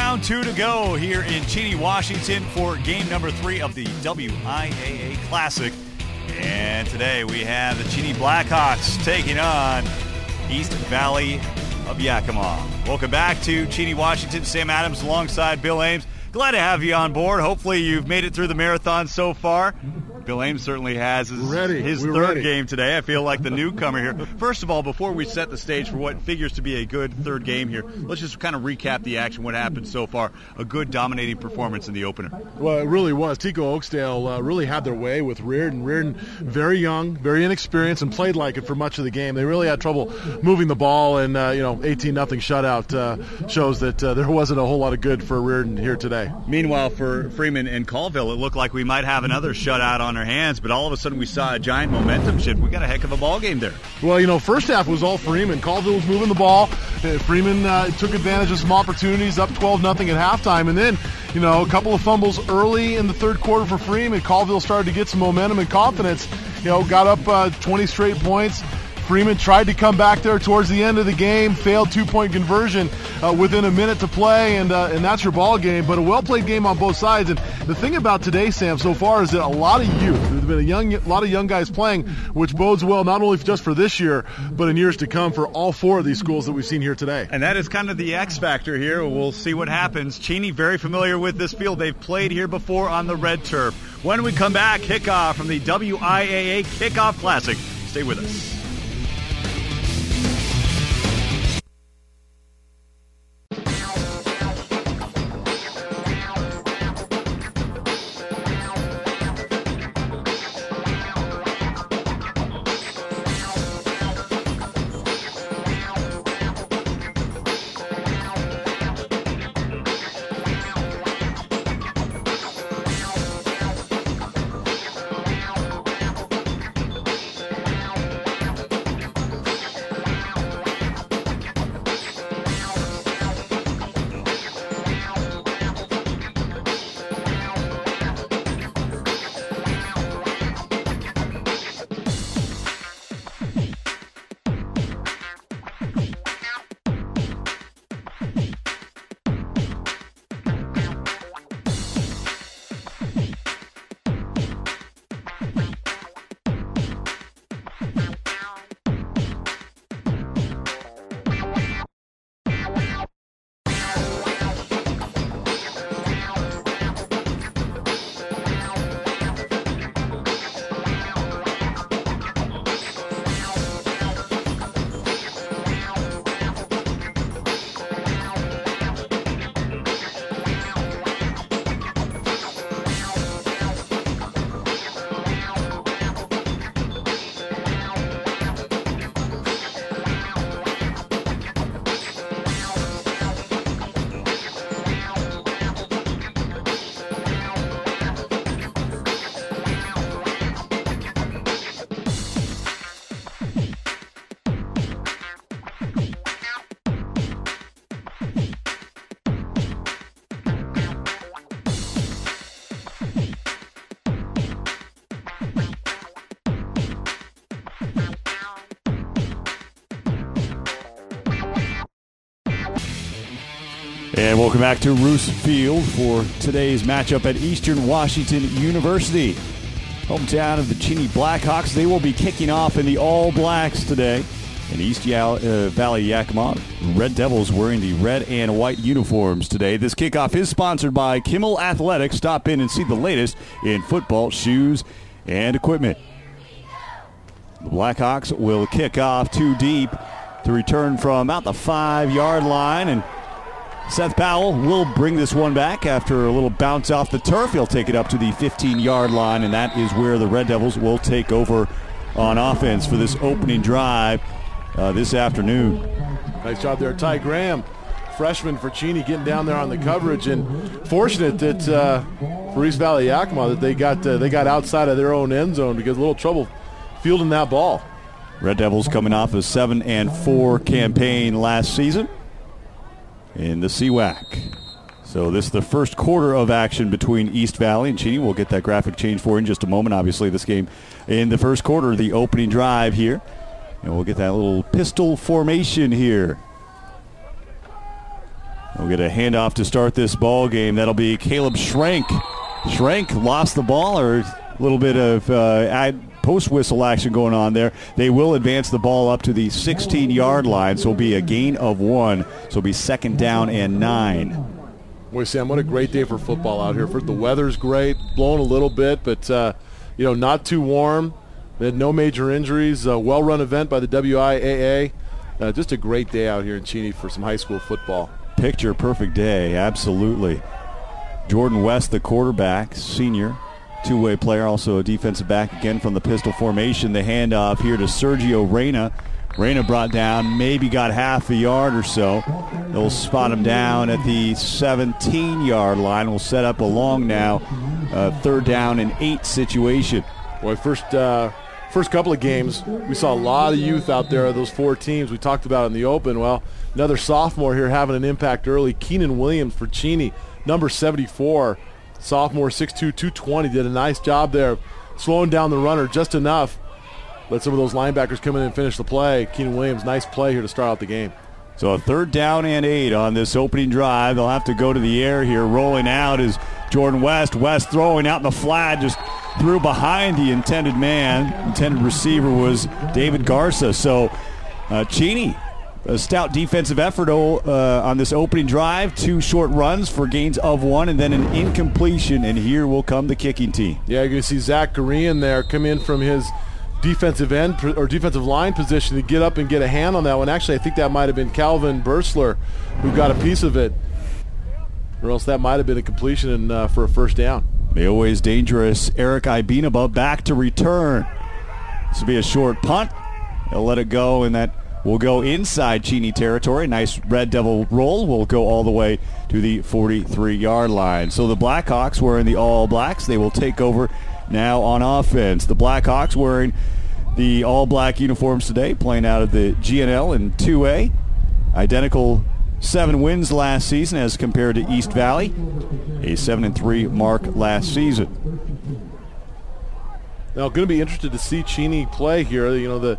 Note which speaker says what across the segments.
Speaker 1: round 2 to go here in Cheney, Washington for game number 3 of the WIAA Classic. And today we have the Cheney Blackhawks taking on East Valley of Yakima. Welcome back to Cheney, Washington. Sam Adams alongside Bill Ames. Glad to have you on board. Hopefully you've made it through the marathon so far. Bill Ames certainly has his third game today. I feel like the newcomer here. First of all, before we set the stage for what figures to be a good third game here, let's just kind of recap the action, what happened so far. A good dominating performance in the opener.
Speaker 2: Well, it really was. Tico Oakdale really had their way with Reardon. Reardon, very young, very inexperienced, and played like it for much of the game. They really had trouble moving the ball, and 18-0 shutout shows that there wasn't a whole lot of good for Reardon here today.
Speaker 1: Meanwhile, for Freeman and Colville, it looked like we might have another shutout on our hands, but all of a sudden we saw a giant momentum shift. We got a heck of a ball game there.
Speaker 2: Well, first half was all Freeman. Colville was moving the ball. Freeman took advantage of some opportunities, up 12-0 at halftime, and then a couple of fumbles early in the third quarter for Freeman. Colville started to get some momentum and confidence. Got up 20 straight points. Freeman tried to come back there towards the end of the game, failed two-point conversion within a minute to play, and that's your ball game. But a well-played game on both sides. And the thing about today, Sam, so far is that a lot of youth. There's been a lot of young guys playing, which bodes well not only just for this year, but in years to come for all four of these schools that we've seen here today.
Speaker 1: And that is kind of the X factor here. We'll see what happens. Cheney very familiar with this field. They've played here before on the red turf. When we come back, kickoff from the WIAA Kickoff Classic. Stay with us.
Speaker 3: And welcome back to Roos Field for today's matchup at Eastern Washington University. Hometown of the Cheney Blackhawks. They will be kicking off in the All Blacks today. In East Valley Yakima, Red Devils wearing the red and white uniforms today. This kickoff is sponsored by Kimmel Athletics. Stop in and see the latest in football, shoes, and equipment. The Blackhawks will kick off too deep to return from about the 5-yard line, and Seth Powell will bring this one back after a little bounce off the turf. He'll take it up to the 15-yard line, and that is where the Red Devils will take over on offense for this opening drive this afternoon.
Speaker 2: Nice job there, Ty Graham, freshman for Cheney, getting down there on the coverage, and fortunate that for East Valley Yakima that they got outside of their own end zone because a little trouble fielding that ball.
Speaker 3: Red Devils coming off a 7-4 campaign last season in the CWAC. So this is the first quarter of action between East Valley and Cheney. We'll get that graphic change for you in just a moment. Obviously, this game in the first quarter, the opening drive here. And we'll get that little pistol formation here. We'll get a handoff to start this ball game. That'll be Caleb Schrenk. Schrenk lost the ball, or a little bit of post-whistle action going on there. They will advance the ball up to the 16-yard line, so it'll be a gain of 1. So it'll be 2nd down and 9.
Speaker 2: Boy, Sam, what a great day for football out here. The weather's great, blowing a little bit, but not too warm. They had no major injuries. A well-run event by the WIAA. Just a great day out here in Cheney for some high school football.
Speaker 3: Picture perfect day, absolutely. Jordan West, the quarterback, senior, two-way player, also a defensive back again from the pistol formation. The handoff here to Sergio Reyna. Reyna brought down, maybe got half a yard or so. They'll spot him down at the 17-yard line. We'll set up a long now, 3rd down and 8 situation.
Speaker 2: Boy, first couple of games, we saw a lot of youth out there, those 4 teams we talked about in the open. Well, another sophomore here having an impact early. Keenan Williams for Cheney, number 74. Sophomore, 6'2", 220, did a nice job there, slowing down the runner just enough. Let some of those linebackers come in and finish the play. Keenan Williams, nice play here to start out the game.
Speaker 3: So a 3rd down and 8 on this opening drive. They'll have to go to the air here. Rolling out is Jordan West. West throwing out in the flat, just threw behind the intended man. Intended receiver was David Garza. So Cheney, a stout defensive effort on this opening drive. 2 short runs for gains of 1 and then an incompletion. And here will come the kicking team.
Speaker 2: Yeah, you're going to see Zach Korean there come in from his defensive end or defensive line position to get up and get a hand on that one. Actually, I think that might have been Calvin Bursler who got a piece of it, or else that might have been a completion for a 1st down.
Speaker 3: The always dangerous Eric Ibinaba back to return. This will be a short punt. They'll let it go, and that will go inside Cheney territory. Nice Red Devil roll. Will go all the way to the 43-yard line. So the Blackhawks wearing the all blacks. They will take over now on offense. The Blackhawks wearing the all-black uniforms today, playing out of the GNL and 2A. Identical 7 wins last season as compared to East Valley. A 7-3 mark last season.
Speaker 2: Now, going to be interested to see Cheney play here. The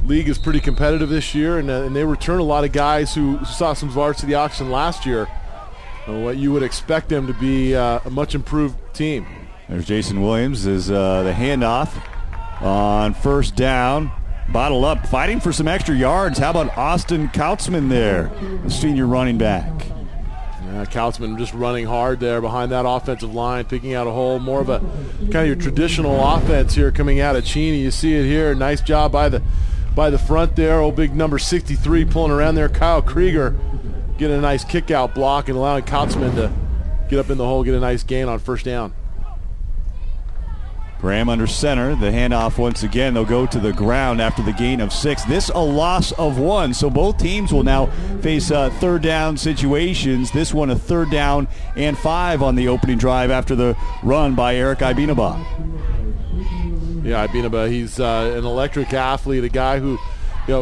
Speaker 2: league is pretty competitive this year, and they return a lot of guys who saw some varsity action last year. What you would expect them to be a much improved team.
Speaker 3: There's Jason Williams is the handoff on 1st down. Bottled up, fighting for some extra yards. How about Austin Kautzman there, the senior running back?
Speaker 2: Yeah, Kautzman just running hard there behind that offensive line, picking out a hole. More of a kind of your traditional offense here coming out of Cheney. You see it here. Nice job by the front there. Old big number 63 pulling around there. Kyle Krieger getting a nice kick out block and allowing Kautzman to get up in the hole, get a nice gain on 1st down.
Speaker 3: Graham under center. The handoff once again. They'll go to the ground after the gain of 6. This a loss of 1. So both teams will now face 3rd down situations. This one a 3rd down and 5 on the opening drive after the run by Eric Ibinaba.
Speaker 2: Yeah, Ibinaba, he's an electric athlete, a guy who,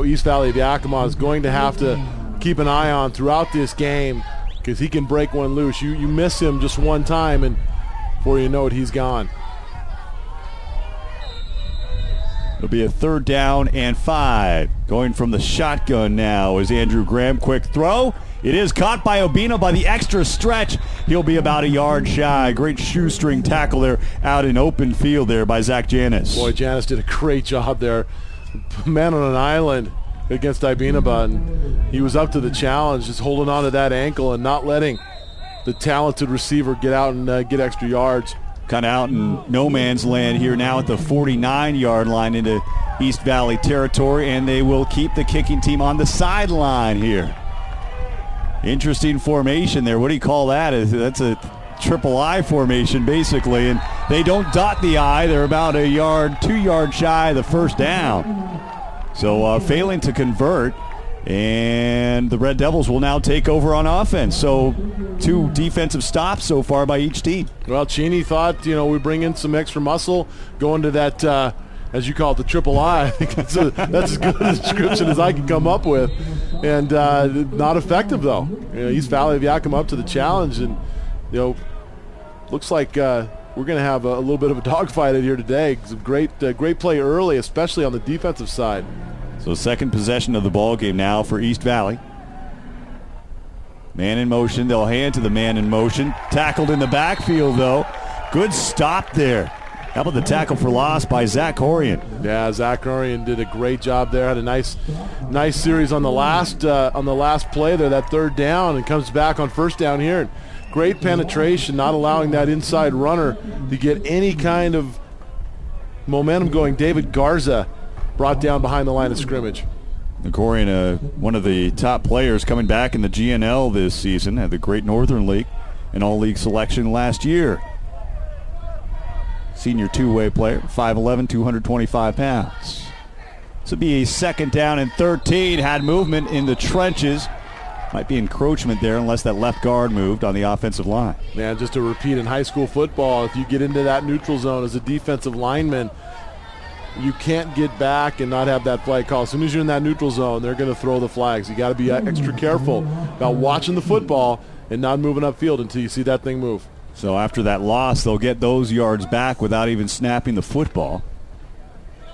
Speaker 2: East Valley of Yakima is going to have to keep an eye on throughout this game because he can break one loose. You miss him just one time, and before you know it, he's gone.
Speaker 3: It'll be a 3rd down and 5. Going from the shotgun now is Andrew Graham. Quick throw. It is caught by Obina by the extra stretch. He'll be about a yard shy. Great shoestring tackle there out in open field there by Zach Janis.
Speaker 2: Boy, Janis did a great job there. Man on an island against Ibinaba, and he was up to the challenge, just holding on to that ankle and not letting the talented receiver get out and get extra yards.
Speaker 3: Kind of out in no man's land here now at the 49-yard line into East Valley territory, and they will keep the kicking team on the sideline here. Interesting formation there. What do you call that? That's a triple I formation, basically, and they don't dot the I. They're about a yard, 2 yards shy of the 1st down. So failing to convert, and the Red Devils will now take over on offense. So 2 defensive stops so far by each team.
Speaker 2: Well, Cheney thought, we bring in some extra muscle, go into that, as you call it, the triple I. I think that's as good a description as I can come up with. And not effective, though. East Valley of Yakima up to the challenge. And, looks like we're going to have a little bit of a dogfight here today. Some great play early, especially on the defensive side.
Speaker 3: So 2nd possession of the ball game now for East Valley. Man in motion. They'll hand to the man in motion. Tackled in the backfield, though. Good stop there. How about the tackle for loss by Zach Horian?
Speaker 2: Yeah, Zach Horian did a great job there. Had a nice series on the last play there, that third down, and comes back on first down here. And great penetration, not allowing that inside runner to get any kind of momentum going. David Garza brought down behind the line of scrimmage.
Speaker 3: Horian, one of the top players coming back in the GNL this season, had the Great Northern League and all-league selection last year. Senior two-way player, 5'11", 225 pounds. This would be a second down and 13. Had movement in the trenches. Might be encroachment there unless that left guard moved on the offensive line.
Speaker 2: Man, just a repeat in high school football, if you get into that neutral zone as a defensive lineman, you can't get back and not have that flag call. As soon as you're in that neutral zone, they're going to throw the flags. You got to be extra careful about watching the football and not moving upfield until you see that thing move.
Speaker 3: So after that loss, they'll get those yards back without even snapping the football.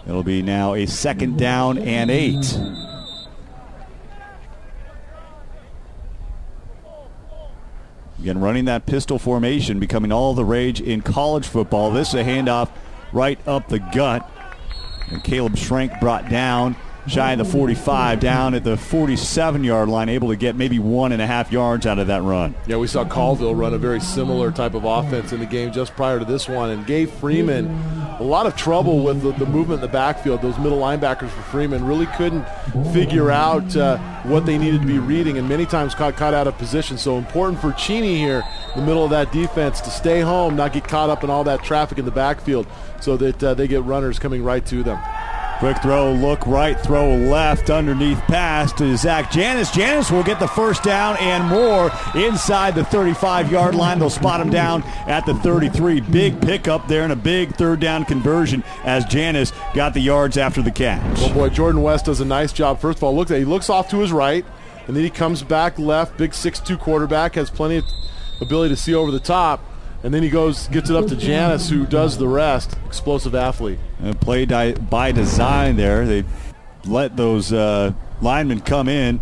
Speaker 3: It'll be now a second down and 8. Again, running that pistol formation, becoming all the rage in college football. This is a handoff right up the gut. And Caleb Schrank brought down shy of the 45, down at the 47-yard line, able to get maybe 1.5 yards out of that run.
Speaker 2: Yeah, we saw Colville run a very similar type of offense in the game just prior to this one, and gave Freeman a lot of trouble with the movement in the backfield. Those middle linebackers for Freeman really couldn't figure out what they needed to be reading, and many times caught out of position. So important for Cheney here in the middle of that defense to stay home, not get caught up in all that traffic in the backfield so that they get runners coming right to them.
Speaker 3: Quick throw, look right, throw left, underneath pass to Zach Janis. Janis will get the first down and more inside the 35-yard line. They'll spot him down at the 33. Big pickup there and a big third down conversion as Janis got the yards after the catch.
Speaker 2: Well, boy, Jordan West does a nice job. First of all, he looks off to his right, and then he comes back left. Big 6'2 quarterback, has plenty of ability to see over the top. And then he gets it up to Janis, who does the rest. Explosive athlete.
Speaker 3: Play by design there. They let those linemen come in.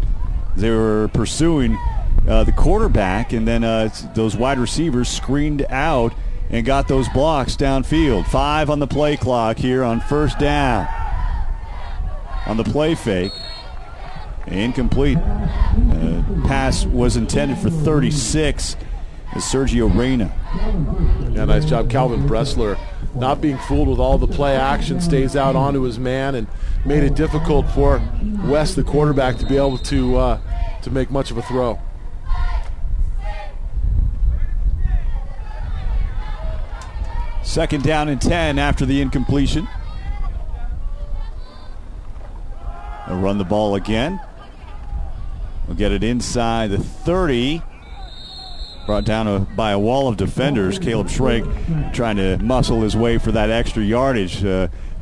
Speaker 3: They were pursuing the quarterback, and then those wide receivers screened out and got those blocks downfield. 5 on the play clock here on first down. On the play fake. Incomplete. Pass was intended for 36. Sergio Reyna.
Speaker 2: Yeah, nice job. Calvin Bressler not being fooled with all the play action, stays out onto his man and made it difficult for West, the quarterback, to be able to make much of a throw.
Speaker 3: Second down and 10 after the incompletion. They'll run the ball again. We'll get it inside the 30. Brought down by a wall of defenders. Caleb Schrank trying to muscle his way for that extra yardage.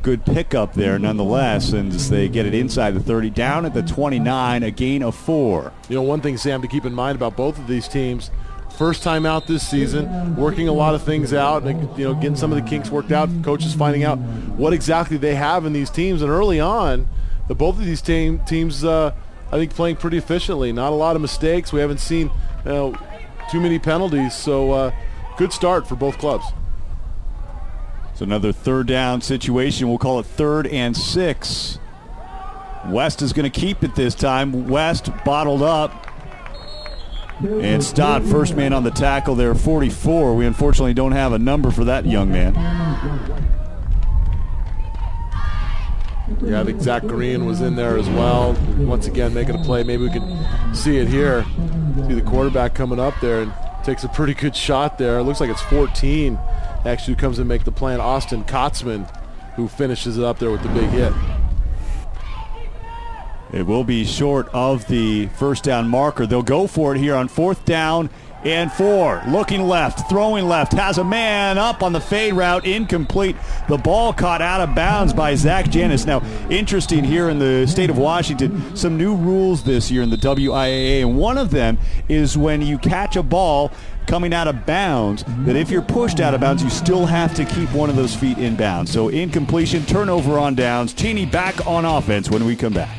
Speaker 3: Good pickup there nonetheless, and as they get it inside the 30, down at the 29, a gain of 4.
Speaker 2: You know, one thing, Sam, to keep in mind about both of these teams, first time out this season, working a lot of things out, and getting some of the kinks worked out, coaches finding out what exactly they have in these teams. And early on, both of these teams, I think, playing pretty efficiently. Not a lot of mistakes. We haven't seen too many penalties, so good start for both clubs.
Speaker 3: So another third down situation. We'll call it 3rd and 6. West is going to keep it this time. West bottled up and stopped. First man on the tackle there, 44. We unfortunately don't have a number for that young man.
Speaker 2: Yeah, I think Zach Green was in there as well. Once again, making a play. Maybe we can see it here. See the quarterback coming up there and takes a pretty good shot there. It looks like it's 14. Actually comes and make the play. Austin Kotzman, who finishes it up there with the big hit.
Speaker 3: It will be short of the first down marker. They'll go for it here on 4th down and 4. Looking left, throwing left, has a man up on the fade route, incomplete. The ball caught out of bounds by Zach Janis. Now, interesting here in the state of Washington, some new rules this year in the WIAA, and one of them is when you catch a ball coming out of bounds, that if you're pushed out of bounds, you still have to keep one of those feet in bounds. So incompletion, turnover on downs. Cheney back on offense when we come back.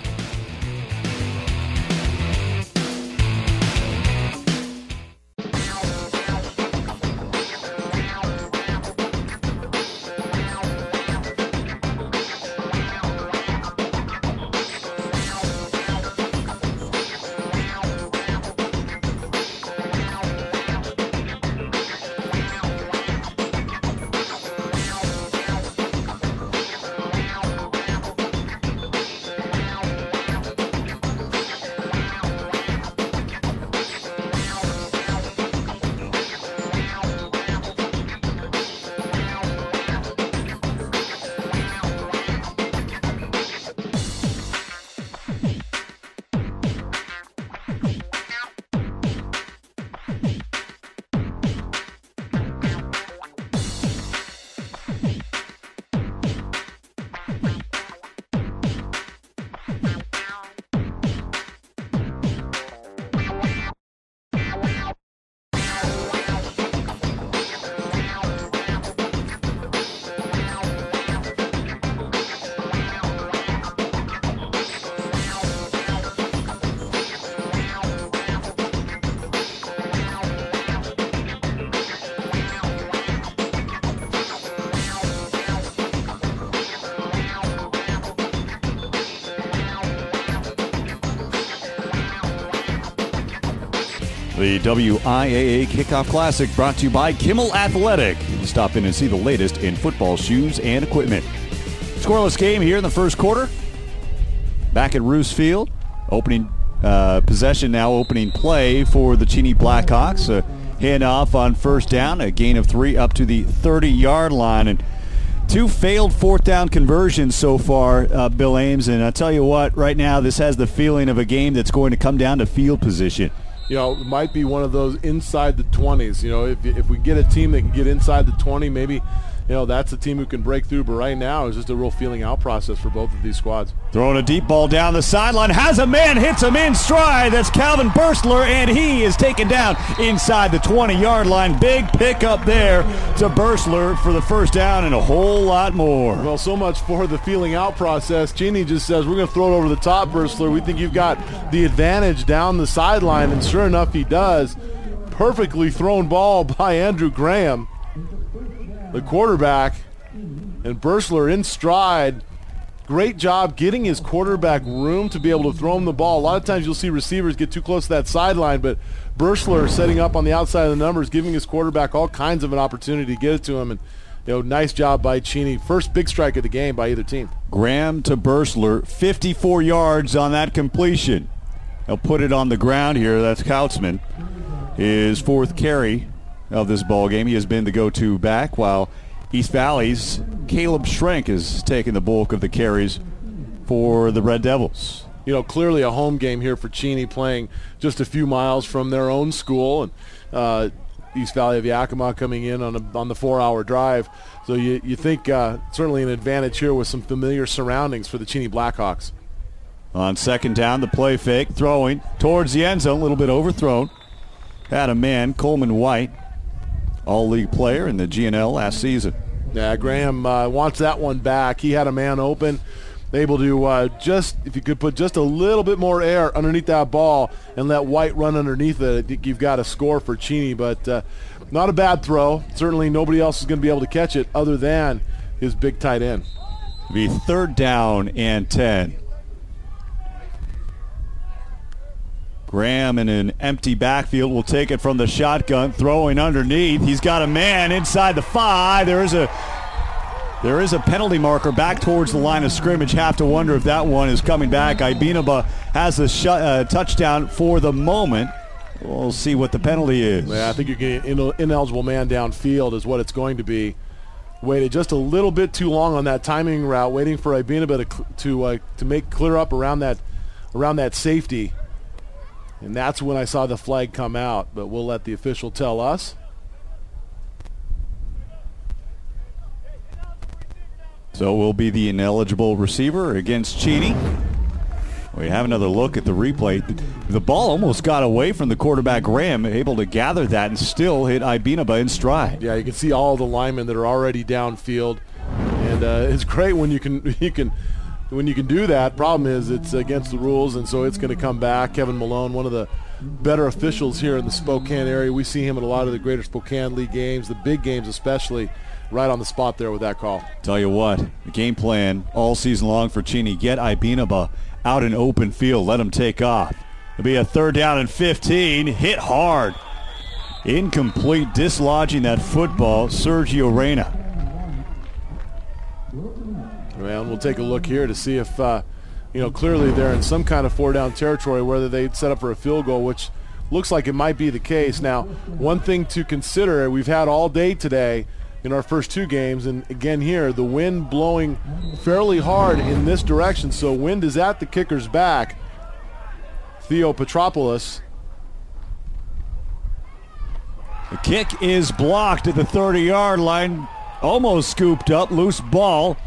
Speaker 1: the WIAA Kickoff Classic, brought to you by Kimmel Athletic. Stop in and see the latest in football shoes and equipment. Scoreless game here in the first quarter. Back at Roos Field. Opening possession now, opening play for the Cheney Blackhawks. A handoff on first down, a gain of 3 up to the 30-yard line. And 2 failed fourth down conversions so far, Bill Ames. And I tell you what, right now this has the feeling of a game that's going to come down to field position.
Speaker 2: You know, it might be one of those inside the 20s. You know, if we get a team that can get inside the 20, maybe, you know, that's a team who can break through. But right now, it's just a real feeling out process for both of these squads. Throwing
Speaker 1: a deep ball down the sideline, has a man, hits him in stride. That's Calvin Burstler, and he is taken down inside the 20-yard line. Big pickup there to Burstler for the first down and a whole lot more.
Speaker 2: Well, so much for the feeling out process. Cheney just says, we're going to throw it over the top, Burstler. We think you've got the advantage down the sideline, and sure enough, he does. Perfectly thrown ball by Andrew Graham, the quarterback, and Burstler in stride. Great job getting his quarterback room to be able to throw him the ball. A lot of times you'll see receivers get too close to that sideline, but Burstler setting up on the outside of the numbers, giving his quarterback all kinds of an opportunity to get it to him. And, you know, nice job by Cheney. First big strike of the game by either team.
Speaker 1: Graham to Burstler, 54 yards on that completion. He'll put it on the ground here. That's Kautzman. His 4th carry of this ball game. He has been the go-to back, while East Valley's Caleb Schrenk is taking the bulk of the carries for the Red Devils.
Speaker 2: You know, clearly a home game here for Cheney, playing just a few miles from their own school, and East Valley of Yakima coming in on the 4-hour drive. So you think certainly an advantage here with some familiar surroundings for the Cheney Blackhawks.
Speaker 1: On second down, the play fake, throwing towards the end zone, a little bit overthrown. Had a man, Coleman White, all-league player in the GNL last season.
Speaker 2: Yeah, Graham wants that one back. He had a man open, able to if you could put just a little bit more air underneath that ball and let White run underneath it, I think you've got a score for Cheney. But not a bad throw. Certainly nobody else is going to be able to catch it other than his big tight end.
Speaker 1: It'll be 3rd down and 10. Graham in an empty backfield will take it from the shotgun, throwing underneath. He's got a man inside the 5. There is a penalty marker back towards the line of scrimmage. Have to wonder if that one is coming back. Ibinaba has the touchdown for the moment. We'll see what the penalty is.
Speaker 2: Yeah, I think you're getting an ineligible man downfield is what it's going to be. Waited just a little bit too long on that timing route, waiting for Ibinaba to make clear up around that safety. And that's when I saw the flag come out, but we'll let the official tell us.
Speaker 1: So will be the ineligible receiver against Cheney. We have another look at the replay. The ball almost got away from the quarterback, Graham, able to gather that and still hit Ibinaba in stride.
Speaker 2: Yeah, you can see all the linemen that are already downfield. And it's great when you can do that. Problem is it's against the rules, and so it's going to come back. Kevin Malone, one of the better officials here in the Spokane area. We see him at a lot of the Greater Spokane League games, the big games especially, right on the spot there with that call.
Speaker 1: Tell you what, the game plan all season long for Cheney, get Ibinaba out in open field, let him take off. It'll be a 3rd down and 15, hit hard. Incomplete, dislodging that football, Sergio Reyna.
Speaker 2: Well, we'll take a look here to see if, clearly they're in some kind of 4-down territory, whether they'd set up for a field goal, which looks like it might be the case. Now, one thing to consider, we've had all day today in our first 2 games, and again here, the wind blowing fairly hard in this direction, so wind is at the kicker's back. Theo Petropoulos.
Speaker 1: The kick is blocked at the 30-yard line, almost scooped up, loose ball.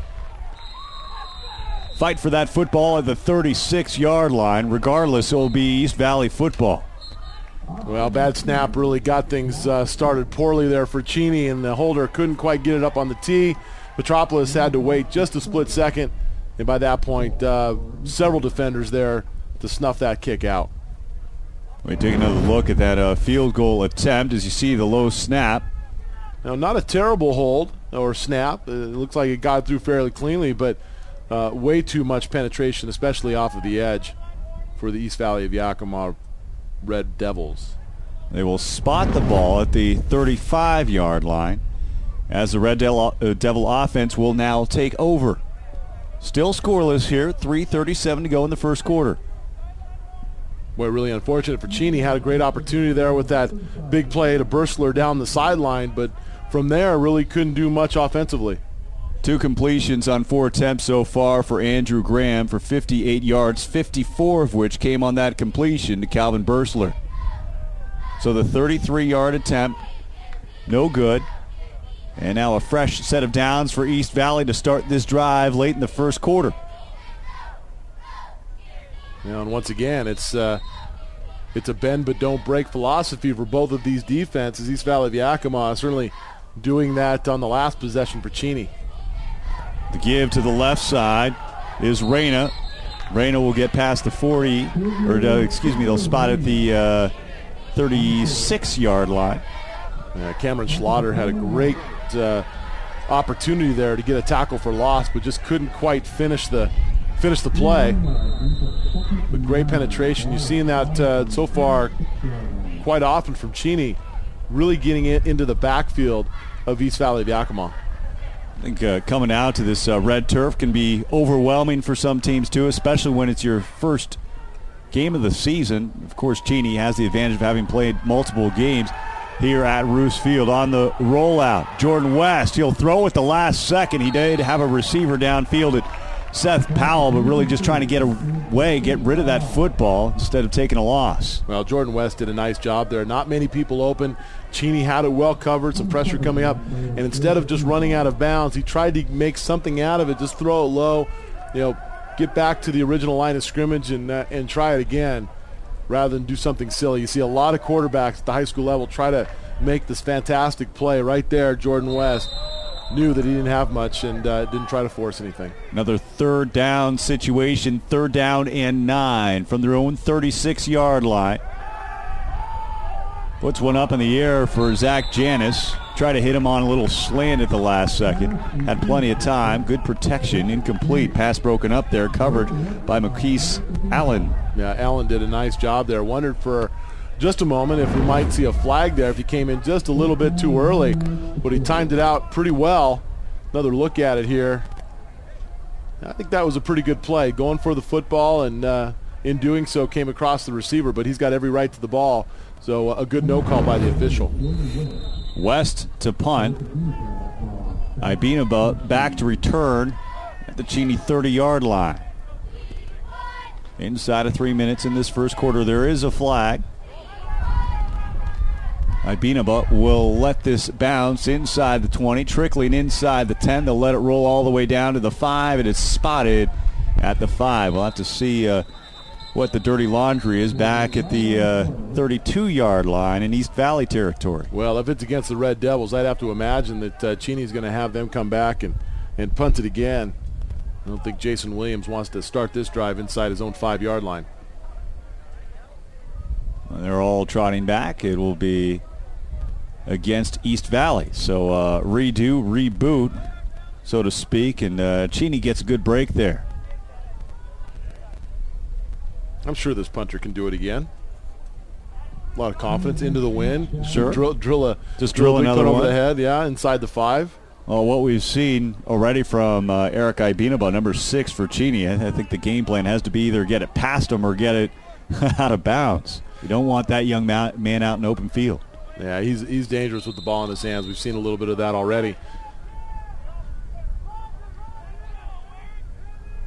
Speaker 1: Fight for that football at the 36-yard line. Regardless, it will be East Valley football.
Speaker 2: Well, bad snap really got things started poorly there for Cheney, and the holder couldn't quite get it up on the tee. Petropoulos had to wait just a split second, and by that point, several defenders there to snuff that kick out.
Speaker 1: We take another look at that field goal attempt as you see the low snap.
Speaker 2: Now, not a terrible hold or snap. It looks like it got through fairly cleanly, but way too much penetration, especially off of the edge for the East Valley of Yakima Red Devils.
Speaker 3: They will spot the ball at the 35-yard line as the Red Devil offense will now take over. Still scoreless here, 3:37 to go in the first quarter.
Speaker 2: Boy, really unfortunate for Cheney. Had a great opportunity there with that big play to Bursler down the sideline, but from there really couldn't do much offensively.
Speaker 3: 2 completions on 4 attempts so far for Andrew Graham for 58 yards, 54 of which came on that completion to Calvin Bursler. So the 33-yard attempt, no good. And now a fresh set of downs for East Valley to start this drive late in the first quarter.
Speaker 2: And once again, it's a bend but don't break philosophy for both of these defenses. East Valley of Yakima certainly doing that on the last possession for Cheney.
Speaker 3: The give to the left side is Reyna. Reyna will get past the 40, they'll spot at the 36-yard line.
Speaker 2: Cameron Schlatter had a great opportunity there to get a tackle for loss, but just couldn't quite finish the play. But great penetration. You've seen that so far quite often from Cheney, really getting it into the backfield of East Valley of Yakima.
Speaker 3: I think coming out to this red turf can be overwhelming for some teams too, especially when it's your first game of the season. Of course, Cheney has the advantage of having played multiple games here at Roos Field. On the rollout, Jordan West, he'll throw at the last second. He did have a receiver downfield at Seth Powell, but really just trying to get rid of that football instead of taking a loss.
Speaker 2: Well, Jordan West did a nice job there. Not many people open. Cheney had it well covered, some pressure coming up, and instead of just running out of bounds, he tried to make something out of it, just throw it low, get back to the original line of scrimmage and try it again rather than do something silly. You see a lot of quarterbacks at the high school level try to make this fantastic play. Right there, Jordan West knew that he didn't have much and didn't try to force anything.
Speaker 3: Another third down situation, 3rd down and 9 from their own 36-yard line. Puts one up in the air for Zach Janis. Tried to hit him on a little slant at the last second. Had plenty of time. Good protection. Incomplete. Pass broken up there. Covered by McKeese Allen.
Speaker 2: Yeah, Allen did a nice job there. Wondered for just a moment if we might see a flag there if he came in just a little bit too early. But he timed it out pretty well. Another look at it here. I think that was a pretty good play. Going for the football and in doing so came across the receiver, but he's got every right to the ball. So a good no call by the official.
Speaker 3: West to punt. Ibinaba back to return at the Cheney 30-yard line. Inside of 3 minutes in this first quarter, there is a flag. Ibinaba will let this bounce inside the 20, trickling inside the 10. They'll let it roll all the way down to the 5, and it's spotted at the 5. We'll have to see what the dirty laundry is back at the 32-yard line in East Valley territory.
Speaker 2: Well, if it's against the Red Devils, I'd have to imagine that Cheney's going to have them come back and punt it again. I don't think Jason Williams wants to start this drive inside his own 5-yard line.
Speaker 3: They're all trotting back. It will be against East Valley. So reboot, so to speak, and Cheney gets a good break there.
Speaker 2: I'm sure this punter can do it again. A lot of confidence into the wind.
Speaker 3: Sure.
Speaker 2: Drill
Speaker 3: another
Speaker 2: over
Speaker 3: one.
Speaker 2: the head, yeah, inside the 5.
Speaker 3: Well, what we've seen already from Eric Ibinaba, number 6 for Cheney, I think the game plan has to be either get it past him or get it out of bounds. You don't want that young man out in open field.
Speaker 2: Yeah, he's dangerous with the ball in his hands. We've seen a little bit of that already.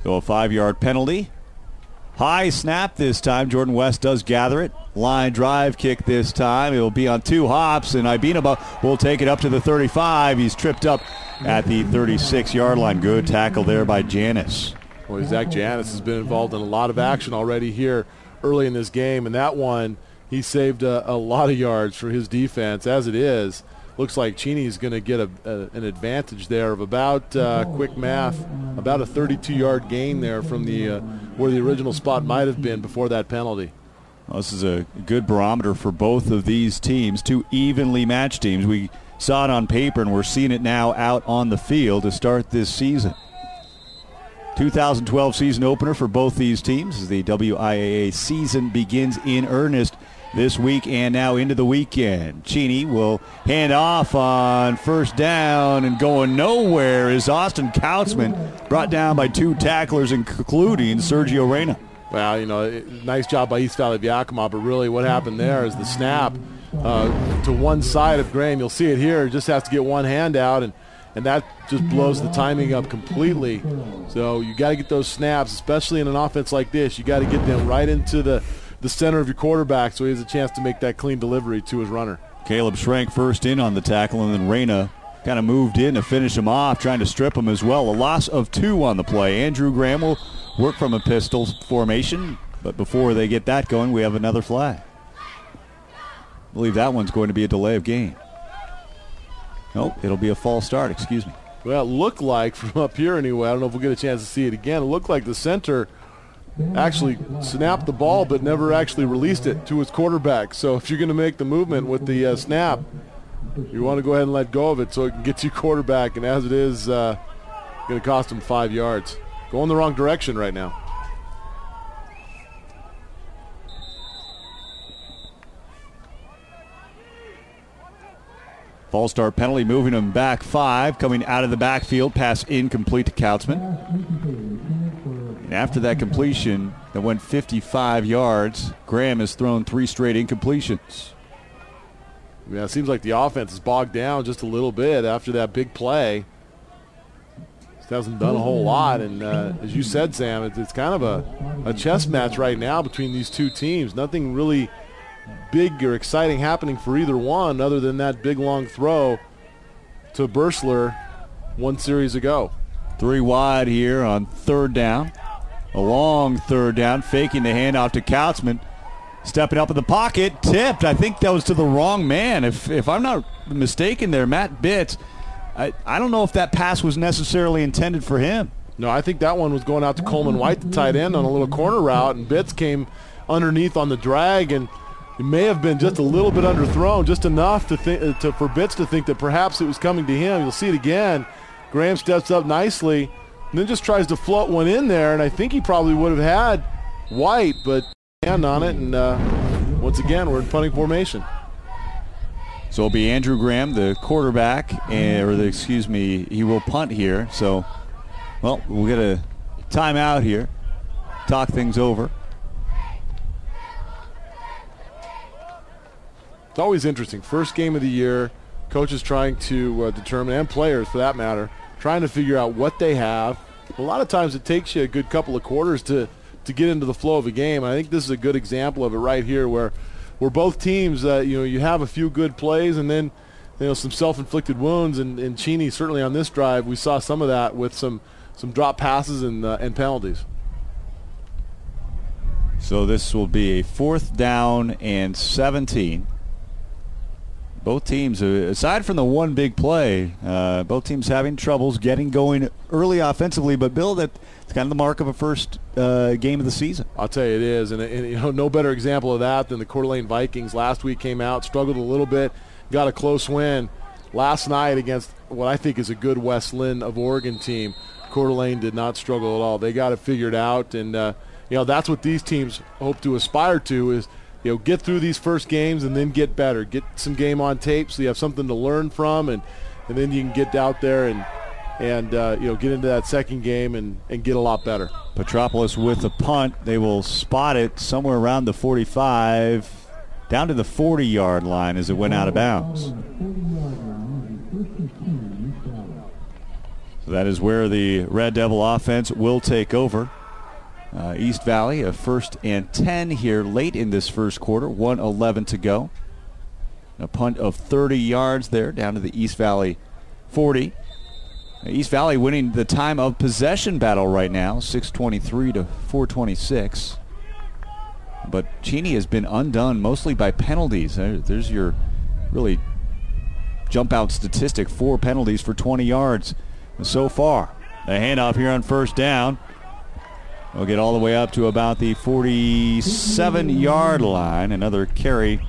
Speaker 3: So a 5-yard penalty. High snap this time. Jordan West does gather it. Line drive kick this time. It will be on 2 hops, and Ibinaba will take it up to the 35. He's tripped up at the 36-yard line. Good tackle there by Janis.
Speaker 2: Boy, Zach Janis has been involved in a lot of action already here early in this game, and that one he saved a lot of yards for his defense. As it is, looks like Cheney's going to get an advantage there of about, quick math, about a 32-yard gain there from the where the original spot might have been before that penalty.
Speaker 3: Well, this is a good barometer for both of these teams, 2 evenly matched teams. We saw it on paper, and we're seeing it now out on the field to start this season. 2012 season opener for both these teams as the WIAA season begins in earnest this week and now into the weekend. Cheney will hand off on first down, and going nowhere is Austin Kautzman, brought down by 2 tacklers, including Sergio Reyna.
Speaker 2: Well, nice job by East Valley of Yakima, but really what happened there is the snap to one side of Graham. You'll see it here. Just has to get one hand out, and that just blows the timing up completely. So you got to get those snaps, especially in an offense like this. You got to get them right into the center of your quarterback so he has a chance to make that clean delivery to his runner.
Speaker 3: Caleb Schrank first in on the tackle, and then Reyna kind of moved in to finish him off, trying to strip him as well. A loss of 2 on the play. Andrew Graham will work from a pistol formation, but before they get that going, we have another flag. I believe that one's going to be a delay of game. Nope, it'll be a false start, excuse me.
Speaker 2: Well, it looked like, from up here anyway, I don't know if we'll get a chance to see it again, it looked like the center actually snapped the ball but never actually released it to his quarterback. So if you're going to make the movement with the snap, you want to go ahead and let go of it so it can get to your quarterback, and as it is, going to cost him 5 yards. Going the wrong direction right now.
Speaker 3: False start penalty, moving him back 5, coming out of the backfield, pass incomplete to Kautzman. And after that completion that went 55 yards, Graham has thrown 3 straight incompletions.
Speaker 2: Yeah, it seems like the offense is bogged down just a little bit after that big play. Just hasn't done a whole lot, and as you said, Sam, it's kind of a chess match right now between these two teams. Nothing really big or exciting happening for either one other than that big long throw to Bursler one series ago.
Speaker 3: 3 wide here on third down. A long third down, faking the handoff to Kautzman. Stepping up in the pocket, tipped. I think that was to the wrong man. If I'm not mistaken there, Matt Bitts, I don't know if that pass was necessarily intended for him.
Speaker 2: No, I think that one was going out to Coleman White, the tight end, on a little corner route, and Bitts came underneath on the drag, and it may have been just a little bit underthrown, just enough for Bitts to think that perhaps it was coming to him. You'll see it again. Graham steps up nicely and then just tries to float one in there, and I think he probably would have had White, but hand on it, and once again, we're in punting formation.
Speaker 3: So it'll be Andrew Graham, the quarterback, he will punt here. So, well, we'll get a timeout here, talk things over.
Speaker 2: It's always interesting. First game of the year, coaches trying to determine, and players for that matter, trying to figure out what they have. A lot of times it takes you a good couple of quarters to get into the flow of a game. And I think this is a good example of it right here where both teams, you have a few good plays and then some self-inflicted wounds. And Cheney, certainly on this drive, we saw some of that with some drop passes and penalties.
Speaker 3: So this will be a 4th down and 17. Both teams, aside from the one big play, both teams having troubles getting going early offensively. But, Bill, that's kind of the mark of a first game of the season.
Speaker 2: I'll tell you it is. And no better example of that than the Coeur d'Alene Vikings. Last week came out, struggled a little bit, got a close win. Last night against what I think is a good West Linn of Oregon team, Coeur d'Alene did not struggle at all. They got it figured out. And, that's what these teams hope to aspire to is, get through these first games and then get better. Get some game on tape so you have something to learn from, and then you can get out there and get into that second game and get a lot better.
Speaker 3: Petropoulos with a punt. They will spot it somewhere around the 45, down to the 40-yard line as it went out of bounds. So that is where the Red Devil offense will take over. East Valley, a 1st and 10 here late in this first quarter, 1:11 to go. A punt of 30 yards there down to the East Valley 40. East Valley winning the time of possession battle right now, 6:23 to 4:26. But Cheney has been undone mostly by penalties. There's your really jump out statistic, 4 penalties for 20 yards so far. The handoff here on first down. We'll get all the way up to about the 47-yard line. Another carry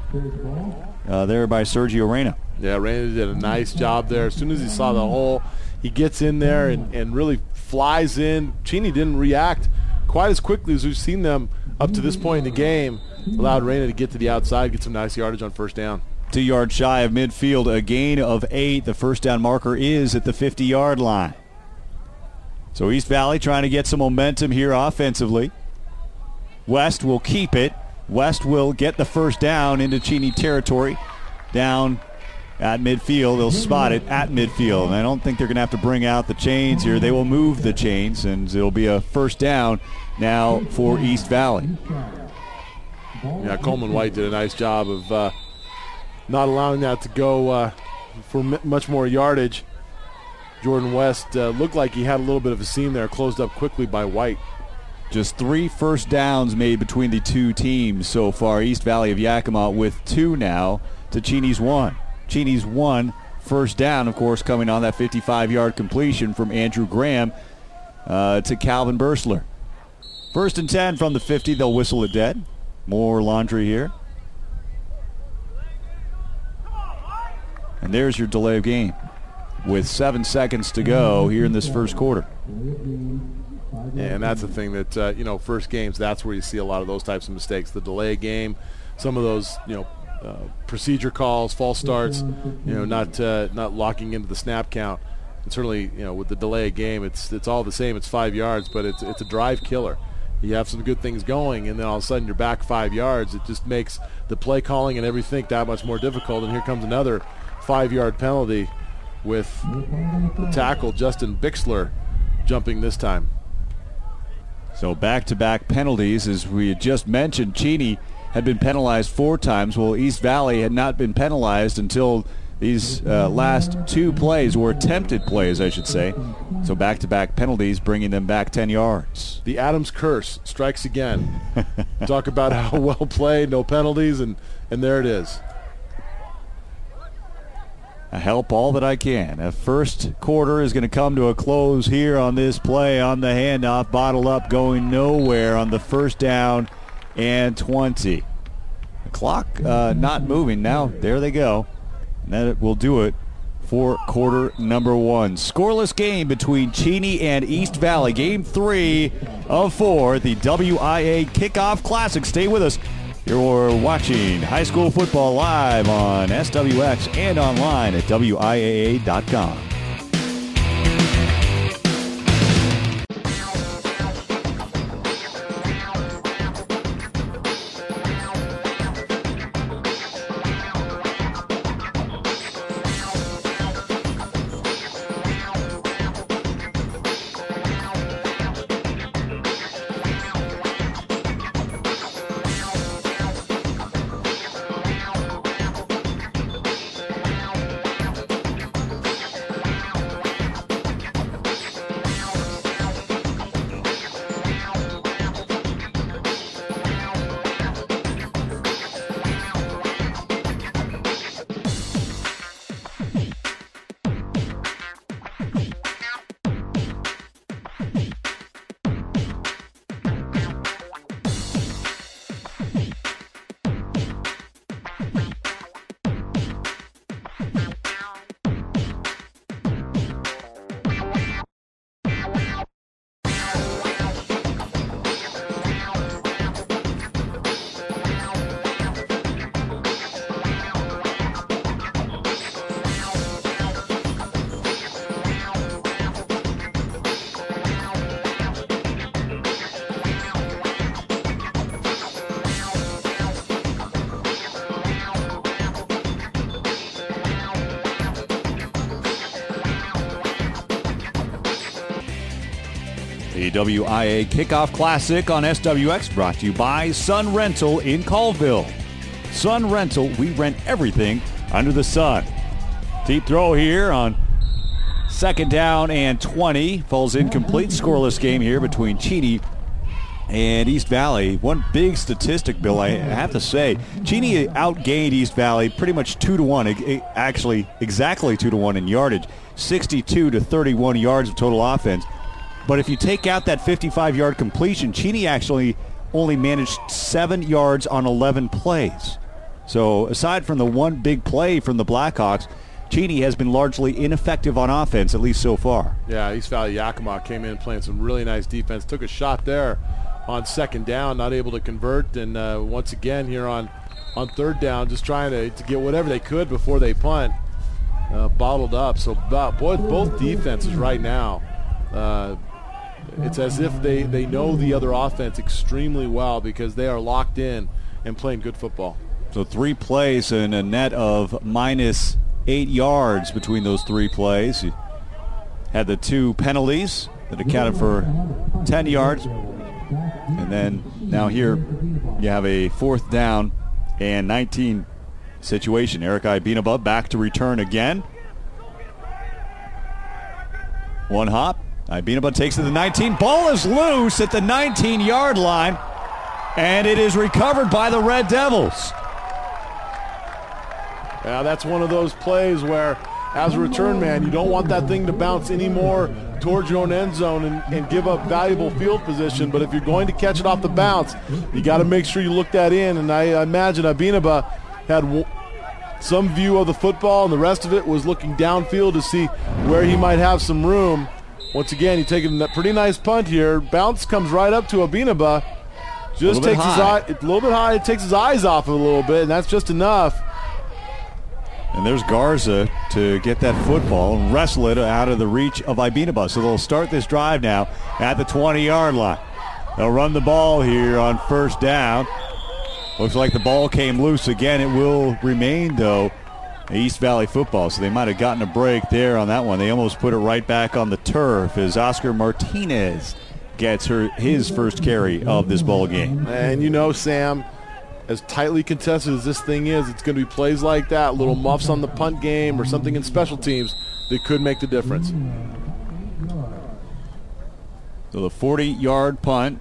Speaker 3: there by Sergio Reyna.
Speaker 2: Yeah, Reyna did a nice job there. As soon as he saw the hole, he gets in there and really flies in. Cheney didn't react quite as quickly as we've seen them up to this point in the game. allowed Reyna to get to the outside, get some nice yardage on first down.
Speaker 3: 2 yards shy of midfield, a gain of 8. The first down marker is at the 50-yard line. So East Valley trying to get some momentum here offensively. West will keep it. West will get the first down into Cheney territory. Down at midfield. They'll spot it at midfield. And I don't think they're going to have to bring out the chains here. They will move the chains, and it'll be a first down now for East Valley.
Speaker 2: Yeah, Coleman White did a nice job of not allowing that to go for much more yardage. Jordan West looked like he had a little bit of a seam there, closed up quickly by White.
Speaker 3: Just 3 first downs made between the two teams so far. East Valley of Yakima with 2 now to Cheney's 1. Cheney's 1 first down, of course, coming on that 55-yard completion from Andrew Graham to Calvin Bursler. First and 10 from the 50. They'll whistle it dead. More laundry here. And there's your delay of game with 7 seconds to go here in this first quarter.
Speaker 2: Yeah, and that's the thing that, first games, that's where you see a lot of those types of mistakes. The delay game, some of those, procedure calls, false starts, not locking into the snap count. And certainly, with the delay game, it's all the same. It's 5 yards, but it's a drive killer. You have some good things going, and then all of a sudden you're back 5 yards. It just makes the play calling and everything that much more difficult. And here comes another 5-yard penalty with the tackle, Justin Bixler, jumping this time.
Speaker 3: So back-to-back penalties. As we had just mentioned, Cheney had been penalized 4 times. Well, East Valley had not been penalized until these last 2 plays, or attempted plays, I should say. So back-to-back penalties, bringing them back 10 yards.
Speaker 2: The Adams curse strikes again. Talk about how well played, no penalties, and there it is.
Speaker 3: I help all that I can. A first quarter is going to come to a close here on this play on the handoff. Bottle up, going nowhere on the first down and 20. The clock not moving now. There they go. And that will do it for quarter number 1. Scoreless game between Cheney and East Valley. Game 3 of 4, the WIAA Kickoff Classic. Stay with us. You're watching high school football live on SWX and online at WIAA.com. The WIAA Kickoff Classic on SWX, brought to you by Sun Rental in Colville. Sun Rental, we rent everything under the sun. Deep throw here on second down and 20. Falls incomplete. Scoreless game here between Cheney and East Valley. One big statistic, Bill, I have to say. Cheney outgained East Valley pretty much 2-1. Actually, exactly 2-1 in yardage. 62 to 31 yards of total offense. But if you take out that 55-yard completion, Cheney actually only managed 7 yards on 11 plays. So aside from the one big play from the Blackhawks, Cheney has been largely ineffective on offense, at least so far.
Speaker 2: Yeah, East Valley Yakima came in playing some really nice defense. Took a shot there on second down, not able to convert. And once again here on third down, just trying to get whatever they could before they punt. Bottled up. So, both defenses right now, it's as if they know the other offense extremely well because they are locked in and playing good football.
Speaker 1: So 3 plays and a net of -8 yards between those 3 plays. You had the 2 penalties that accounted for 10 yards. And then now here you have a 4th down and 19 situation. Eric Ibinaba back to return again. One hop. Ibinaba takes to the 19. Ball is loose at the 19-yard line, and it is recovered by the Red Devils.
Speaker 2: Yeah, that's one of those plays where, as a return man, you don't want that thing to bounce anymore towards your own end zone and give up valuable field position. But if you're going to catch it off the bounce, you got to make sure you look that in. And I imagine Ibinaba had some view of the football, and the rest of it was looking downfield to see where he might have some room. Once again, he's taking a pretty nice punt here. Bounce comes right up to Ibinaba. Just takes his eye a little bit high. It takes his eyes off it a little bit, and that's just enough.
Speaker 1: And there's Garza to get that football and wrestle it out of the reach of Ibinaba. So they'll start this drive now at the 20-yard line. They'll run the ball here on first down. Looks like the ball came loose again. It will remain, though, East Valley football. So they might have gotten a break there on that one. They almost put it right back on the turf as Oscar Martinez gets his first carry of this ball game.
Speaker 2: And you know, Sam, as tightly contested as this thing is, it's going to be plays like that, little muffs on the punt game or something in special teams that could make the difference.
Speaker 1: So the 40-yard punt.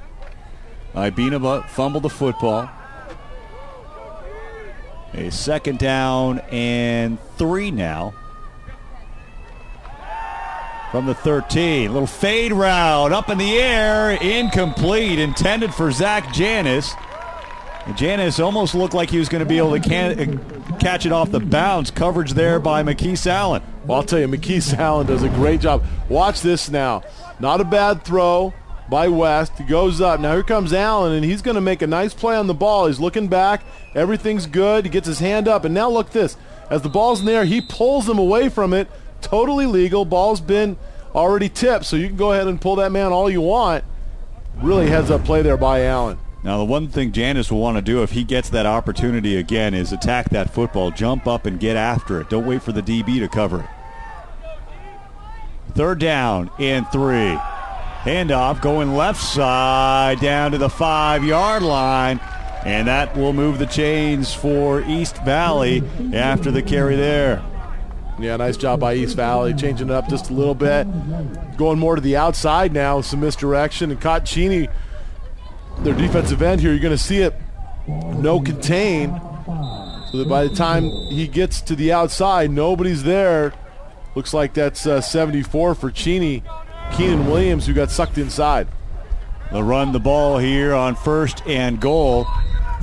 Speaker 1: Ibinaba fumbled the football. A 2nd down and 3 now. From the 13. Little fade route up in the air. Incomplete. Intended for Zach Janis. Janis almost looked like he was going to be able to catch it off the bounce. Coverage there by McKees Allen.
Speaker 2: Well, I'll tell you, McKees Allen does a great job. Watch this now. Not a bad throw by West. He goes up. Now here comes Allen, and he's going to make a nice play on the ball. He's looking back. Everything's good. He gets his hand up. And now look this. As the ball's in there, he pulls him away from it. Totally legal. Ball's been already tipped, so you can go ahead and pull that man all you want. Really heads-up play there by Allen.
Speaker 1: Now, the one thing Janis will want to do if he gets that opportunity again is attack that football, jump up and get after it. Don't wait for the DB to cover it. 3rd down and 3. Handoff going left side down to the 5-yard line, and that will move the chains for East Valley after the carry there.
Speaker 2: Yeah, nice job by East Valley, changing it up just a little bit. Going more to the outside now with some misdirection, and caught Cheney, their defensive end here. You're going to see it no contain, so that by the time he gets to the outside, nobody's there. Looks like that's 74 for Cheney. Keenan Williams, who got sucked inside.
Speaker 1: They'll run the ball here on 1st and goal.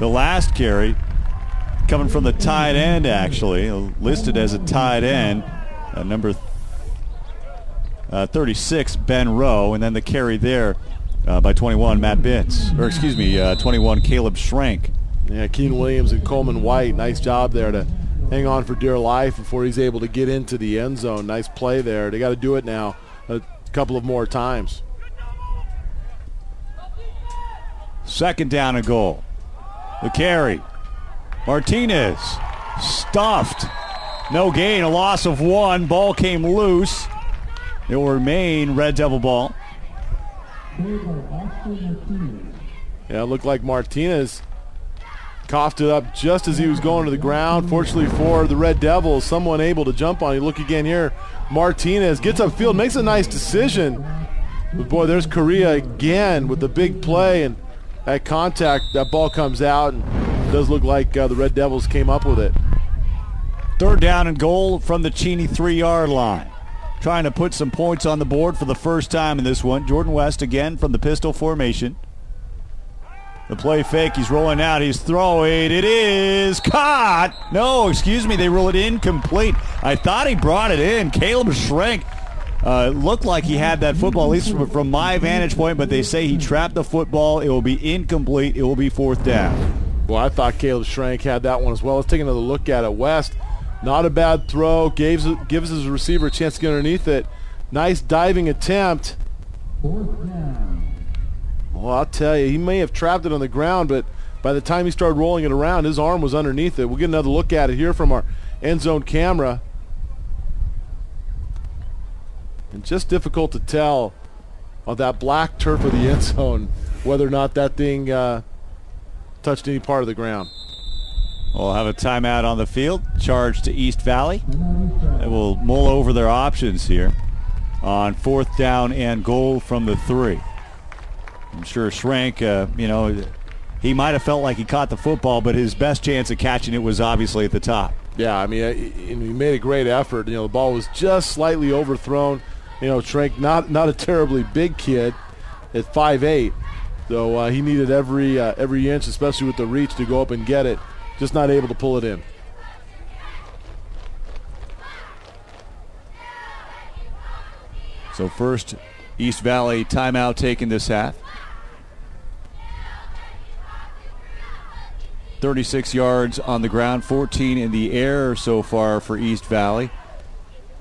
Speaker 1: The last carry coming from the tight end, actually, listed as a tight end, number 36, Ben Rowe, and then the carry there by 21, Matt Bitts. 21, Caleb Schrank.
Speaker 2: Yeah, Keenan Williams and Coleman White, nice job there to hang on for dear life before he's able to get into the end zone. Nice play there. They got to do it now a couple of more times.
Speaker 1: 2nd down and goal. The carry. Martinez stuffed. No gain, a loss of 1. Ball came loose. It will remain Red Devil ball.
Speaker 2: Yeah, it looked like Martinez coughed it up just as he was going to the ground. Fortunately for the Red Devils, someone able to jump on. You look again here. Martinez gets upfield, makes a nice decision. But boy, there's Correa again with the big play, and at contact, that ball comes out, and it does look like the Red Devils came up with it.
Speaker 1: 3rd down and goal from the Cheney 3-yard line. Trying to put some points on the board for the first time in this one. Jordan West again from the pistol formation. The play fake, he's rolling out, he's throwing, it is caught! No, excuse me, they rule it incomplete. I thought he brought it in. Caleb Schrank
Speaker 3: Looked like he had that football, at least from my vantage point, but they say he trapped the football. It will be incomplete. It will be 4th down.
Speaker 2: Well, I thought Caleb Schrank had that one as well. Let's take another look at it. West, not a bad throw. Gives his receiver a chance to get underneath it. Nice diving attempt.
Speaker 4: 4th down.
Speaker 2: Well, I'll tell you, he may have trapped it on the ground, but by the time he started rolling it around, his arm was underneath it. We'll get another look at it here from our end zone camera. And just difficult to tell on that black turf of the end zone whether or not that thing touched any part of the ground.
Speaker 3: We'll have a timeout on the field. Charge to East Valley. They will mull over their options here on 4th down and goal from the 3. I'm sure Schrank, he might have felt like he caught the football, but his best chance of catching it was obviously at the top.
Speaker 2: Yeah, I mean, he made a great effort. The ball was just slightly overthrown. Schrank, not a terribly big kid at 5'8", so he needed every inch, especially with the reach, to go up and get it. Just not able to pull it in.
Speaker 3: So first, East Valley timeout taken this half. 36 yards on the ground, 14 in the air so far for East Valley.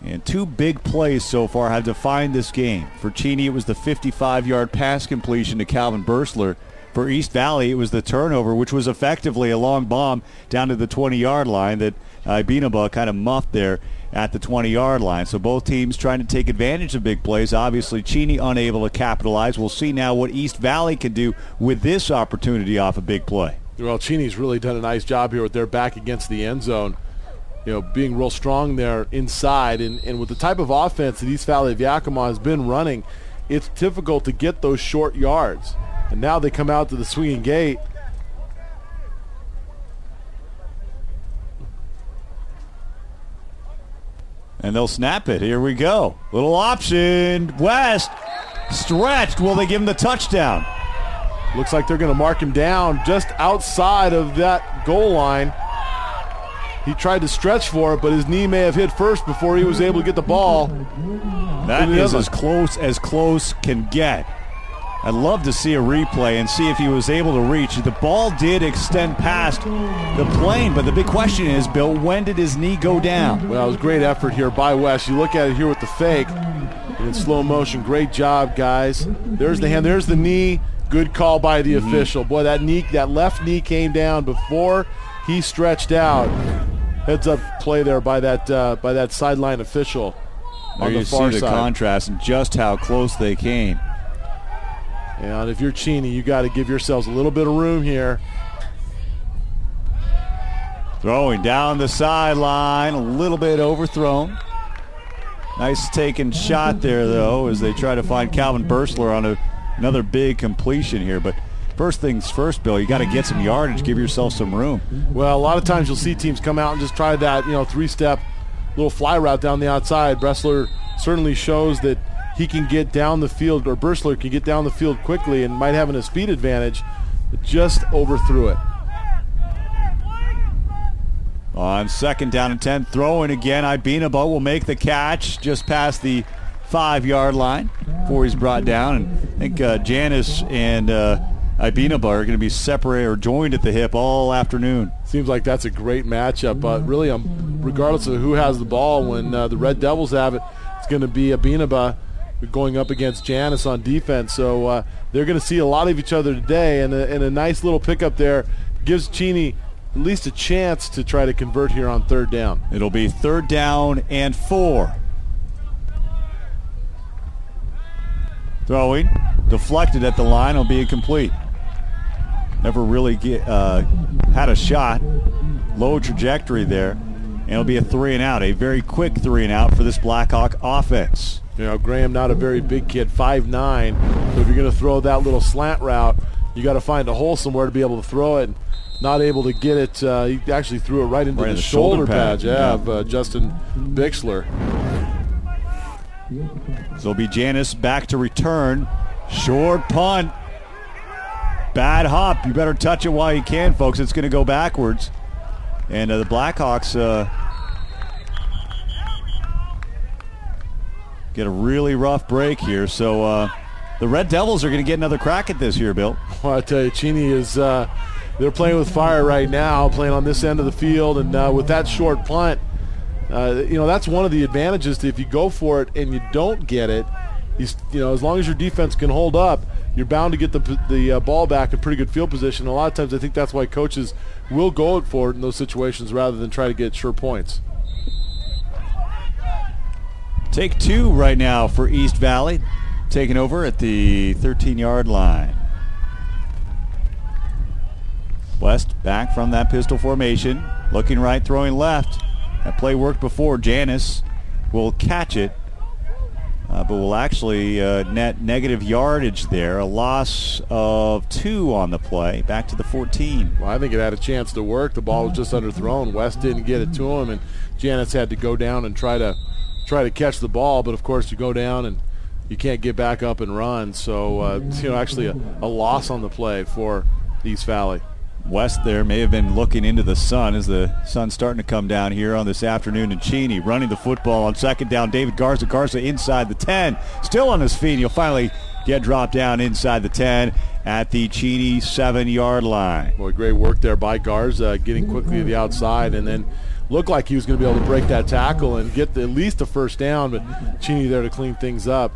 Speaker 3: And 2 big plays so far have defined this game. For Cheney, it was the 55-yard pass completion to Calvin Bursler. For East Valley, it was the turnover, which was effectively a long bomb down to the 20-yard line that Ibinaba kind of muffed there at the 20-yard line. So both teams trying to take advantage of big plays. Obviously, Cheney unable to capitalize. We'll see now what East Valley can do with this opportunity off a big play.
Speaker 2: Well, Cheney's really done a nice job here with their back against the end zone. Being real strong there inside. And with the type of offense that East Valley of Yakima has been running, it's difficult to get those short yards. And now they come out to the swinging gate.
Speaker 3: And they'll snap it. Here we go. Little option. West stretched. Will they give him the touchdown?
Speaker 2: Looks like they're going to mark him down just outside of that goal line. He tried to stretch for it, but his knee may have hit first before he was able to get the ball.
Speaker 3: That is as close can get. I'd love to see a replay and see if he was able to reach. The ball did extend past the plane, but the big question is, Bill, when did his knee go down?
Speaker 2: Well, it was a great effort here by West. You look at it here with the fake in slow motion. Great job, guys. There's the hand. There's the knee. Good call by the official. Boy, that left knee came down before he stretched out. Heads up play there by that sideline official on the far side.
Speaker 3: You see the contrast and just how close they came.
Speaker 2: And if you're Cheney, you got to give yourselves a little bit of room here.
Speaker 3: Throwing down the sideline, a little bit overthrown. Nice taken shot there, though, as they try to find Calvin Bursler on another big completion here. But first things first, Bill, you got to get some yardage, give yourself some room.
Speaker 2: Well, a lot of times you'll see teams come out and just try that, 3-step little fly route down the outside. Bursler certainly shows that he can get down the field, or Bursler can get down the field quickly and might have a speed advantage, but just overthrew it.
Speaker 3: On 2nd down and 10, throwing again. Ibinaba will make the catch just past the 5-yard line before he's brought down. And I think Janice and Ibinaba are going to be separated or joined at the hip all afternoon.
Speaker 2: Seems like that's a great matchup. But really, regardless of who has the ball, when the Red Devils have it, it's going to be Ibinaba going up against Janice on defense. So they're going to see a lot of each other today, and a nice little pickup there gives Cheney at least a chance to try to convert here on 3rd down.
Speaker 3: It'll be 3rd down and 4. Throwing, deflected at the line, will be incomplete. Never really had a shot. Low trajectory there, and it'll be a 3-and-out, a very quick 3-and-out for this Blackhawk offense.
Speaker 2: Graham, not a very big kid, 5'9", so if you're going to throw that little slant route, you got to find a hole somewhere to be able to throw it. Not able to get it. He actually threw it right into the shoulder pad of Justin Bixler.
Speaker 3: So it'll be Janice back to return. Short punt. Bad hop. You better touch it while you can, folks. It's going to go backwards. And the Blackhawks get a really rough break here. So the Red Devils are going to get another crack at this here, Bill.
Speaker 2: Well, I tell you, Cheney is they're playing with fire right now, playing on this end of the field, and with that short punt, that's one of the advantages. If you go for it and you don't get it, as long as your defense can hold up, you're bound to get the ball back in pretty good field position. A lot of times I think that's why coaches will go for it in those situations rather than try to get sure points.
Speaker 3: Take 2 right now for East Valley, taking over at the 13-yard line. West back from that pistol formation, looking right, throwing left. That play worked before. Janis will catch it, but will actually net negative yardage there. A loss of 2 on the play, back to the 14.
Speaker 2: Well, I think it had a chance to work. The ball was just underthrown. West didn't get it to him, and Janis had to go down and try to catch the ball. But of course, you go down and you can't get back up and run. So actually a loss on the play for East Valley.
Speaker 3: West there may have been looking into the sun as the sun's starting to come down here on this afternoon. And Cheney running the football on second down. David Garza. Garza inside the 10. Still on his feet. And he'll finally get dropped down inside the 10 at the Cheney 7-yard line.
Speaker 2: Boy, great work there by Garza, getting quickly to the outside, and then looked like he was going to be able to break that tackle and get at least a first down, but Cheney there to clean things up.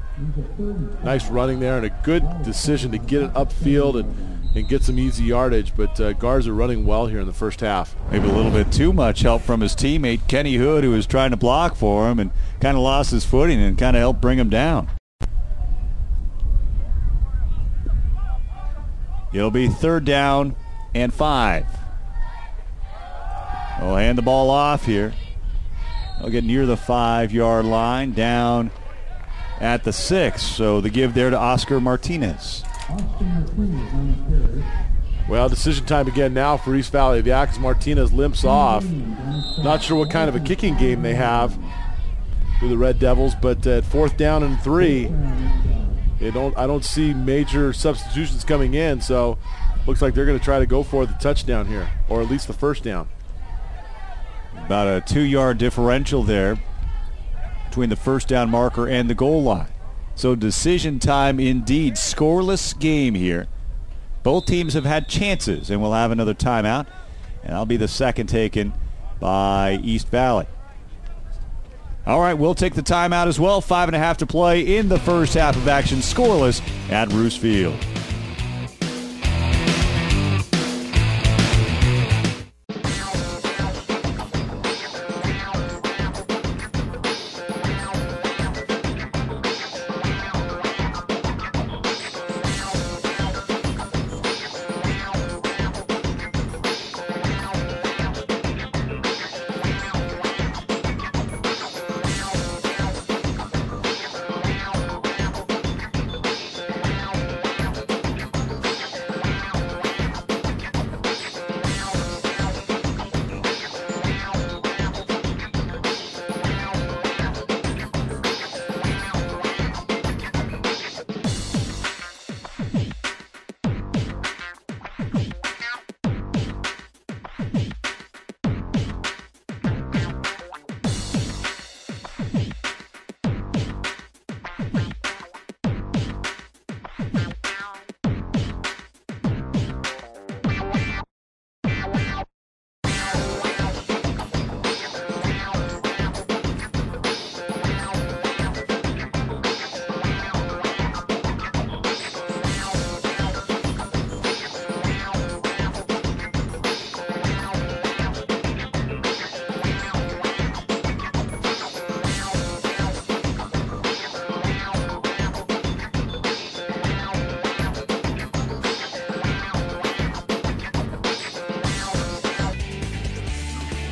Speaker 2: Nice running there and a good decision to get it upfield and get some easy yardage, but Garza running well here in the first half.
Speaker 3: Maybe a little bit too much help from his teammate Kenny Hood, who was trying to block for him and kind of lost his footing and kind of helped bring him down. It'll be 3rd down and 5. They'll hand the ball off here. They'll get near the 5-yard line, down at the 6. So the give there to Oscar Martinez.
Speaker 2: Well, decision time again now for East Valley. The Axe Martinez limps off. Not sure what kind of a kicking game they have for the Red Devils, but at 4th down and 3, I don't see major substitutions coming in, so looks like they're going to try to go for the touchdown here, or at least the first down.
Speaker 3: About a 2-yard differential there between the first down marker and the goal line. So decision time indeed. Scoreless game here. Both teams have had chances, and we'll have another timeout. And that'll be the second taken by East Valley. All right, we'll take the timeout as well. 5.5 to play in the first half of action. Scoreless at Roos Field.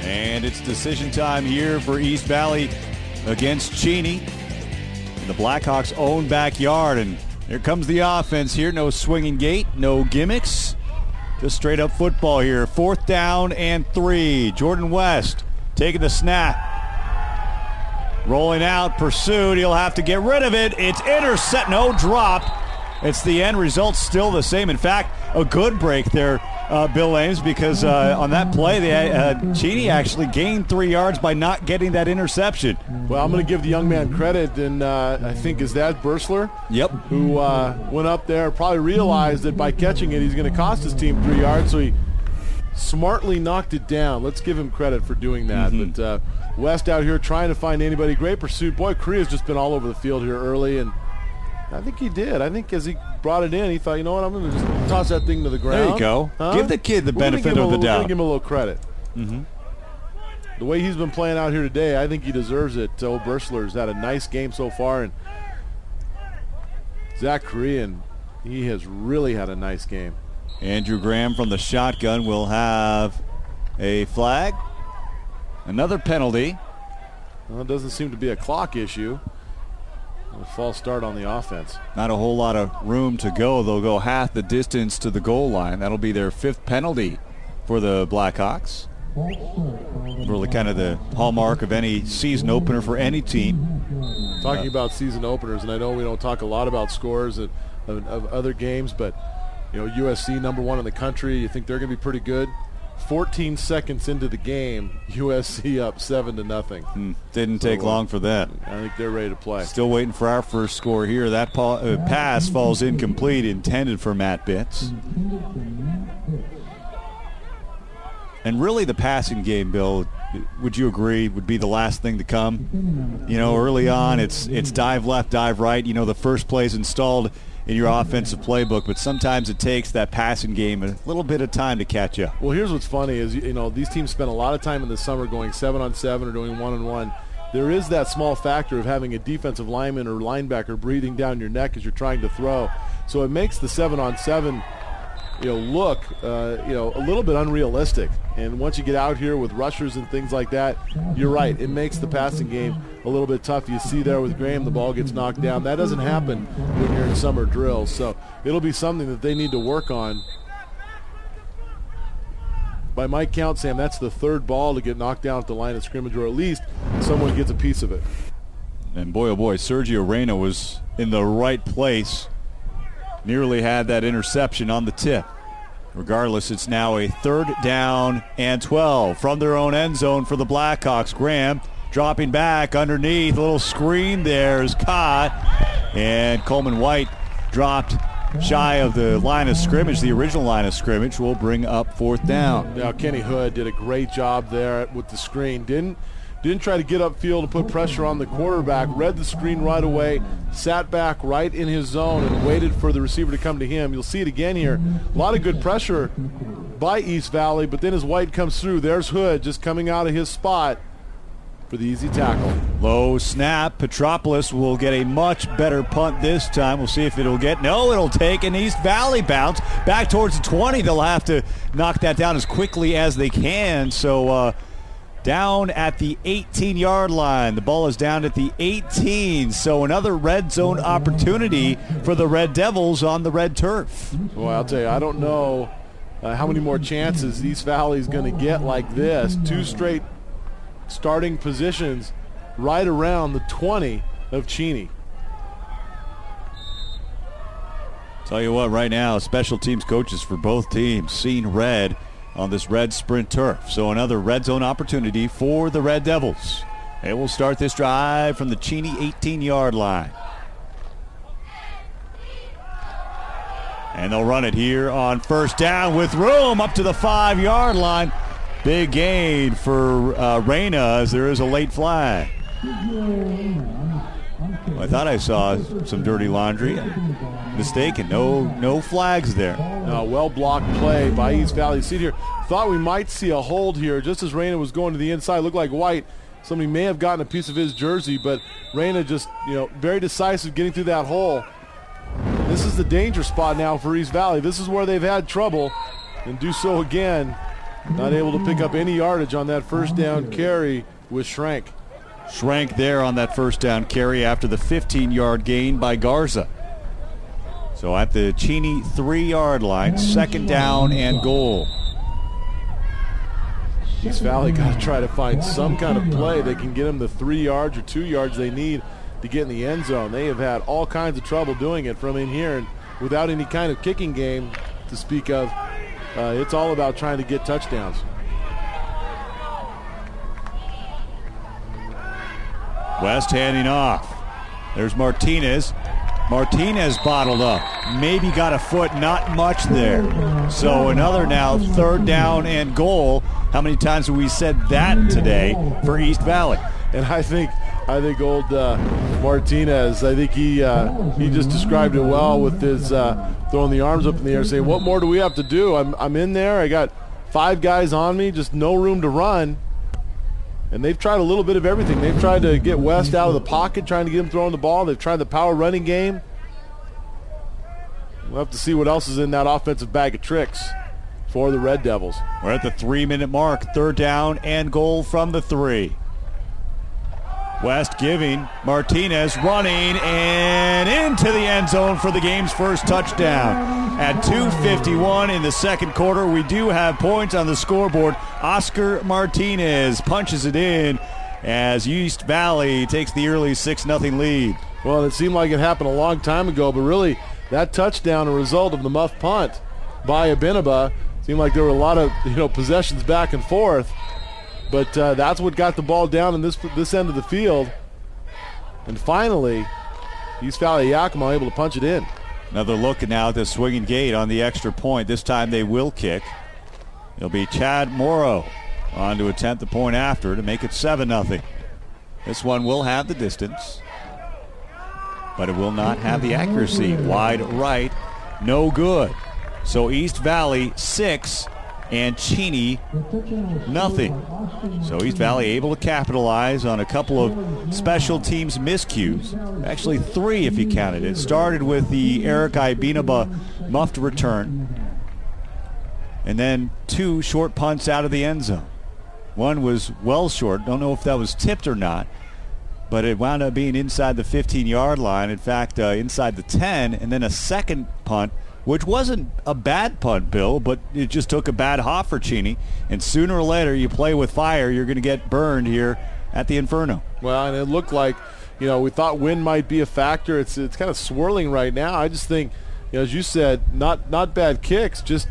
Speaker 3: And it's decision time here for East Valley against Cheney in the Blackhawks' own backyard. And here comes the offense here. No swinging gate, no gimmicks. Just straight up football here. 4th down and 3. Jordan West taking the snap. Rolling out, pursued. He'll have to get rid of it. It's intercept. No, dropped it's the end result still the same. In fact, a good break there, Bill Ames, because on that play, Cheney actually gained 3 yards by not getting that interception.
Speaker 2: Well, I'm going to give the young man credit, and I think is that Bursler?
Speaker 3: Yep.
Speaker 2: Who went up there, probably realized that by catching it, he's going to cost his team 3 yards, so he smartly knocked it down. Let's give him credit for doing that. But West out here trying to find anybody. Great pursuit. Boy, Korea's just been all over the field here early, and I think he did. I think as he brought it in, he thought, you know what, I'm going to just toss that thing to the ground.
Speaker 3: There you go.
Speaker 2: Huh?
Speaker 3: Give the kid the benefit of the doubt.
Speaker 2: We're going to give him a little credit. The way he's been playing out here today, I think he deserves it. Old Bursler's had a nice game so far, and Zach Korean, he has really had a nice game.
Speaker 3: Andrew Graham from the shotgun will have a flag. Another penalty.
Speaker 2: Well, it doesn't seem to be a clock issue. A false start on the offense.
Speaker 3: Not a whole lot of room to go. They'll go half the distance to the goal line. That'll be their 5th penalty for the Blackhawks. Really kind of the hallmark of any season opener for any team.
Speaker 2: Talking about season openers, and I know we don't talk a lot about scores of other games, but you know, USC #1 in the country, you think they're going to be pretty good? 14 seconds into the game, USC up 7-0.
Speaker 3: Didn't take long for that.
Speaker 2: I think they're ready to play.
Speaker 3: Still waiting for our first score here. That pass falls incomplete, intended for Matt Bitts. And really the passing game, Bill, would you agree, would be the last thing to come? You know, early on, it's dive left, dive right. You know, the first play's installed in your offensive playbook, but sometimes it takes that passing game a little bit of time to catch up.
Speaker 2: Well, here's what's funny is, you know, these teams spend a lot of time in the summer going 7-on-7 or doing 1-on-1. There is that small factor of having a defensive lineman or linebacker breathing down your neck as you're trying to throw. So it makes the 7-on-7 look a little bit unrealistic. And once you get out here with rushers and things like that, you're right, it makes the passing game a little bit tough. You see there with Graham, the ball gets knocked down. That doesn't happen when you're in summer drills. So it'll be something that they need to work on. By my count, Sam, that's the 3rd ball to get knocked down at the line of scrimmage, or at least someone gets a piece of it.
Speaker 3: And boy, oh boy, Sergio Reyna was in the right place. Nearly had that interception on the tip. Regardless, it's now a 3rd down and 12 from their own end zone for the Blackhawks. Graham dropping back underneath. A little screen there is caught. And Coleman White dropped shy of the line of scrimmage. The original line of scrimmage will bring up 4th down.
Speaker 2: Now, Kenny Hood did a great job there with the screen. Didn't try to get upfield and put pressure on the quarterback. Read the screen right away, sat back right in his zone and waited for the receiver to come to him. You'll see it again here. A lot of good pressure by East Valley, but then as White comes through, there's Hood just coming out of his spot for the easy tackle.
Speaker 3: Low snap. Petropoulos will get a much better punt this time. We'll see if it'll get. No, it'll take an East Valley bounce back towards the 20. They'll have to knock that down as quickly as they can. So, down at the 18-yard line. The ball is down at the 18, so another red zone opportunity for the Red Devils on the red turf.
Speaker 2: Well, I'll tell you, I don't know how many more chances East Valley is going to get like this. 2 straight starting positions right around the 20 of Cheney.
Speaker 3: Tell you what, right now, special teams coaches for both teams seeing red on this red sprint turf. So another red zone opportunity for the Red Devils. They will start this drive from the Cheney 18-yard line. And they'll run it here on 1st down with room up to the 5-yard line. Big gain for Reyna as there is a late flag. I thought I saw some dirty laundry. Mistaken. No flags there.
Speaker 2: Well-blocked play by East Valley. See here, thought we might see a hold here just as Reyna was going to the inside. Looked like White. Somebody may have gotten a piece of his jersey, but Reyna just, very decisive getting through that hole. This is the danger spot now for East Valley. This is where they've had trouble, and do so again. Not able to pick up any yardage on that 1st down carry with Schrank.
Speaker 3: Schrank there on that 1st down carry after the 15-yard gain by Garza. So at the Cheney 3-yard line, 2nd down and goal.
Speaker 2: East Valley got to try to find some kind of play that can get them the 3 yards or 2 yards they need to get in the end zone. They have had all kinds of trouble doing it from in here, and without any kind of kicking game to speak of. It's all about trying to get touchdowns.
Speaker 3: West handing off. There's Martinez. Martinez bottled up. Maybe got a foot, not much there. So another now 3rd down and goal. How many times have we said that today for East Valley?
Speaker 2: And I think old Martinez, I think he just described it well with his throwing the arms up in the air, saying, what more do we have to do? I'm in there. I got 5 guys on me, just no room to run. And they've tried a little bit of everything. They've tried to get West out of the pocket, trying to get him throwing the ball. They've tried the power running game. We'll have to see what else is in that offensive bag of tricks for the Red Devils.
Speaker 3: We're at the 3-minute mark. 3rd down and goal from the 3. West giving, Martinez running and into the end zone for the game's first touchdown. At 2:51 in the second quarter, we do have points on the scoreboard. Oscar Martinez punches it in as East Valley takes the early 6-0 lead.
Speaker 2: Well, it seemed like it happened a long time ago, but really that touchdown, a result of the muff punt by Abinaba. Seemed like there were a lot of possessions back and forth. But that's what got the ball down in this end of the field. And finally, East Valley Yakima able to punch it in.
Speaker 3: Another look now at the swinging gate on the extra point. This time they will kick. It'll be Chad Morrow on to attempt the point after to make it 7-0. This one will have the distance, but it will not have the accuracy. Wide right, no good. So East Valley 6 and Cheney 0. So East Valley able to capitalize on a couple of special teams miscues. Actually 3 if you counted it. Started with the Eric Ibinaba muffed return. And then 2 short punts out of the end zone. One was well short. Don't know if that was tipped or not. But it wound up being inside the 15-yard line. In fact, inside the 10. And then a second punt, which wasn't a bad punt, Bill, but it just took a bad hop for Cheney. And sooner or later, you play with fire, you're going to get burned here at the Inferno.
Speaker 2: Well, and it looked like, we thought wind might be a factor. It's kind of swirling right now. I just think, as you said, not bad kicks, just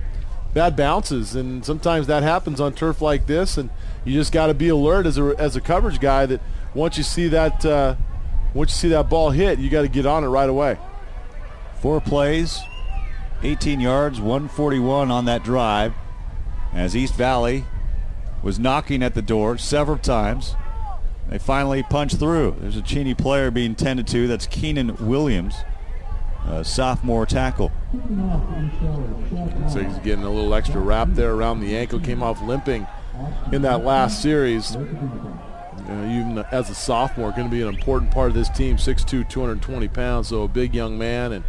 Speaker 2: bad bounces. And sometimes that happens on turf like this, and you just got to be alert as a coverage guy that once you see that ball hit, you got to get on it right away.
Speaker 3: 4 plays. 18 yards, 141 on that drive, as East Valley was knocking at the door several times. They finally punched through. There's a Cheney player being tended to. That's Keenan Williams, a sophomore tackle.
Speaker 2: So he's getting a little extra wrap there around the ankle. Came off limping in that last series. Even as a sophomore, going to be an important part of this team. 6'2", 220 pounds, so a big young man, and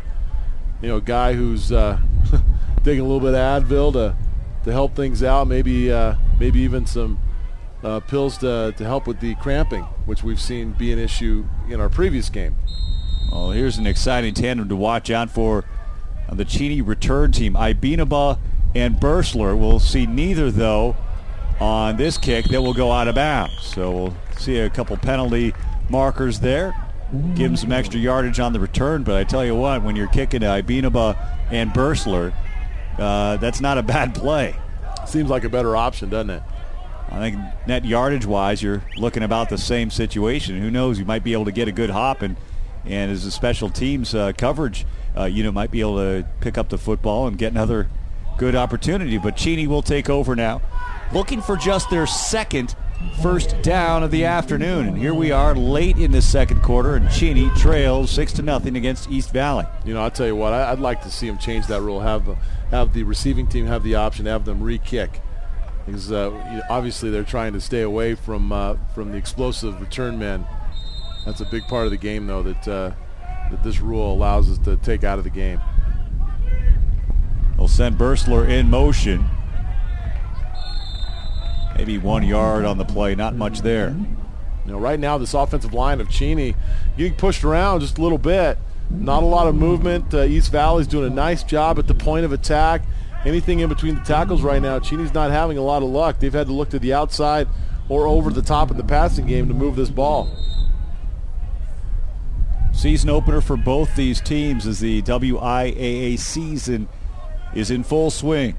Speaker 2: a guy who's taking a little bit of Advil to help things out, maybe even some pills to help with the cramping, which we've seen be an issue in our previous game.
Speaker 3: Well, here's an exciting tandem to watch out for on the Cheney return team. Ibinaba and Bursler. We'll see neither, though, on this kick that will go out of bounds. So we'll see a couple penalty markers there. Give him some extra yardage on the return, but I tell you what, when you're kicking to Ibinaba and Bursler, that's not a bad play.
Speaker 2: Seems like a better option, doesn't it?
Speaker 3: I think net yardage-wise, you're looking about the same situation. Who knows? You might be able to get a good hop, and as a special teams coverage, might be able to pick up the football and get another good opportunity. But Cheney will take over now, looking for just their second first down of the afternoon. And here we are late in the second quarter, and Cheney trails 6-0 against East Valley.
Speaker 2: I'll tell you what, I'd like to see them change that rule, have the receiving team have the option to have them re-kick. Because obviously they're trying to stay away from the explosive return men. That's a big part of the game, though, that this rule allows us to take out of the game.
Speaker 3: They'll send Bursler in motion. Maybe 1 yard on the play, not much there.
Speaker 2: Right now this offensive line of Cheney getting pushed around just a little bit. Not a lot of movement. East Valley's doing a nice job at the point of attack. Anything in between the tackles right now, Cheney's not having a lot of luck. They've had to look to the outside or over the top of the passing game to move this ball.
Speaker 3: Season opener for both these teams as the WIAA season is in full swing.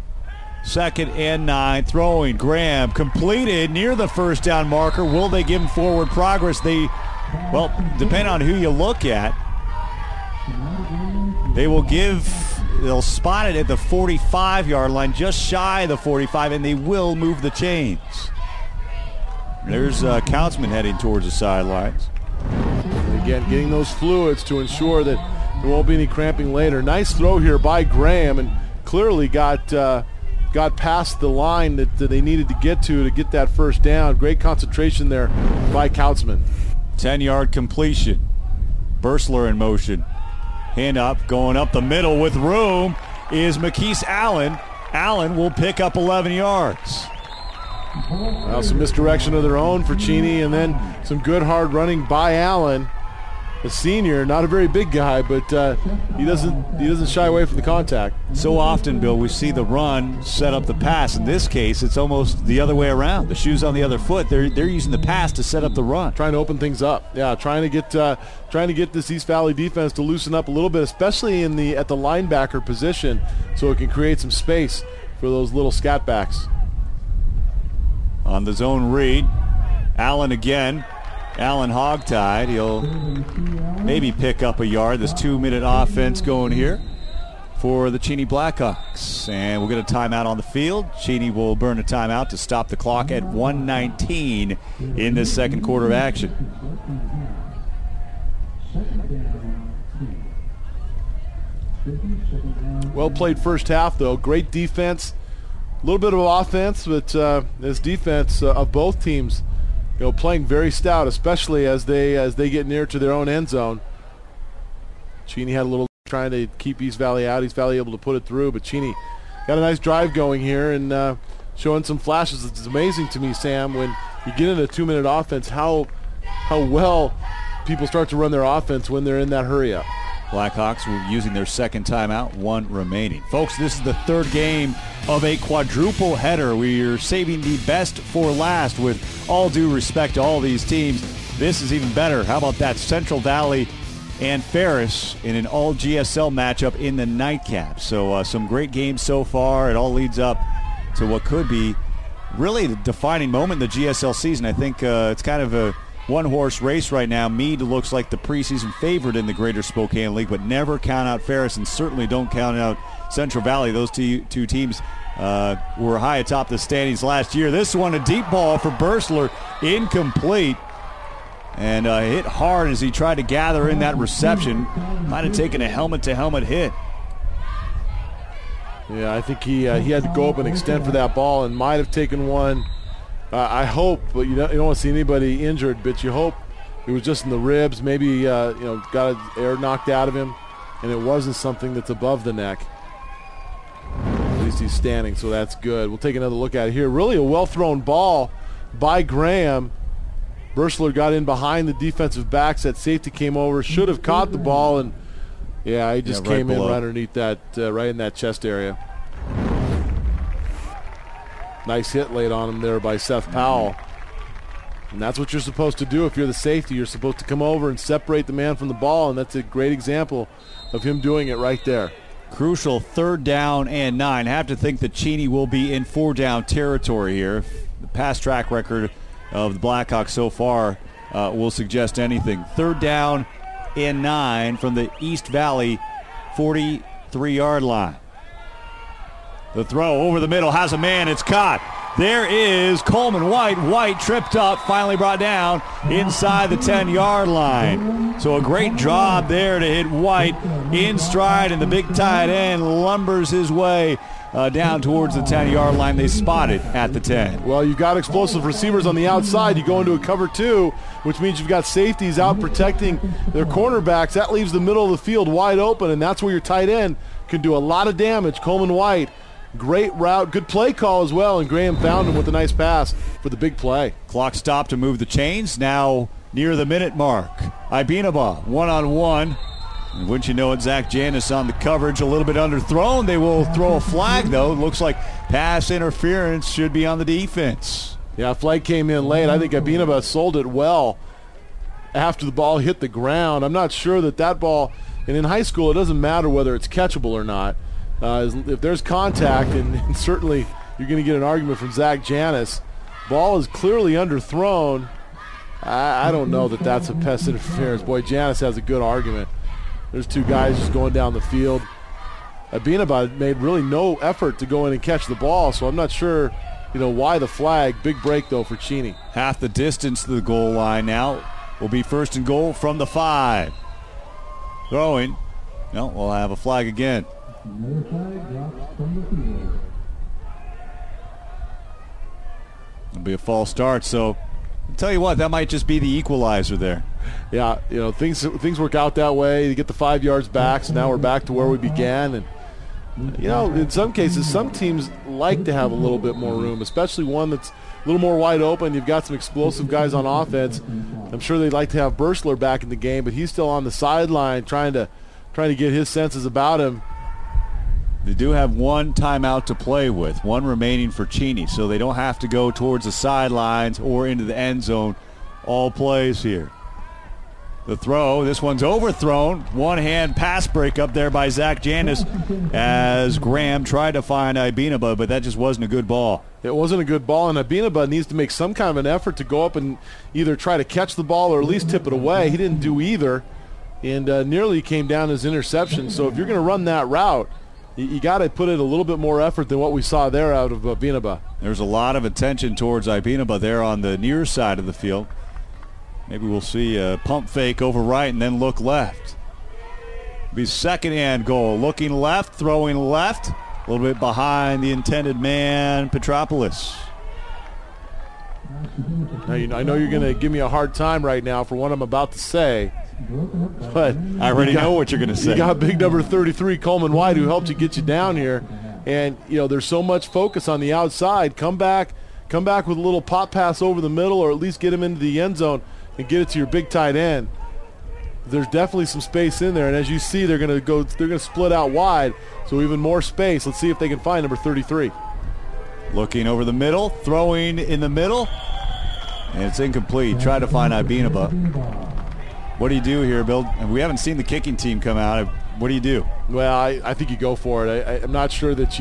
Speaker 3: 2nd and 9, throwing. Graham completed near the first down marker. Will they give him forward progress? Well, depending on who you look at, they'll spot it at the 45-yard line, just shy of the 45, and they will move the chains. There's Councilman heading towards the sidelines.
Speaker 2: Again, getting those fluids to ensure that there won't be any cramping later. Nice throw here by Graham, and clearly got past the line that they needed to get that first down. Great concentration there by Coutzman.
Speaker 3: 10-yard completion. Bursler in motion. Hand up, going up the middle with room is McKees Allen. Allen will pick up 11 yards.
Speaker 2: Well, some misdirection of their own for Cheney, and then some good hard running by Allen, a senior, not a very big guy, but he doesn't shy away from the contact.
Speaker 3: So often, Bill, we see the run set up the pass. In this case, it's almost the other way around. The shoe's on the other foot. They're using the pass to set up the run.
Speaker 2: Trying to open things up. Yeah, trying to get this East Valley defense to loosen up a little bit, especially at the linebacker position, so it can create some space for those little scat backs.
Speaker 3: On the zone read, Allen again. Allen hogtied. He'll maybe pick up a yard. This 2-minute offense going here for the Cheney Blackhawks. And we'll get a timeout on the field. Cheney will burn a timeout to stop the clock at 1:19 in this second quarter of action.
Speaker 2: Well played first half, though. Great defense. A little bit of offense, but this defense of both teams, playing very stout, especially as they get near to their own end zone. Cheney had a little trying to keep East Valley out. East Valley able to put it through, but Cheney got a nice drive going here and showing some flashes. It's amazing to me, Sam, when you get into a 2-minute offense, how well people start to run their offense when they're in that hurry up.
Speaker 3: Blackhawks were using their second timeout, 1 remaining. Folks, this is the third game of a quadruple header. We are saving the best for last with all due respect to all these teams. This is even better. How about that? Central Valley and Ferris in an all-GSL matchup in the nightcap. So some great games so far. It all leads up to what could be really the defining moment in the GSL season. I think it's kind of a one-horse race right now. Meade looks like the preseason favorite in the Greater Spokane League, but never count out Ferris, and certainly don't count out Central Valley. Those two teams were high atop the standings last year. This one, a deep ball for Bursler, incomplete, and hit hard as he tried to gather in that reception. Might have taken a helmet-to-helmet hit.
Speaker 2: Yeah, I think he had to go up and extend for that ball and might have taken one. I hope, but you don't want to see anybody injured, but you hope it was just in the ribs, maybe got air knocked out of him, and it wasn't something that's above the neck. At least he's standing, so that's good. We'll take another look at it here. Really a well-thrown ball by Graham. Bursler got in behind the defensive backs. That safety came over, should have caught the ball, and he just came in right underneath that, right in that chest area. Nice hit laid on him there by Seth Powell. And that's what you're supposed to do if you're the safety. You're supposed to come over and separate the man from the ball, and that's a great example of him doing it right there.
Speaker 3: Crucial 3rd down and 9. Have to think that Cheney will be in 4-down territory here. The past track record of the Blackhawks so far will suggest anything. 3rd down and 9 from the East Valley 43-yard line. The throw over the middle has a man. It's caught. There is Coleman White. White tripped up, finally brought down inside the 10-yard line. So a great job there to hit White in stride, and the big tight end lumbers his way down towards the 10-yard line. They spot it at the 10.
Speaker 2: Well, you've got explosive receivers on the outside. You go into a cover 2, which means you've got safeties out protecting their cornerbacks. That leaves the middle of the field wide open, and that's where your tight end can do a lot of damage. Coleman White, great route, good play call as well, and Graham found him with a nice pass for the big play.
Speaker 3: Clock stopped to move the chains. Now near the minute mark. Ibinaba one-on-one. And wouldn't you know it, Zach Janis on the coverage, a little bit underthrown. They will throw a flag, though. It looks like pass interference should be on the defense.
Speaker 2: Yeah, flag came in late. I think Ibinaba sold it well. after the ball hit the ground. I'm not sure that ball, and in high school it doesn't matter whether it's catchable or not. If there's contact, and certainly you're going to get an argument from Zach Janis, ball is clearly underthrown. I don't know that that's a pass interference. Boy, Janis has a good argument. There's two guys just going down the field. Abinaba made really no effort to go in and catch the ball, so I'm not sure, why the flag. Big break, though, for Cheney.
Speaker 3: Half the distance to the goal line now. Will be first and goal from the 5. Throwing. No, we'll have a flag again.
Speaker 4: Another flag drops from the field.
Speaker 3: It'll be a false start, so I'll tell you what, that might just be the equalizer there.
Speaker 2: Yeah, things work out that way. You get the 5 yards back, so now we're back to where we began. And, in some cases, some teams like to have a little bit more room, especially one that's a little more wide open. You've got some explosive guys on offense. I'm sure they'd like to have Bursler back in the game, but he's still on the sideline trying to get his senses about him.
Speaker 3: They do have one timeout to play with, one remaining for Cheney, so they don't have to go towards the sidelines or into the end zone. All plays here. The throw, this one's overthrown. One-hand pass break up there by Zach Janis as Graham tried to find Ibinaba, but that just wasn't a good ball.
Speaker 2: It wasn't a good ball, and Ibinaba needs to make some kind of an effort to go up and either try to catch the ball or at least tip it away. He didn't do either, and nearly came down his interception. So if you're going to run that route, you got to put in a little bit more effort than what we saw there out of Ibinaba.
Speaker 3: There's a lot of attention towards Ibinaba there on the near side of the field. Maybe we'll see a pump fake over right and then look left. Be second and goal. Looking left, throwing left. A little bit behind the intended man, Petropoulos.
Speaker 2: Now, I know you're going to give me a hard time right now for what I'm about to say, but
Speaker 3: I already know what you're going to say.
Speaker 2: You got big number 33, Coleman White, who helped you get you down here. And, there's so much focus on the outside. Come back with a little pop pass over the middle, or at least get him into the end zone and get it to your big tight end. There's definitely some space in there, and as you see, they're going to split out wide, so even more space. Let's see if they can find number 33.
Speaker 3: Looking over the middle, throwing in the middle, and it's incomplete. Try to find Ibinaba. What do you do here, Bill? We haven't seen the kicking team come out. What do you do?
Speaker 2: Well, I think you go for it. I'm not sure that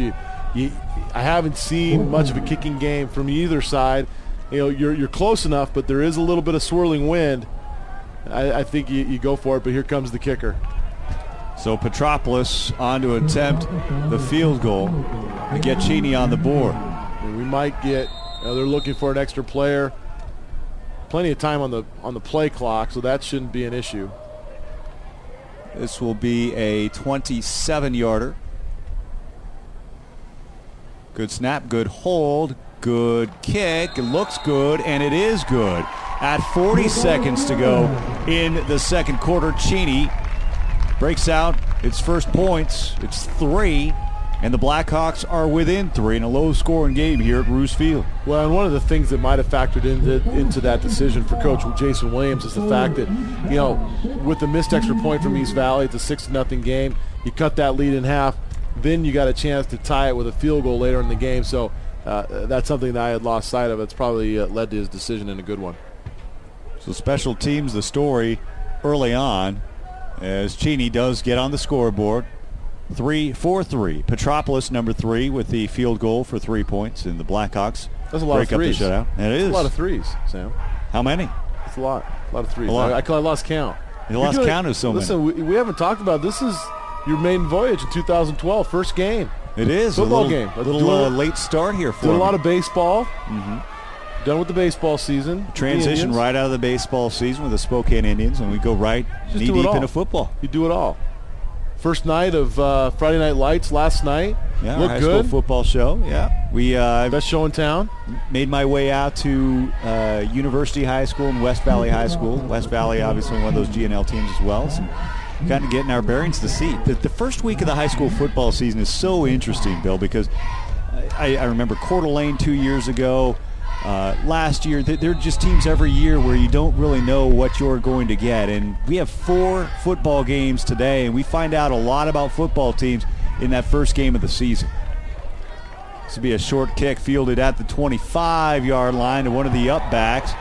Speaker 2: I haven't seen much of a kicking game from either side. You're close enough, but there is a little bit of swirling wind. I think you go for it, but here comes the kicker.
Speaker 3: So Petropoulos on to attempt the field goal to get Cheney on the board.
Speaker 2: And we might get, they're looking for an extra player. Plenty of time on the play clock, so that shouldn't be an issue.
Speaker 3: This will be a 27-yarder. Good snap, good hold, good kick. It looks good, and it is good. At 40 seconds to go in the second quarter, Cheney breaks out its first points. It's 3, and the Blackhawks are within 3 in a low-scoring game here at Roos Field.
Speaker 2: Well, and one of the things that might have factored into that decision for Coach Jason Williams is the fact that, with the missed extra point from East Valley, it's a 6-0 game. You cut that lead in half, then you got a chance to tie it with a field goal later in the game. So that's something that I had lost sight of. It's probably led to his decision in a good one.
Speaker 3: So special teams, the story early on, as Cheney does get on the scoreboard. 3-4-3. Petropoulos, number 3, with the field goal for 3 points, and the Blackhawks
Speaker 2: that's a lot
Speaker 3: break
Speaker 2: of threes.
Speaker 3: Up the shutout. It is
Speaker 2: a lot of threes, Sam.
Speaker 3: How many?
Speaker 2: It's a lot of threes.
Speaker 3: A lot.
Speaker 2: I lost count.
Speaker 3: You lost count of so many.
Speaker 2: Listen, we haven't talked about this. Is your maiden voyage in 2012, first game.
Speaker 3: It is
Speaker 2: football game.
Speaker 3: A little late start here for
Speaker 2: me. Did a lot of baseball.
Speaker 3: Mm-hmm.
Speaker 2: Done with the baseball season.
Speaker 3: Transition right out of the baseball season with the Spokane Indians, and we go right knee-deep into football.
Speaker 2: You do it all. First night of Friday Night Lights last night.
Speaker 3: Yeah,
Speaker 2: looked
Speaker 3: our high
Speaker 2: good.
Speaker 3: School football show. Yeah, we
Speaker 2: best show in town.
Speaker 3: Made my way out to University High School and West Valley High School. West Valley, obviously, one of those GNL teams as well. So kind of getting our bearings to see. The first week of the high school football season is so interesting, Bill, because I remember Coeur d'Alene 2 years ago. Last year, there are just teams every year where you don't really know what you're going to get. And we have 4 football games today, and we find out a lot about football teams in that first game of the season. This will be a short kick fielded at the 25-yard line to one of the up backs.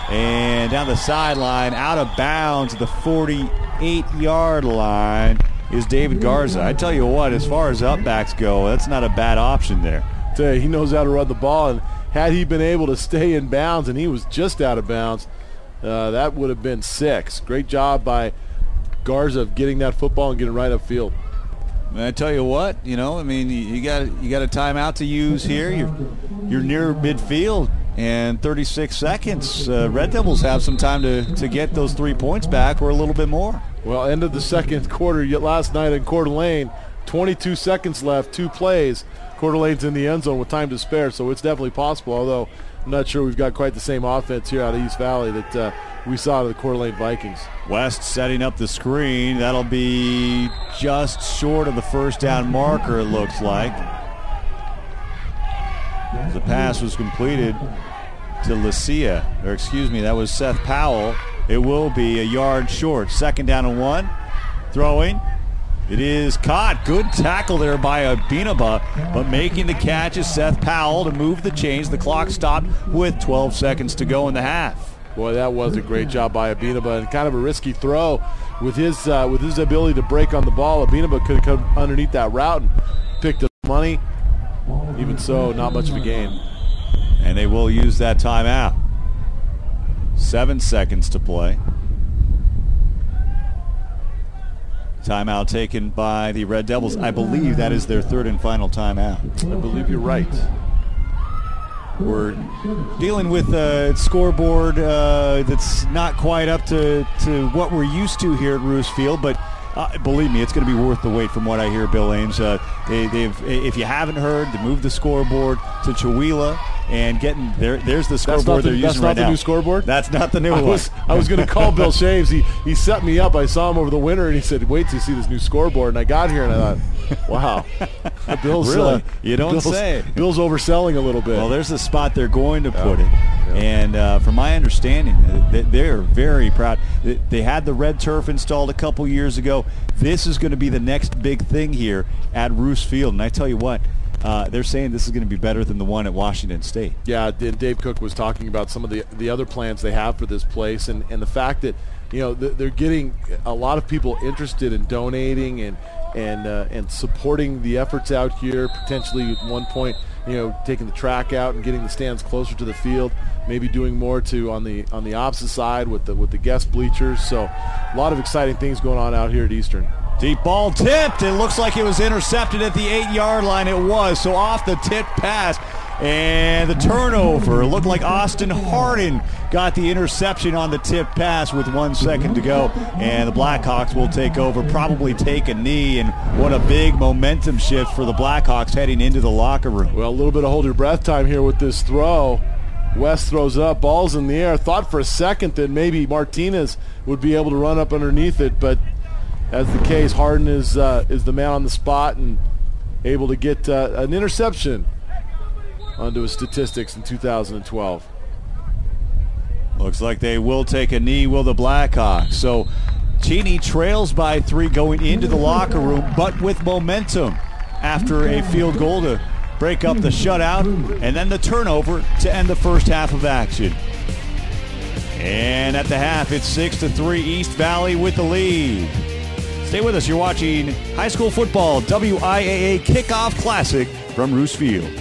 Speaker 3: And down the sideline, out of bounds at the 48-yard line is David Garza. I tell you what, as far as upbacks go, that's not a bad option there.
Speaker 2: I tell you, he knows how to run the ball, and had he been able to stay in bounds and he was just out of bounds, that would have been 6. Great job by Garza of getting that football and getting right upfield.
Speaker 3: And I tell you what, you got a timeout to use here. You're near midfield and 36 seconds. Red Devils have some time to get those 3 points back or a little bit more.
Speaker 2: Well, end of the second quarter last night in Coeur d'Alene, 22 seconds left, 2 plays. Coeur d'Alene's in the end zone with time to spare, so it's definitely possible, although I'm not sure we've got quite the same offense here out of East Valley that we saw to the Coeur d'Alene Vikings.
Speaker 3: West setting up the screen. That'll be just short of the first down marker, it looks like. The pass was completed to that was Seth Powell. It will be a yard short. 2nd down and 1. Throwing. It is caught. Good tackle there by Abinaba, but making the catch is Seth Powell to move the chains. The clock stopped with 12 seconds to go in the half.
Speaker 2: Boy, that was a great job by Abinaba, and kind of a risky throw with his ability to break on the ball. Abinaba could have come underneath that route and picked up money. Even so, not much of a gain.
Speaker 3: And they will use that timeout. 7 seconds to play. Timeout taken by the Red Devils. I believe that is their 3rd and final timeout.
Speaker 2: I believe you're right.
Speaker 3: We're dealing with a scoreboard that's not quite up to what we're used to here at Roos Field, but believe me, it's going to be worth the wait from what I hear, Bill Ames. If you haven't heard, they moved the scoreboard to Chewelah and getting there's the scoreboard they're using right now.
Speaker 2: That's not the new scoreboard?
Speaker 3: That's not the new one.
Speaker 2: I was going to call Bill Shaves. He set me up. I saw him over the winter, and he said, wait till you see this new scoreboard. And I got here, and I thought, wow. Bill's,
Speaker 3: really? You don't say.
Speaker 2: Bill's overselling a little bit.
Speaker 3: Well, there's the spot they're going to put it. And from my understanding, they're very proud. They had the red turf installed a couple years ago. This is going to be the next big thing here at Roos Field. And I tell you what, they're saying this is going to be better than the one at Washington State.
Speaker 2: Yeah, Dave Cook was talking about some of the other plans they have for this place, and the fact that they're getting a lot of people interested in donating and supporting the efforts out here. Potentially at one point, taking the track out and getting the stands closer to the field. Maybe doing more on the opposite side with the guest bleachers. So a lot of exciting things going on out here at Eastern.
Speaker 3: Deep ball tipped. It looks like it was intercepted at the 8-yard line. It was. So off the tip pass. And the turnover. It looked like Austin Hardin got the interception on the tip pass with 1 second to go. And the Blackhawks will take over, probably take a knee. And what a big momentum shift for the Blackhawks heading into the locker room.
Speaker 2: Well, a little bit of hold your breath time here with this throw. West throws up, ball's in the air. Thought for a second that maybe Martinez would be able to run up underneath it, but as the case, Harden is the man on the spot and able to get an interception onto his statistics in 2012.
Speaker 3: Looks like they will take a knee, will the Blackhawks. So Cheney trails by 3 going into the locker room, but with momentum after a field goal to break up the shutout, and then the turnover to end the first half of action. And at the half, it's 6-3, East Valley with the lead. Stay with us. You're watching high school football WIAA Kickoff Classic from Roos Field.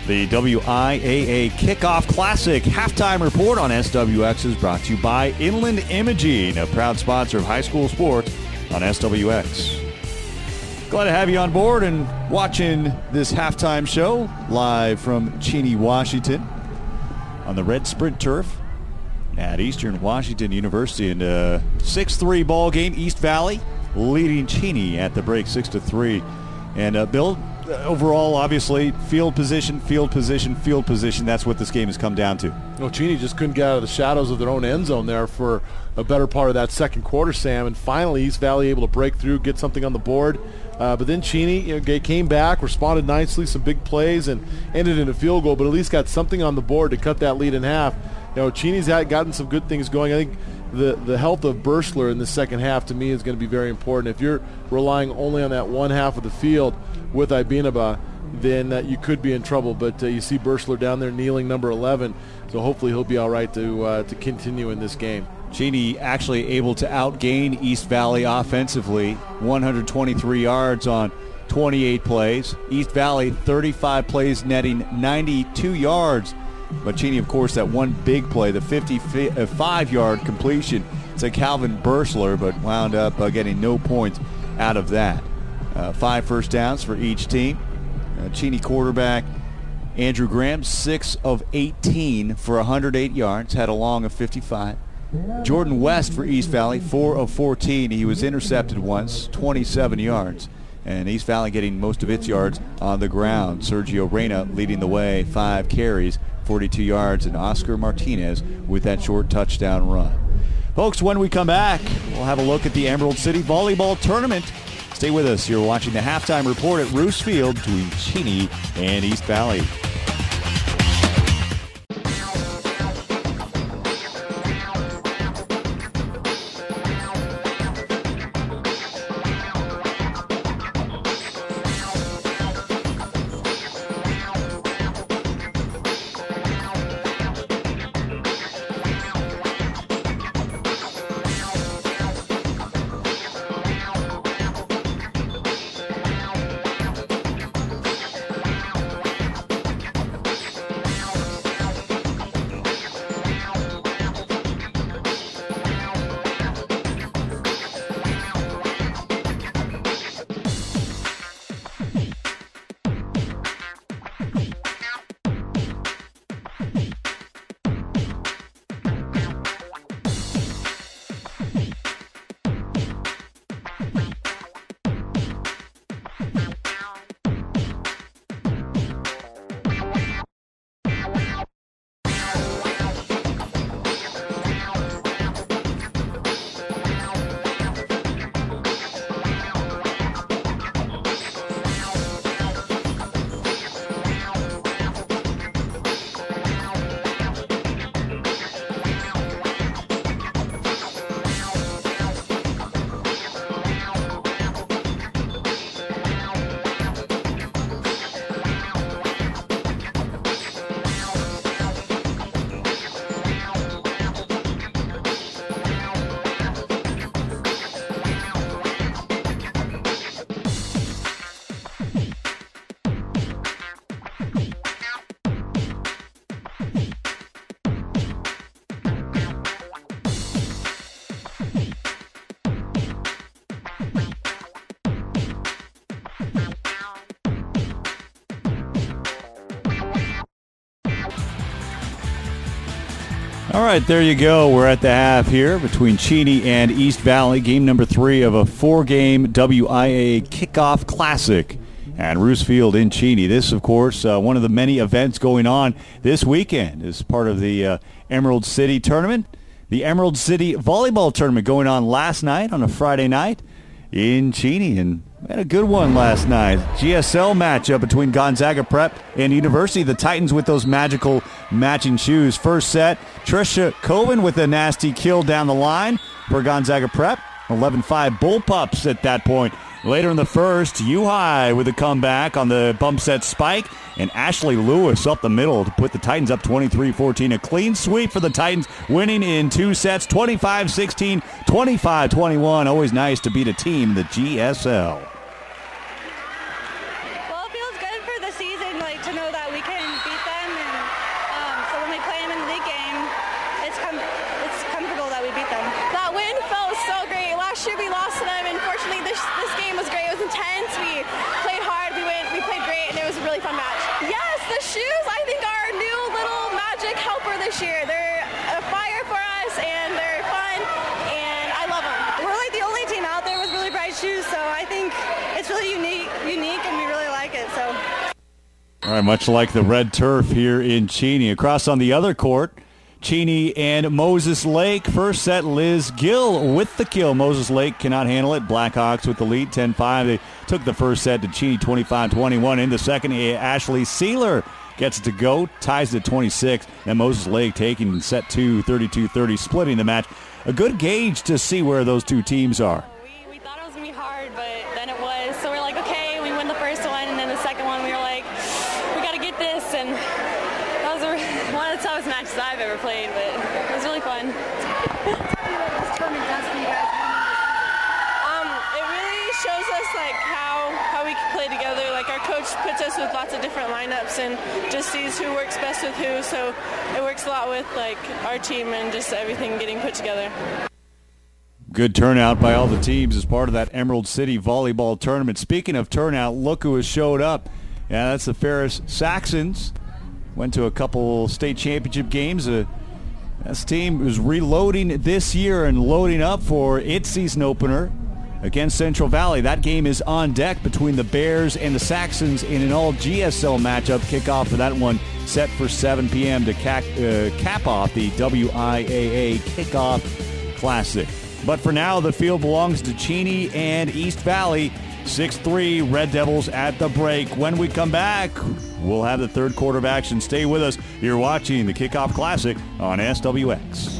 Speaker 3: The WIAA Kickoff Classic halftime report on SWX is brought to you by Inland Imaging, a proud sponsor of high school sports on SWX. Glad to have you on board and watching this halftime show live from Cheney, Washington on the Red Sprint Turf at Eastern Washington University. In a 6-3 ball game, East Valley leading Cheney at the break 6-3. And Bill, overall, obviously, field position. That's what this game has come down to.
Speaker 2: Well, Cheney just couldn't get out of the shadows of their own end zone there for a better part of that second quarter, Sam. And finally, East Valley able to break through, get something on the board. But then Cheney came back, responded nicely, some big plays, and ended in a field goal, but at least got something on the board to cut that lead in half. Cheney's gotten some good things going. I think the health of Burschler in the second half, to me, is going to be very important. If you're relying only on that one half of the field with Ibinaba, then you could be in trouble. But you see Burschler down there kneeling number 11, so hopefully he'll be all right to continue in this game.
Speaker 3: Cheney actually able to outgain East Valley offensively, 123 yards on 28 plays. East Valley, 35 plays, netting 92 yards. But Cheney, of course, that one big play, the 55-yard completion to Calvin Burschler, but wound up getting no points out of that. 5 first downs for each team. Cheney quarterback Andrew Graham, 6 of 18 for 108 yards, had a long of 55. Jordan West for East Valley, 4 of 14. He was intercepted once, 27 yards. And East Valley getting most of its yards on the ground. Sergio Reyna leading the way, 5 carries, 42 yards, and Oscar Martinez with that short touchdown run. Folks, when we come back, we'll have a look at the Emerald City Volleyball Tournament. Stay with us. You're watching the halftime report at Roos Field between Cheney and East Valley. All right, there you go. We're at the half here between Cheney and East Valley. Game number 3 of a 4-game WIAA Kickoff Classic at Roos Field in Cheney. This, of course, one of the many events going on this weekend as part of the Emerald City Tournament. The Emerald City Volleyball Tournament going on last night on a Friday night in Cheney, and we had a good one last night. GSL matchup between Gonzaga Prep and University. The Titans with those magical matching shoes. First set, Trisha Coven with a nasty kill down the line for Gonzaga Prep. 11-5 Bullpups at that point. Later in the first, U-High with a comeback on the bump set spike, and Ashley Lewis up the middle to put the Titans up 23-14. A clean sweep for the Titans, winning in 2 sets, 25-16, 25-21. Always nice to beat a team, the GSL.
Speaker 5: Well, it feels good for the season, to know that we can this game was great. It was intense. We played hard. We played great, and it was a really fun match. Yes, the shoes, I think, are our new little magic helper this year. They're a fire for us, and they're fun, and I love them. We're like the only team out there with really bright shoes, so I think it's really unique, and we really like it. So.
Speaker 3: All right, much like the red turf here in Cheney. Across on the other court, Cheney and Moses Lake. First set, Liz Gill with the kill. Moses Lake cannot handle it. Blackhawks with the lead, 10-5. They took the first set to Cheney, 25-21. In the second, Ashley Sealer gets it to go, ties it at 26. And Moses Lake taking set 2, 32-30, splitting the match. A good gauge to see where those two teams are.
Speaker 5: We thought it was going to be hard, but then it was. So we're like, okay, we win the first one, and then the second one, we were like, we got to get this. And that was one of the toughest matches I've ever played, but it was really fun. It really shows us like how we can play together. Like our coach puts us with lots of different lineups and just sees who works best with who. So it works a lot with like our team and just everything getting put together.
Speaker 3: Good turnout by all the teams as part of that Emerald City volleyball tournament. Speaking of turnout, look who has showed up. Yeah, that's the Ferris Saxons. Went to a couple state championship games. This team is reloading this year and loading up for its season opener against Central Valley. That game is on deck between the Bears and the Saxons in an all-GSL matchup. Kickoff for that one set for 7 p.m. to cap off the WIAA Kickoff Classic. But for now, the field belongs to Cheney and East Valley. 6-3 Red Devils at the break. When we come back, we'll have the third quarter of action. Stay with us. You're watching the Kickoff Classic on SWX.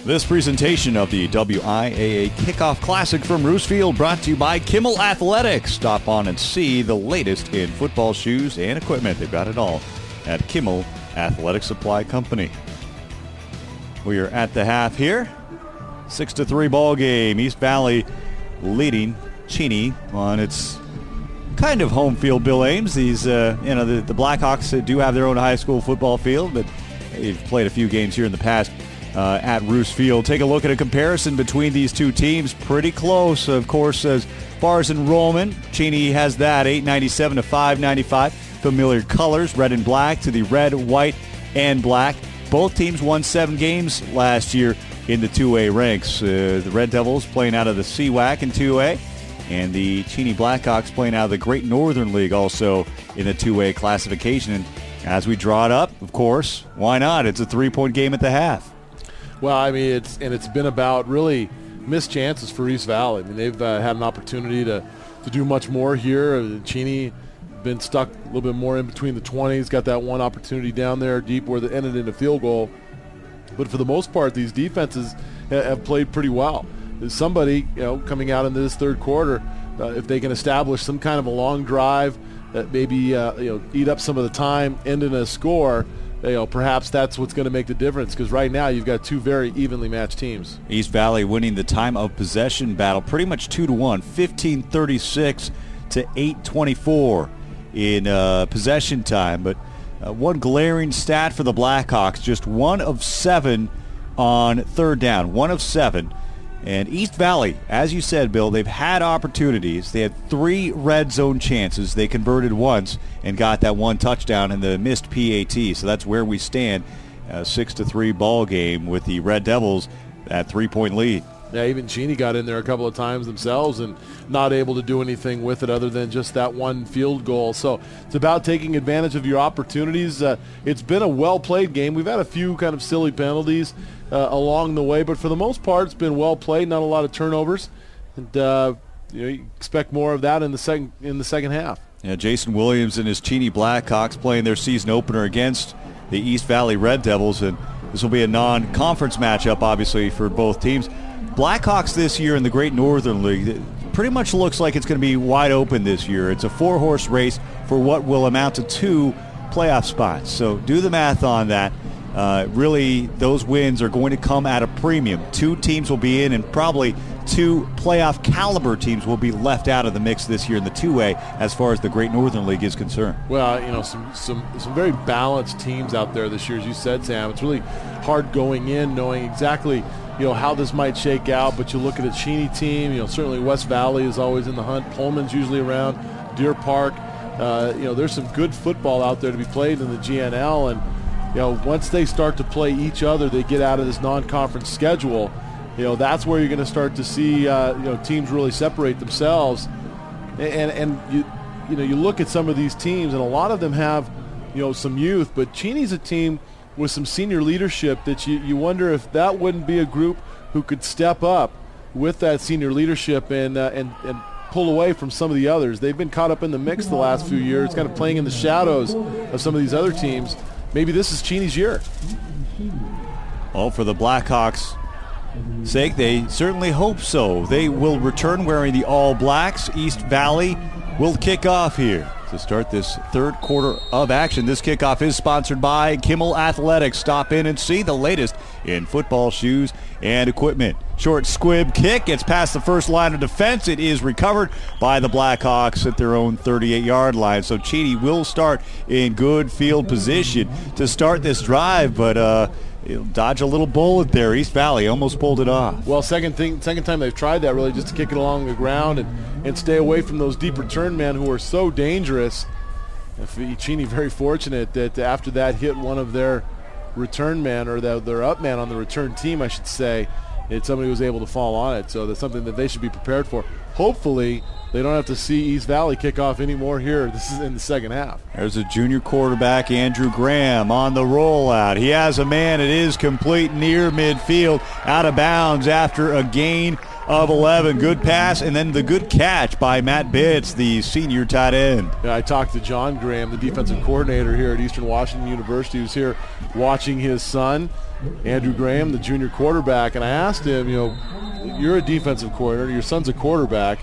Speaker 3: This presentation of the WIAA Kickoff Classic from Roos Field brought to you by Kimmel Athletics. Stop on and see the latest in football shoes and equipment. They've got it all at Kimmel Athletic Supply Company. We are at the half here. 6-3 ball game. East Valley leading Cheney on its kind of home field. Bill Ames. These, the Blackhawks do have their own high school football field, but they've played a few games here in the past at Roos Field. Take a look at a comparison between these two teams. Pretty close, of course, as far as enrollment. Cheney has that 897 to 595. Familiar colors, red and black to the red, white, and black. Both teams won 7 games last year in the 2A ranks. The Red Devils playing out of the CWAC in 2A, and the Cheney Blackhawks playing out of the Great Northern League also in the 2A classification. And as we draw it up, of course, why not? It's a 3-point game at the half.
Speaker 2: Well, I mean, it's been about really missed chances for East Valley. I mean, they've had an opportunity to do much more here. Cheney been stuck a little bit more in between the 20s, got that one opportunity down there deep where it ended in a field goal. But for the most part, these defenses have played pretty well. There's somebody, coming out into this third quarter, if they can establish some kind of a long drive that maybe eat up some of the time, end in a score, perhaps that's what's going to make the difference, because right now you've got two very evenly matched teams.
Speaker 3: East Valley winning the time of possession battle pretty much 2-1, 15:36 to 8:24 in possession time. But one glaring stat for the Blackhawks, just 1 of 7 on third down, 1 of 7. And East Valley, as you said, Bill, they've had opportunities. They had 3 red zone chances. They converted once and got that 1 touchdown in the missed PAT. So that's where we stand. 6-3 ball game with the Red Devils at 3-point lead.
Speaker 2: Yeah, even Cheney got in there a couple of times themselves and not able to do anything with it other than just that 1 field goal. So it's about taking advantage of your opportunities. It's been a well-played game. We've had a few kind of silly penalties along the way, but for the most part, it's been well played. Not a lot of turnovers, and you expect more of that in the second half.
Speaker 3: Yeah, Jason Williams and his Cheney Blackhawks playing their season opener against the East Valley Red Devils, and this will be a non-conference matchup, obviously, for both teams. Blackhawks this year in the Great Northern League, it pretty much looks like it's going to be wide open this year. It's a 4-horse race for what will amount to 2 playoff spots. So do the math on that. Really, those wins are going to come at a premium. 2 teams will be in, and probably 2 playoff caliber teams will be left out of the mix this year in the 2A as far as the Great Northern League is concerned.
Speaker 2: Well, some very balanced teams out there this year, as you said, Sam. It's really hard going in knowing exactly how this might shake out, but you look at a Cheney team, certainly West Valley is always in the hunt. Pullman's usually around, Deer Park. There's some good football out there to be played in the GNL, and once they start to play each other, they get out of this non-conference schedule. That's where you're going to start to see teams really separate themselves. And you look at some of these teams, and a lot of them have some youth, but Cheney's a team with some senior leadership that you wonder if that wouldn't be a group who could step up with that senior leadership and pull away from some of the others. They've been caught up in the mix the last few years, kind of playing in the shadows of some of these other teams. Maybe this is Cheney's year.
Speaker 3: Well, for the Blackhawks' sake, they certainly hope so. They will return wearing the All Blacks. East Valley will kick off here to start this third quarter of action. This kickoff is sponsored by Kimmel Athletics. Stop in and see the latest in football shoes and equipment. Short squib kick gets past the first line of defense. It is recovered by the Blackhawks at their own 38-yard line. So Cheney will start in good field position to start this drive, but he'll dodge a little bullet there. East Valley almost pulled it off.
Speaker 2: Well, second time they've tried that, really, just to kick it along the ground and stay away from those deep return men who are so dangerous. Cheney very fortunate that after that hit one of their return men, or their up man on the return team, I should say, somebody was able to fall on it. So that's something that they should be prepared for. Hopefully they don't have to see East Valley kick off anymore here. This is in the second half.
Speaker 3: There's a junior quarterback, Andrew Graham, on the rollout. He has a man. It is complete near midfield, out of bounds after a gain
Speaker 1: of 11. Good pass, and then the good catch by Matt Bitts, the senior tight end.
Speaker 2: Yeah, I talked to John Graham, the defensive coordinator here at Eastern Washington University, who's here watching his son, Andrew Graham, the junior quarterback, and I asked him, you're a defensive coordinator, your son's a quarterback.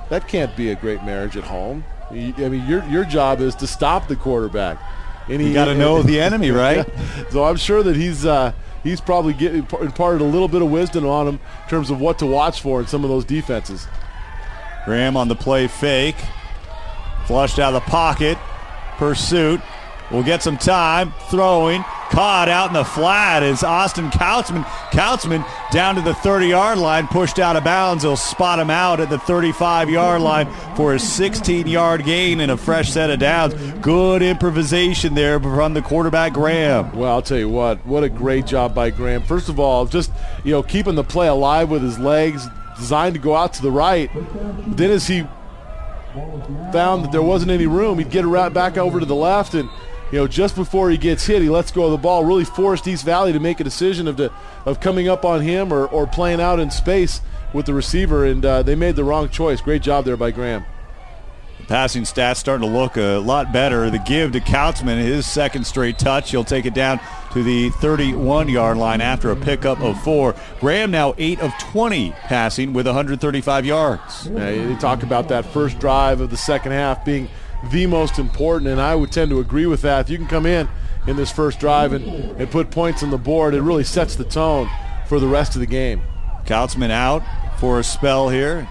Speaker 2: That can't be a great marriage at home. I mean, your job is to stop the quarterback. And
Speaker 1: you got to know the enemy, right?
Speaker 2: So I'm sure that he's probably imparted a little bit of wisdom on him in terms of what to watch for in some of those defenses.
Speaker 1: Graham on the play fake. Flushed out of the pocket. Pursuit. Will get some time. Throwing. Caught out in the flat is Austin Kautzman. Kautzman down to the 30-yard line, pushed out of bounds. He'll spot him out at the 35-yard line for a 16-yard gain and a fresh set of downs. Good improvisation there from the quarterback, Graham.
Speaker 2: Well, I'll tell you what a great job by Graham. First of all, just keeping the play alive with his legs, designed to go out to the right. Then as he found that there wasn't any room, he'd get around back over to the left, and just before he gets hit, he lets go of the ball. Really forced East Valley to make a decision of coming up on him or playing out in space with the receiver, and they made the wrong choice. Great job there by Graham.
Speaker 1: The passing stats starting to look a lot better. The give to Kautzman, his second straight touch. He'll take it down to the 31-yard line after a pickup of 4. Graham now 8 of 20 passing with 135 yards.
Speaker 2: They talk about that first drive of the second half being the most important, and I would tend to agree with that. If you can come in this first drive and put points on the board, it really sets the tone for the rest of the game.
Speaker 1: Kautzman out for a spell here.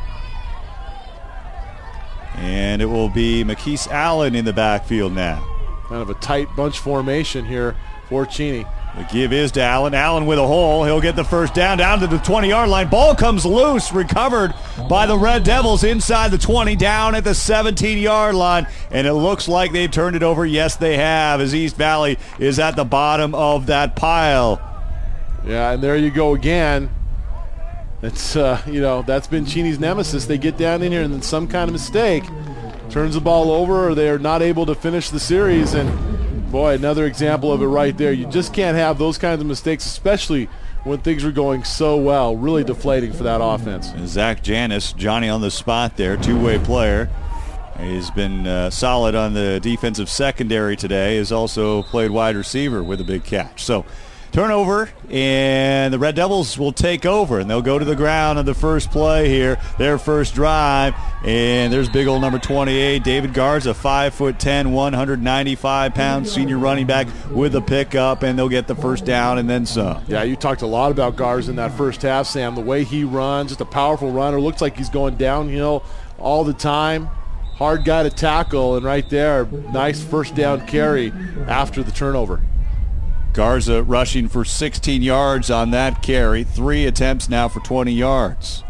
Speaker 1: And it will be McKeese Allen in the backfield now.
Speaker 2: Kind of a tight bunch formation here for Cheney.
Speaker 1: The give is to Allen. Allen with a hole. He'll get the first down to the 20-yard line. Ball comes loose, recovered by the Red Devils inside the 20, down at the 17-yard line. And it looks like they've turned it over. Yes, they have, as East Valley is at the bottom of that pile.
Speaker 2: Yeah, and there you go again. It's that's been Cheney's nemesis. They get down in here and then some kind of mistake turns the ball over, or they are not able to finish the series. And boy, another example of it right there. You just can't have those kinds of mistakes, especially when things are going so well. Really deflating for that offense.
Speaker 1: And Zach Janis, Johnny on the spot there, two-way player. He's been solid on the defensive secondary today. Has also played wide receiver with a big catch. So turnover, and the Red Devils will take over, and they'll go to the ground on the first play here, their first drive. And there's big old number 28, David Garza, 5'10", 195-pound senior running back with a pickup, and they'll get the first down and then some.
Speaker 2: Yeah, you talked a lot about Garza in that first half, Sam. The way he runs, just a powerful runner. Looks like he's going downhill all the time. Hard guy to tackle, and right there, nice first down carry after the turnover.
Speaker 1: Garza rushing for 16 yards on that carry. 3 attempts now for 20 yards.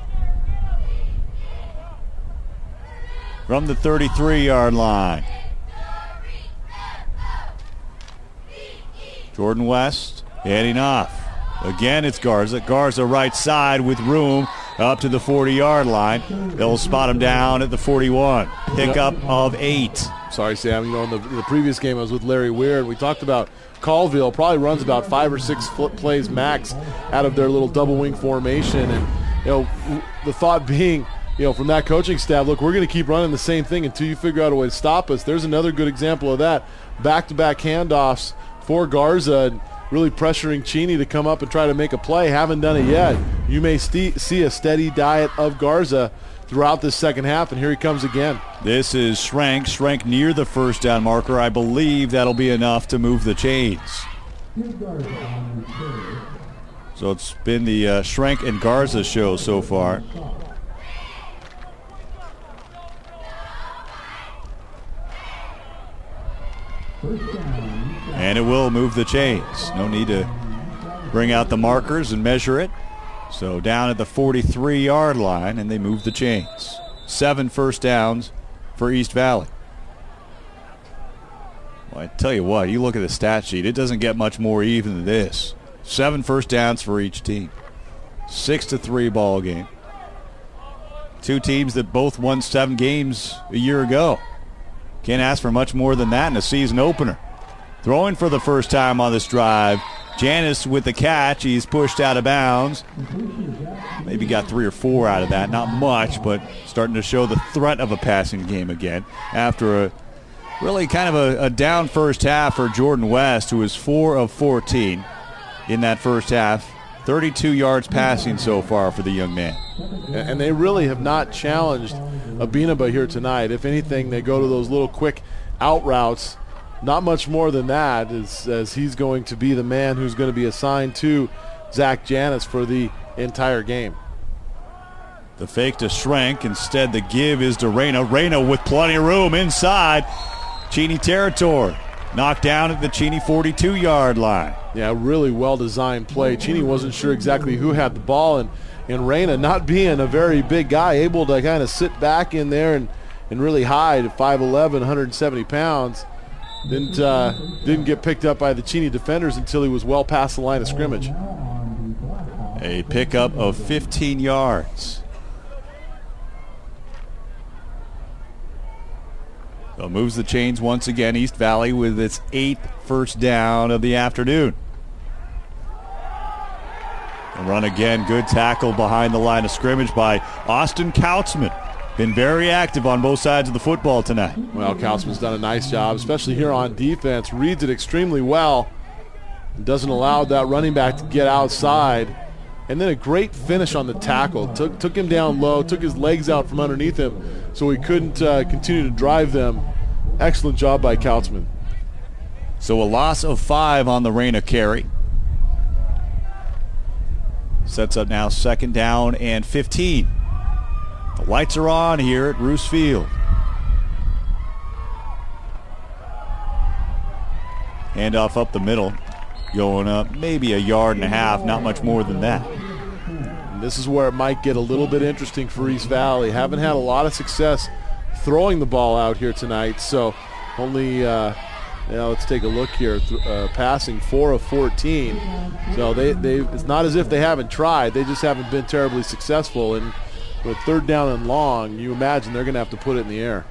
Speaker 1: From the 33-yard line. Jordan West heading off. Again, it's Garza. Garza right side with room up to the 40-yard line. They'll spot him down at the 41. Pickup of 8.
Speaker 2: Sorry, Sam. In the previous game I was with Larry Weir, and we talked about Colville probably runs about 5 or 6 plays max out of their little double wing formation. And, the thought being, from that coaching staff, look, we're going to keep running the same thing until you figure out a way to stop us. There's another good example of that. Back-to-back handoffs for Garza, and really pressuring Cheney to come up and try to make a play. Haven't done it yet. You may see a steady diet of Garza throughout this second half, and here he comes again.
Speaker 1: This is Schrank. Schrank near the first down marker. I believe that'll be enough to move the chains. So it's been the Schrank and Garza show so far. And it will move the chains. No need to bring out the markers and measure it. So down at the 43-yard line, and they move the chains. 7 first downs for East Valley. Well, I tell you what, you look at the stat sheet, it doesn't get much more even than this. 7 first downs for each team. 6-3 ball game. 2 teams that both won 7 games a year ago. Can't ask for much more than that in a season opener. Throwing for the first time on this drive,
Speaker 3: Janis with the catch. He's pushed out of bounds. Maybe got 3 or 4 out of that. Not much, but starting to show the threat of a passing game again after a really kind of a down first half for Jordan West, who was 4 of 14 in that first half. 32 yards passing so far for the young man.
Speaker 2: And they really have not challenged Abinaba here tonight. If anything, they go to those little quick out routes. Not much more than that, as he's going to be the man who's going to be assigned to Zach Janis for the entire game.
Speaker 3: The fake to Schrenk. Instead, the give is to Reyna. Reyna with plenty of room inside Cheney territory. Knocked down at the Cheney 42-yard line.
Speaker 2: Yeah, really well-designed play. Cheney wasn't sure exactly who had the ball, and Reyna, not being a very big guy, able to kind of sit back in there and really hide at 5'11", 170 pounds. Didn't get picked up by the Cheney defenders until he was well past the line of scrimmage.
Speaker 3: A pickup of 15 yards. So moves the chains once again. East Valley with its 8th first down of the afternoon. A run again. Good tackle behind the line of scrimmage by Austin Kautzman. Been very active on both sides of the football tonight.
Speaker 2: Well, Kautzman's done a nice job, especially here on defense. Reads it extremely well. Doesn't allow that running back to get outside. And then a great finish on the tackle. Took him down low, took his legs out from underneath him so he couldn't continue to drive them. Excellent job by Kautzman.
Speaker 3: So a loss of 5 on the Reyna carry. Sets up now 2nd down and 15. The lights are on here at Roos Field. Handoff up the middle. Going up maybe 1.5 yards, not much more than that.
Speaker 2: And this is where it might get a little bit interesting for East Valley. Haven't had a lot of success throwing the ball out here tonight, so only, let's take a look here. Passing 4 of 14. So it's not as if they haven't tried. They just haven't been terribly successful. And with 3rd down and long, you imagine they're going to have to put it in the air.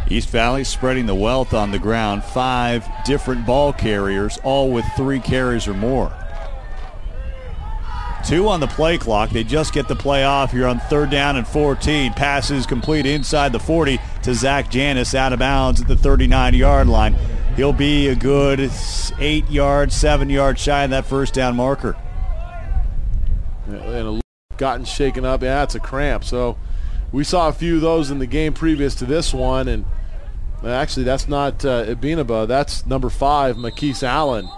Speaker 3: East Valley spreading the wealth on the ground. 5 different ball carriers, all with 3 carries or more. 2 on the play clock. They just get the play off here on 3rd down and 14. Passes complete inside the 40 to Zach Janis, out of bounds at the 39-yard line. He'll be a good 8 yards, 7 yards shy of that first down marker.
Speaker 2: And gotten shaken up. Yeah, it's a cramp. So we saw a few of those in the game previous to this one, and actually that's not Abinaba. That's number 5, Makis Allen,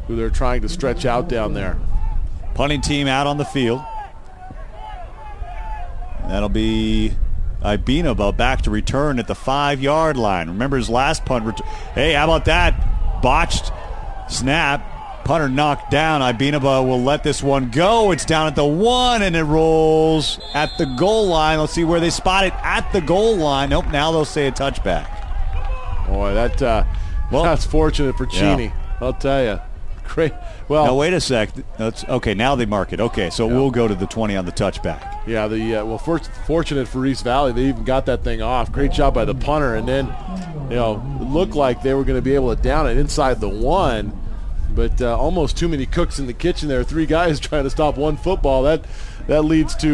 Speaker 2: who they're trying to stretch out down there.
Speaker 3: Punting team out on the field. That'll be Abinaba back to return at the 5-yard line. Remember his last punt. Hey, how about that? Botched snap. Punter knocked down. Abinaba will let this one go. It's down at the 1, and it rolls at the goal line. Let's see where they spot it at the goal line. Nope, now they'll say a touchback.
Speaker 2: Boy, that's fortunate for Cheney. Yeah. I'll tell you. Great. Well,
Speaker 3: no, wait a sec. Okay, now they mark it. Okay, so we'll go to the 20 on the touchback.
Speaker 2: Yeah, fortunate for East Valley, they even got that thing off. Great job by the punter, and then, it looked like they were going to be able to down it inside the 1. But almost too many cooks in the kitchen there. 3 guys trying to stop one football. That leads to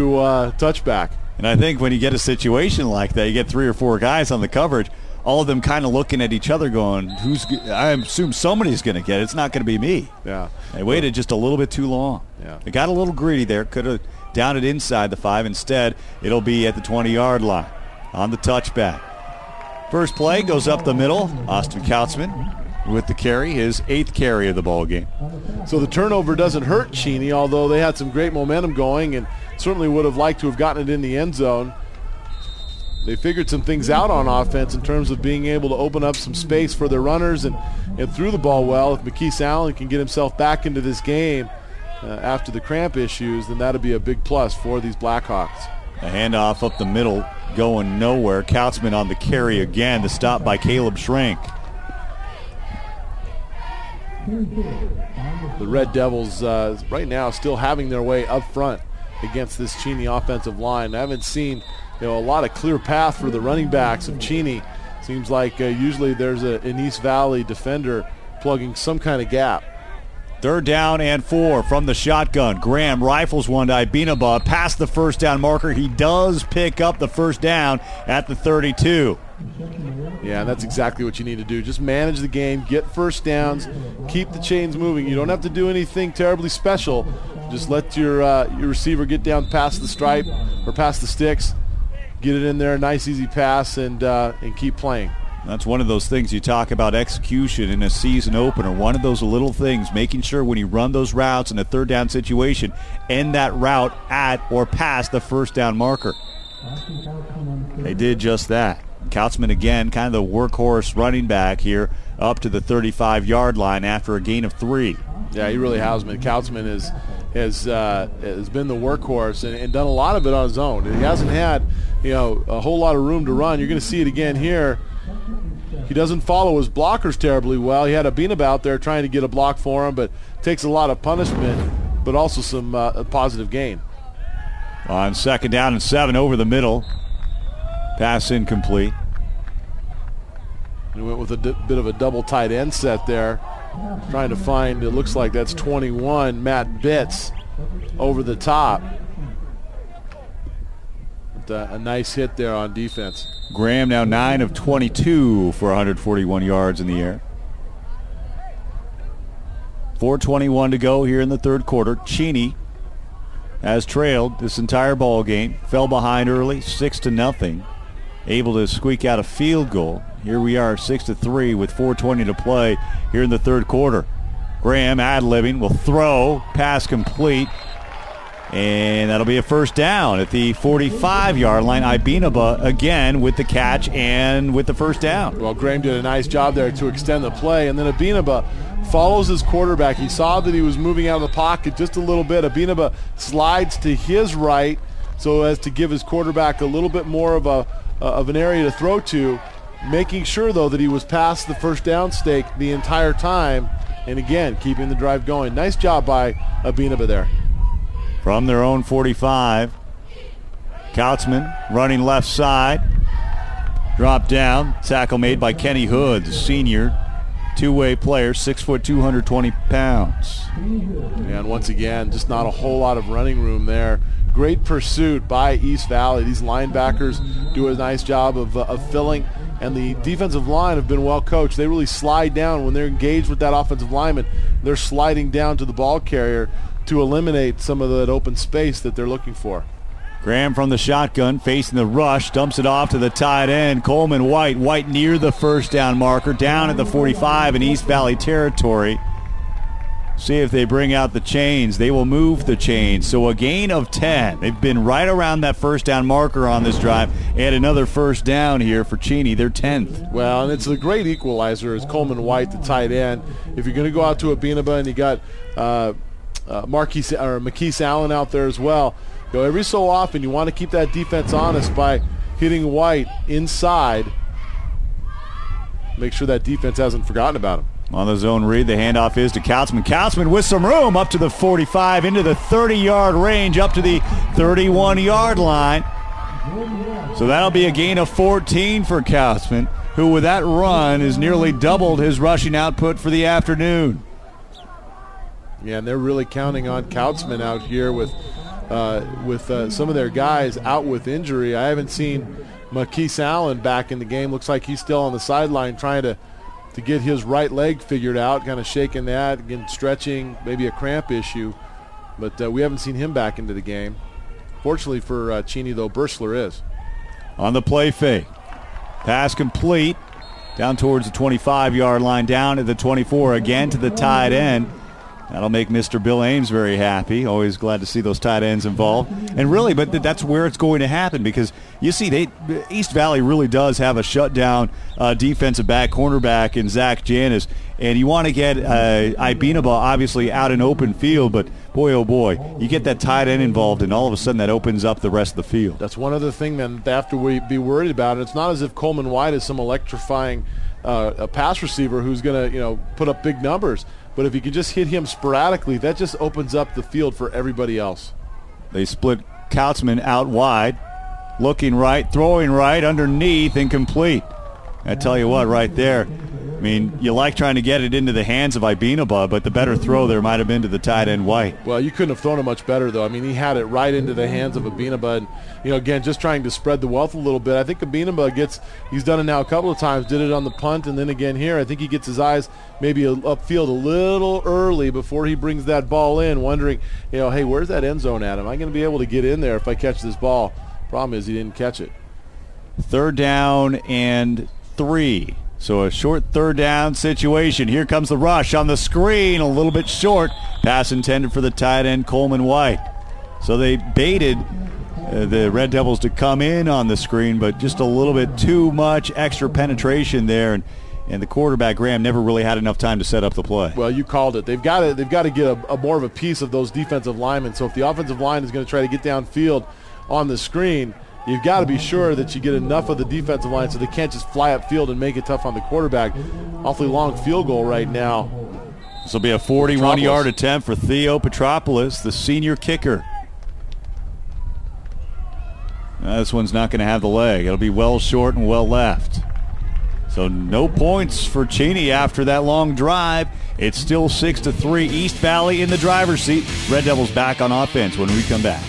Speaker 2: touchback.
Speaker 3: And I think when you get a situation like that, you get 3 or 4 guys on the coverage, all of them kind of looking at each other going, I assume somebody's going to get it. It's not going to be me.
Speaker 2: Yeah.
Speaker 3: They waited just a little bit too long.
Speaker 2: Yeah.
Speaker 3: They got a little greedy there. Could have downed it inside the 5. Instead, it'll be at the 20-yard line on the touchback. First play goes up the middle. Austin Kautzman with the carry, his 8th carry of the ball game.
Speaker 2: So the turnover doesn't hurt Cheney, although they had some great momentum going and certainly would have liked to have gotten it in the end zone. They figured some things out on offense in terms of being able to open up some space for their runners and threw the ball well. If Makis Allen can get himself back into this game after the cramp issues, then that'll be a big plus for these Blackhawks.
Speaker 3: A handoff up the middle going nowhere. Kautzman on the carry again. The stop by Caleb Schrenk.
Speaker 2: The Red Devils right now still having their way up front against this Cheney offensive line. I haven't seen a lot of clear path for the running backs of Cheney Seems like usually there's an East Valley defender plugging some kind of gap.
Speaker 3: 3rd down and 4 from the shotgun. Graham rifles one to Ibinaba past the first down marker. He does pick up the first down at the 32.
Speaker 2: Yeah, and that's exactly what you need to do. Just manage the game, get first downs, keep the chains moving. You don't have to do anything terribly special. Just let your receiver get down past the stripe or past the sticks, get it in there, nice easy pass, and keep playing.
Speaker 3: That's one of those things you talk about execution in a season opener. One of those little things, making sure when you run those routes in a 3rd down situation, end that route at or past the first down marker. They did just that. Kautzman again, kind of the workhorse running back here, up to the 35-yard line after a gain of 3.
Speaker 2: Yeah, he really has been. Kautzman has been the workhorse and done a lot of it on his own. He hasn't had a whole lot of room to run. You're going to see it again here. He doesn't follow his blockers terribly well. He had Abinaba out there trying to get a block for him, but takes a lot of punishment, but also some positive gain.
Speaker 3: On 2nd down and 7 over the middle. Pass incomplete.
Speaker 2: He went with a bit of a double tight end set there. Trying to find, it looks like that's 21, Matt Bitts over the top. A nice hit there on defense.
Speaker 3: Graham now 9 of 22 for 141 yards in the air. 4:21 to go here in the 3rd quarter. Cheney has trailed this entire ball game. Fell behind early, 6-0. Able to squeak out a field goal. Here we are, 6-3 with 4:20 to play here in the 3rd quarter. Graham ad-libbing will throw, pass complete, and that'll be a first down at the 45-yard line. Ibinaba again with the catch and with the first down.
Speaker 2: Well, Graham did a nice job there to extend the play, and then Ibinaba follows his quarterback. He saw that he was moving out of the pocket just a little bit. Ibinaba slides to his right so as to give his quarterback a little bit more of an area to throw to, making sure, though, that he was past the first down stake the entire time, and again, keeping the drive going. Nice job by Abinaba there.
Speaker 3: From their own 45, Kautzman running left side. Drop down. Tackle made by Kenny Hood, the senior. Two-way player, 6 foot, 220 pounds.
Speaker 2: And once again, just not a whole lot of running room there. Great pursuit by East Valley. These linebackers do a nice job of filling, and the defensive line have been well coached. They really slide down when they're engaged with that offensive lineman. They're sliding down to the ball carrier to eliminate some of that open space that they're looking for.
Speaker 3: Graham from the shotgun, facing the rush, dumps it off to the tight end, Coleman White. White near the first down marker, down at the 45 in East Valley territory. See if they bring out the chains. They will move the chains. So a gain of 10. They've been right around that first down marker on this drive. And another first down here for Cheney, their 10th.
Speaker 2: Well, and it's a great equalizer is Coleman White, the tight end. If you're going to go out to Abinaba and you got McKeese Allen out there as well, every so often you want to keep that defense honest by hitting White inside. Make sure that defense hasn't forgotten about him.
Speaker 3: On the zone read, the handoff is to Kautzman. Kautzman with some room up to the 45, into the 30-yard range, up to the 31-yard line. So that'll be a gain of 14 for Kautzman, who with that run has nearly doubled his rushing output for the afternoon.
Speaker 2: Yeah, and they're really counting on Kautzman out here with some of their guys out with injury. I haven't seen McKeese Allen back in the game. Looks like he's still on the sideline trying to get his right leg figured out, kind of shaking that, again stretching, maybe a cramp issue. But we haven't seen him back into the game. Fortunately for Cheney, though, Bursler is.
Speaker 3: On the play fake. Pass complete. Down towards the 25-yard line, down at the 24, again to the tight end. That'll make Mr. Bill Ames very happy. Always glad to see those tight ends involved. And really, but that's where it's going to happen, because you see, East Valley really does have a shutdown defensive back, cornerback in Zach Janis. And you want to get Ibinaba obviously out in open field, but boy, oh boy, you get that tight end involved, and all of a sudden that opens up the rest of the field.
Speaker 2: That's one other thing then they have to be worried about. It's not as if Coleman White is some electrifying a pass receiver who's going to put up big numbers. But if you can just hit him sporadically, that just opens up the field for everybody else.
Speaker 3: They split Kautzman out wide, looking right, throwing right, underneath, incomplete. I tell you what, right there, I mean, you like trying to get it into the hands of Ibinaba, but the better throw there might have been to the tight end White.
Speaker 2: Well, you couldn't have thrown it much better, though. I mean, he had it right into the hands of Ibinaba, and, again, just trying to spread the wealth a little bit. I think Ibinaba he's done it now a couple of times, did it on the punt, and then again here. I think he gets his eyes maybe upfield a little early before he brings that ball in, wondering, hey, where's that end zone at? Am I going to be able to get in there if I catch this ball? Problem is he didn't catch it.
Speaker 3: 3rd down and 3. So a short 3rd down situation. Here comes the rush on the screen, a little bit short. Pass intended for the tight end, Coleman White. So they baited the Red Devils to come in on the screen, but just a little bit too much extra penetration there, and the quarterback, Graham, never really had enough time to set up the play.
Speaker 2: Well, you called it. They've got to get a more of a piece of those defensive linemen. So if the offensive line is going to try to get downfield on the screen, you've got to be sure that you get enough of the defensive line so they can't just fly upfield and make it tough on the quarterback. Awfully long field goal right now.
Speaker 3: This will be a 41-yard attempt for Theo Petropoulos, the senior kicker. This one's not going to have the leg. It'll be well short and well left. So no points for Cheney after that long drive. It's still 6-3. East Valley in the driver's seat. Red Devils back on offense when we come back.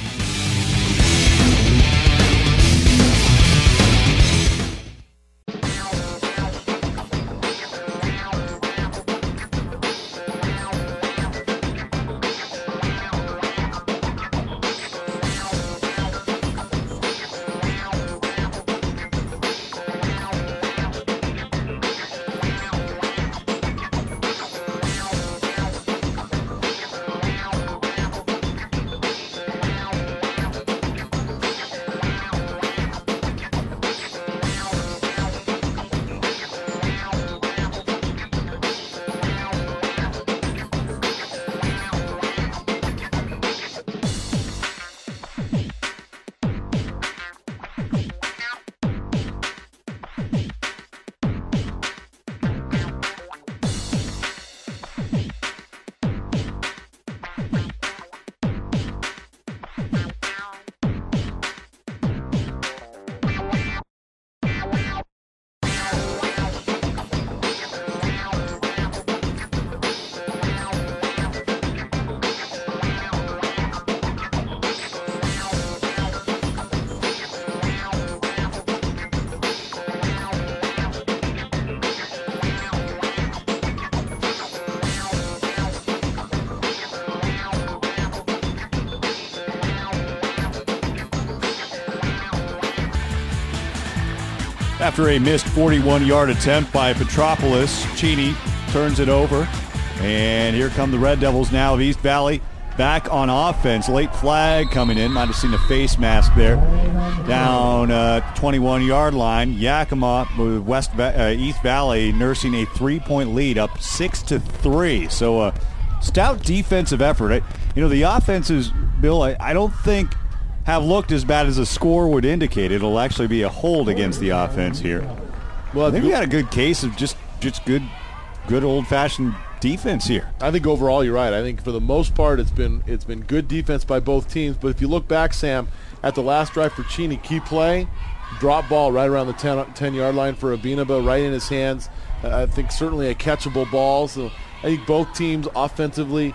Speaker 3: After a missed 41-yard attempt by Petropoulos, Cheney turns it over. And here come the Red Devils now of East Valley back on offense. Late flag coming in. Might have seen the face mask there. Down 21-yard line. Yakima with East Valley nursing a 3-point lead, up 6-3. So a stout defensive effort. The offenses, Bill, I don't think have looked as bad as the score would indicate. It'll actually be a hold against the offense here. Well, I think we got a good case of just good old-fashioned defense here.
Speaker 2: I think overall you're right. I think for the most part it's been good defense by both teams. But if you look back, Sam, at the last drive for Cheney, key play, drop ball right around the 10-yard line for Ibinaba, right in his hands. I think certainly a catchable ball. So I think both teams offensively,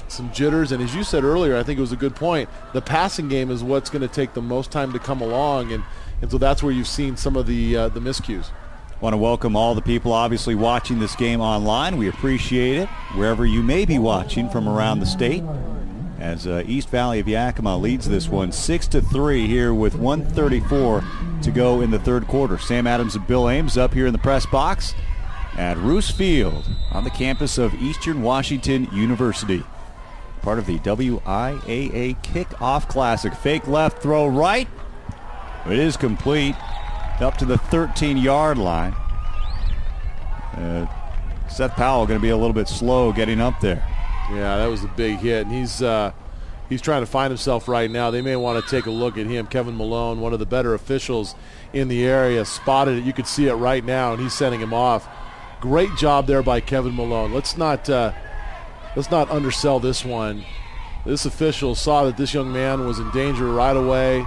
Speaker 2: some jitters, and as you said earlier, I think it was a good point. The passing game is what's going to take the most time to come along, and so that's where you've seen some of the miscues.
Speaker 3: Want to welcome all the people obviously watching this game online. We appreciate it wherever you may be watching from around the state, as East Valley of Yakima leads this one 6-3 here with 1:34 to go in the third quarter. Sam Adams and Bill Ames up here in the press box at Roos Field on the campus of Eastern Washington University. Part of the WIAA Kickoff Classic. Fake left, throw right. It is complete up to the 13-yard line. Seth Powell going to be a little bit slow getting up there.
Speaker 2: Yeah, that was a big hit, and he's trying to find himself right now. They may want to take a look at him. Kevin Malone, one of the better officials in the area, spotted it. You could see it right now, and he's sending him off. Great job there by Kevin Malone. Let's not undersell this one. This official saw that this young man was in danger right away,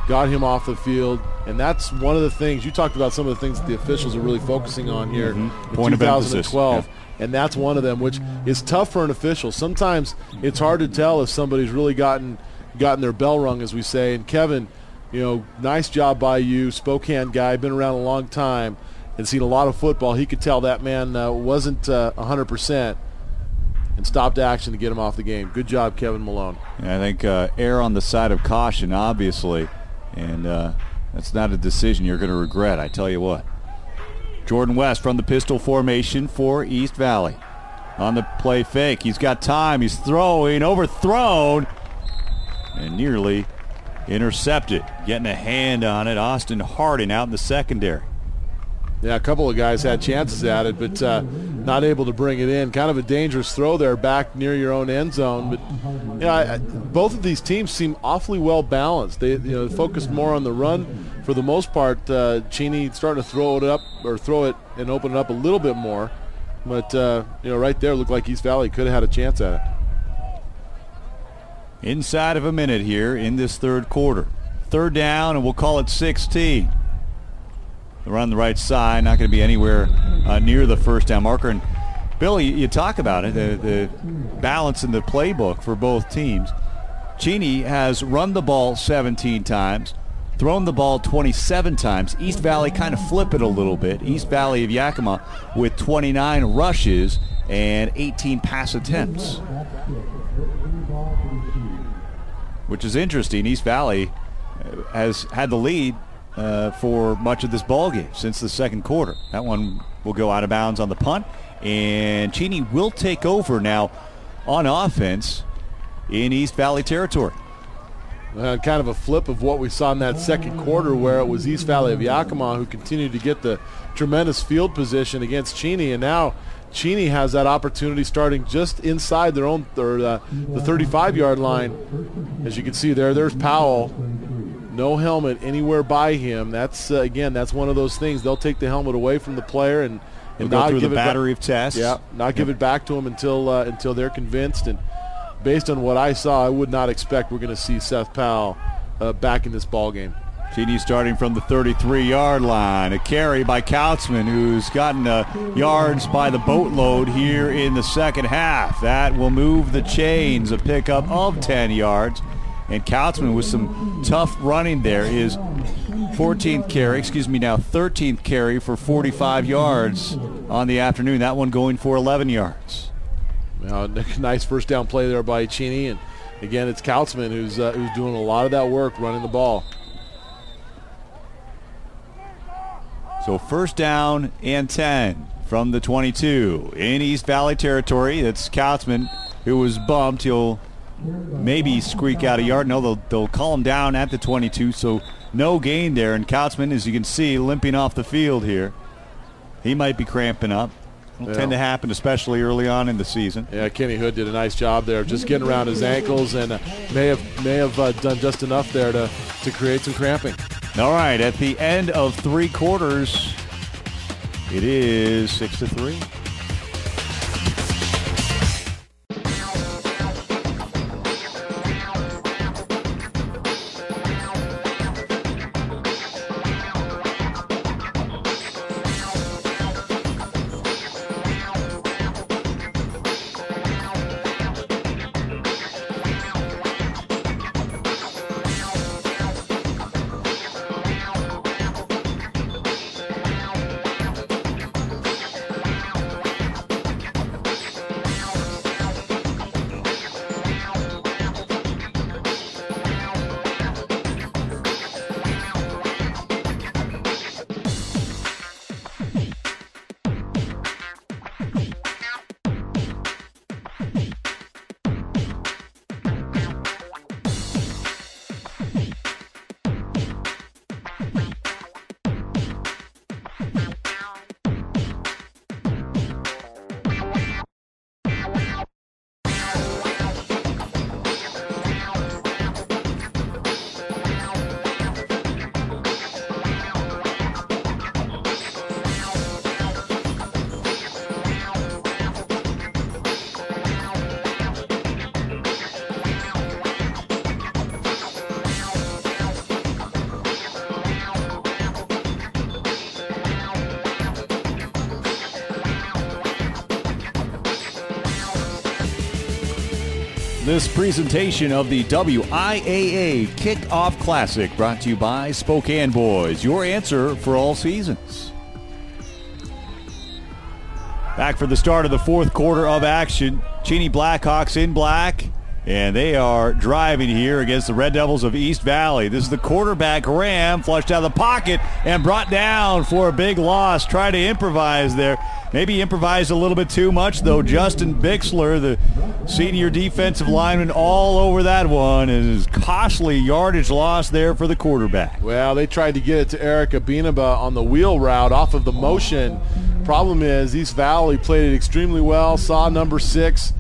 Speaker 2: got him off the field. And that's one of the things, you talked about some of the things that the officials are really focusing on here in
Speaker 3: Point of emphasis.
Speaker 2: 2012. And that's one of them, which is tough for an official. Sometimes it's hard to tell if somebody's really gotten their bell rung, as we say. And Kevin, nice job by you, Spokane guy, been around a long time and seen a lot of football. He could tell that man wasn't 100% and stopped action to get him off the game. Good job, Kevin Malone.
Speaker 3: Yeah, I think err on the side of caution, obviously, and that's not a decision you're going to regret, I tell you what. Jordan West from the pistol formation for East Valley. On the play fake, he's got time, he's throwing, overthrown, and nearly intercepted. Getting a hand on it, Austin Harding out in the secondary.
Speaker 2: Yeah, a couple of guys had chances at it, but not able to bring it in. Kind of a dangerous throw there back near your own end zone. But both of these teams seem awfully well balanced. They focused more on the run for the most part. Cheney starting to throw it and open it up a little bit more. But right there looked like East Valley could have had a chance at it.
Speaker 3: Inside of a minute here in this third quarter. Third down, and we'll call it 16. They're on the right side, not going to be anywhere near the first down marker. And Billy, you talk about it, the balance in the playbook for both teams. Cheney has run the ball 17 times, thrown the ball 27 times. East Valley kind of flip it a little bit. East Valley of Yakima with 29 rushes and 18 pass attempts, which is interesting. East Valley has had the lead for much of this ball game since the second quarter. That one will go out of bounds on the punt, and Cheney will take over now on offense in East Valley territory.
Speaker 2: Kind of a flip of what we saw in that second quarter, where it was East Valley of Yakima who continued to get the tremendous field position against Cheney, and now Cheney has that opportunity starting just inside their own the 35-yard line. As you can see there's Powell. No helmet anywhere by him. That's that's one of those things. They'll take the helmet away from the player and
Speaker 3: not give the battery of tests.
Speaker 2: Yeah, not give it back to him until they're convinced. And based on what I saw, I would not expect we're going to see Seth Powell back in this ball game.
Speaker 3: Cheney starting from the 33-yard line. A carry by Kautzman, who's gotten yards by the boatload here in the second half. That will move the chains. A pickup of 10 yards. And Kautzman with some tough running there is 13th carry for 45 yards on the afternoon. That one going for 11 yards.
Speaker 2: Nice first down play there by Cheney. And again, it's Kautzman who's doing a lot of that work running the ball.
Speaker 3: So first down and 10 from the 22 in East Valley territory. That's Kautzman, who was bumped. He'll maybe squeak out a yard. No, they'll call him down at the 22, so no gain there. And Kautzman, as you can see, limping off the field here. He might be cramping up. It'll tend to happen, especially early on in the season.
Speaker 2: Yeah, Kenny Hood did a nice job there, just getting around his ankles, and may have done just enough there to create some cramping.
Speaker 3: All right, at the end of three quarters, it is 6-3. this presentation of the WIAA Kickoff Classic, brought to you by Spokane Boys, your answer for all seasons. Back for the start of the fourth quarter of action. Cheney Blackhawks in black, and they are driving here against the Red Devils of East Valley. This is the quarterback, Ram, flushed out of the pocket and brought down for a big loss. Try to improvise there. Maybe improvised a little bit too much, though. Justin Bixler, the senior defensive lineman, all over that one. It is costly yardage loss there for the quarterback.
Speaker 2: Well, they tried to get it to Eric Abinaba on the wheel route off of the motion. Problem is, East Valley played it extremely well, saw number 6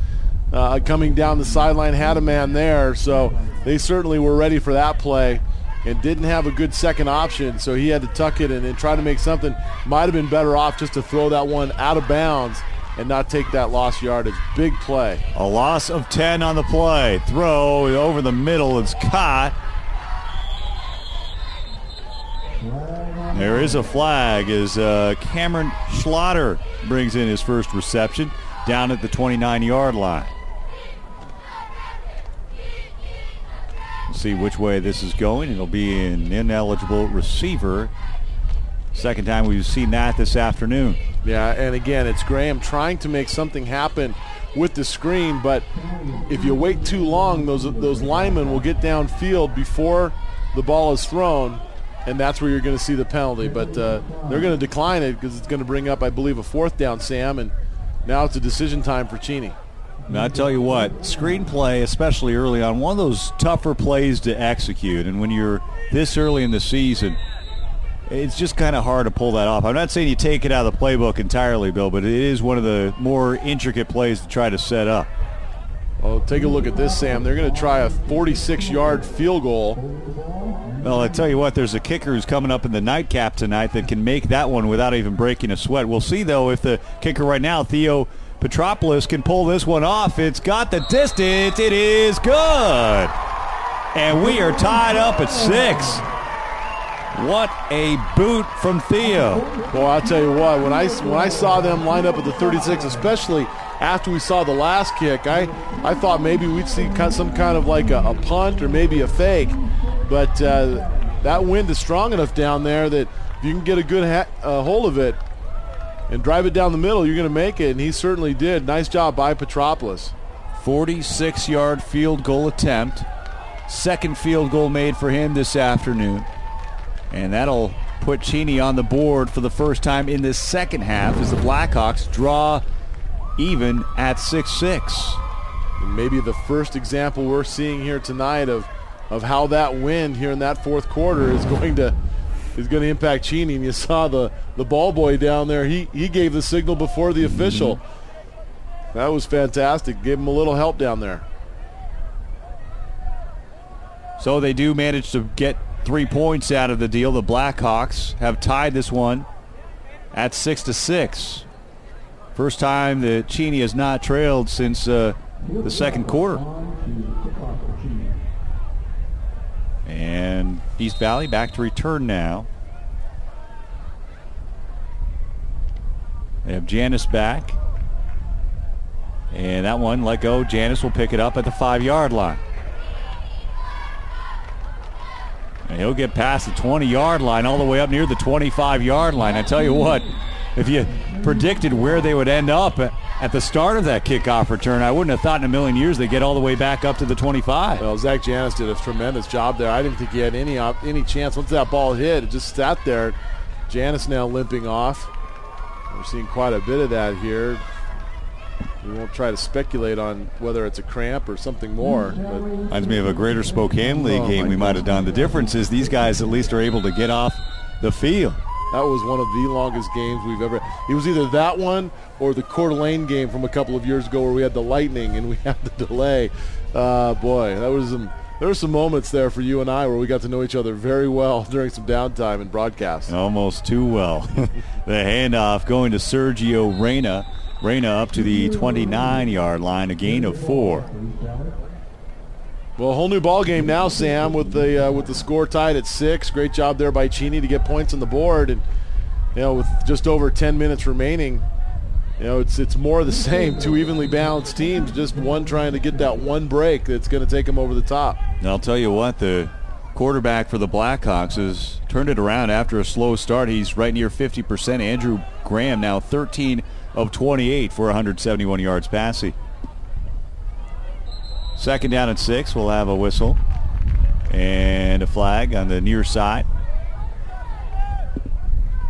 Speaker 2: coming down the sideline, had a man there, so they certainly were ready for that play and didn't have a good second option, so he had to tuck it and try to make something. Might have been better off just to throw that one out of bounds and not take that lost yardage. Big play.
Speaker 3: A loss of 10 on the play. Throw over the middle. It's caught. There is a flag as Cameron Schlatter brings in his first reception down at the 29-yard line. We'll see which way this is going. It'll be an ineligible receiver. Second time we've seen that this afternoon.
Speaker 2: Yeah, and again, it's Graham trying to make something happen with the screen, but if you wait too long, those linemen will get downfield before the ball is thrown, and that's where you're going to see the penalty. But they're going to decline it because it's going to bring up, I believe, a fourth down, Sam, and now it's a decision time for Cheney.
Speaker 3: Now, I tell you what, screenplay, especially early on, one of those tougher plays to execute. And when you're this early in the season, it's just kind of hard to pull that off. I'm not saying you take it out of the playbook entirely, Bill, but it is one of the more intricate plays to try to set up.
Speaker 2: Well, take a look at this, Sam. They're going to try a 46-yard field goal.
Speaker 3: Well, I tell you what, there's a kicker who's coming up in the nightcap tonight that can make that one without even breaking a sweat. We'll see, though, if the kicker right now, Theo Petropoulos, can pull this one off. It's got the distance. It is good. And we are tied up at 6. What a boot from Theo.
Speaker 2: Well, I'll tell you what, when I saw them line up at the 36, especially after we saw the last kick, I thought maybe we'd see some kind of like a punt or maybe a fake. But that wind is strong enough down there that if you can get a good hold of it and drive it down the middle, you're going to make it, and he certainly did. Nice job by Petropoulos.
Speaker 3: 46-yard field goal attempt. Second field goal made for him this afternoon. And that'll put Cheney on the board for the first time in this second half as the Blackhawks draw even at 6-6.
Speaker 2: And maybe the first example we're seeing here tonight of how that wind here in that fourth quarter is going to impact Cheney. And you saw the ball boy down there. He gave the signal before the official. That was fantastic. Gave him a little help down there.
Speaker 3: So they do manage to get 3 points out of the deal. The Blackhawks have tied this one at 6-6. First time that Cheney has not trailed since the second quarter. And East Valley back to return now. They have Janis back. And that one let go. Janis will pick it up at the 5-yard line. And he'll get past the 20-yard line all the way up near the 25-yard line. I tell you what, if you predicted where they would end up at the start of that kickoff return, I wouldn't have thought in a million years they'd get all the way back up to the 25.
Speaker 2: Well, Zach Janis did a tremendous job there. I didn't think he had any chance. Once that ball hit, it just sat there. Janis now limping off. We're seeing quite a bit of that here. We won't try to speculate on whether it's a cramp or something more. But
Speaker 3: reminds me of a Greater Spokane League game we might have done. The difference is these guys at least are able to get off the field.
Speaker 2: That was one of the longest games we've ever. It was either that one or the Coeur d'Alene game from a couple of years ago where we had the lightning and we had the delay. Boy, there were some moments there for you and I where we got to know each other very well during some downtime in broadcast.
Speaker 3: Almost too well. The handoff going to Sergio Reyna. Reyna up to the 29-yard line, a gain of 4.
Speaker 2: Well, a whole new ball game now, Sam, with the score tied at 6. Great job there by Cheney to get points on the board, and with just over 10 minutes remaining, it's more of the same. Two evenly balanced teams, just one trying to get that one break that's going to take them over the top.
Speaker 3: And I'll tell you what, the quarterback for the Blackhawks has turned it around after a slow start. He's right near 50%. Andrew Graham now 13 of 28 for 171 yards passing. Second down and 6. We'll have a whistle and a flag on the near side.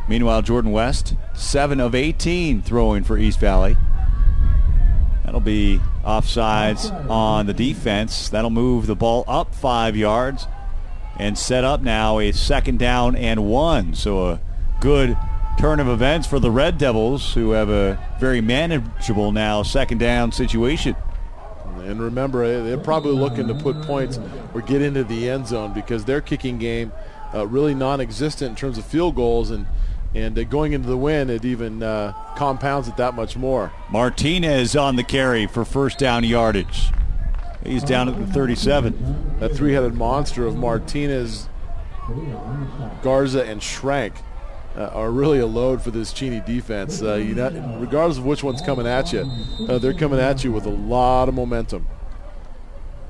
Speaker 3: Meanwhile, Jordan West, 7 of 18 throwing for East Valley. That'll be offsides on the defense. That'll move the ball up 5 yards and set up now a second down and 1. So a good turn of events for the Red Devils, who have a very manageable now second down situation.
Speaker 2: And remember, they're probably looking to put points or get into the end zone because their kicking game really non-existent in terms of field goals, and going into the win, it even compounds it that much more. Martinez
Speaker 3: on the carry for first down yardage. He's down at the 37.
Speaker 2: That three-headed monster of Martinez, Garza, and Schrank are really a load for this Cheney defense. Regardless of which one's coming at you, they're coming at you with a lot of momentum.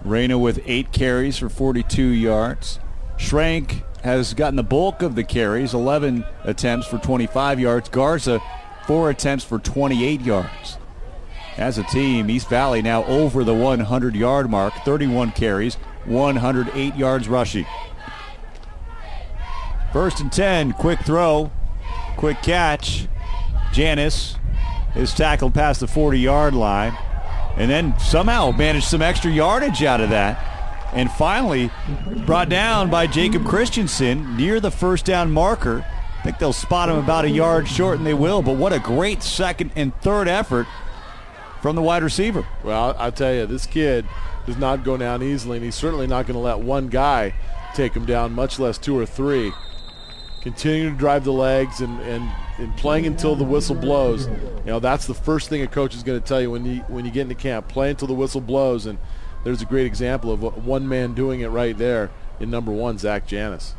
Speaker 3: Reyna with 8 carries for 42 yards. Schrank has gotten the bulk of the carries, 11 attempts for 25 yards. Garza, 4 attempts for 28 yards. As a team, East Valley now over the 100-yard mark, 31 carries, 108 yards rushing. First and 10, quick throw, quick catch. Janis is tackled past the 40-yard line and then somehow managed some extra yardage out of that. And finally brought down by Jacob Christensen near the first down marker. I think they'll spot him about a yard short, and they will. But what a great second and third effort from the wide receiver.
Speaker 2: Well, I'll tell you, this kid does not go down easily, and he's certainly not going to let one guy take him down, much less 2 or 3. Continuing to drive the legs and playing until the whistle blows. That's the first thing a coach is going to tell you when you get into camp. Play until the whistle blows, and there's a great example of one man doing it right there in number 1, Zach Janis.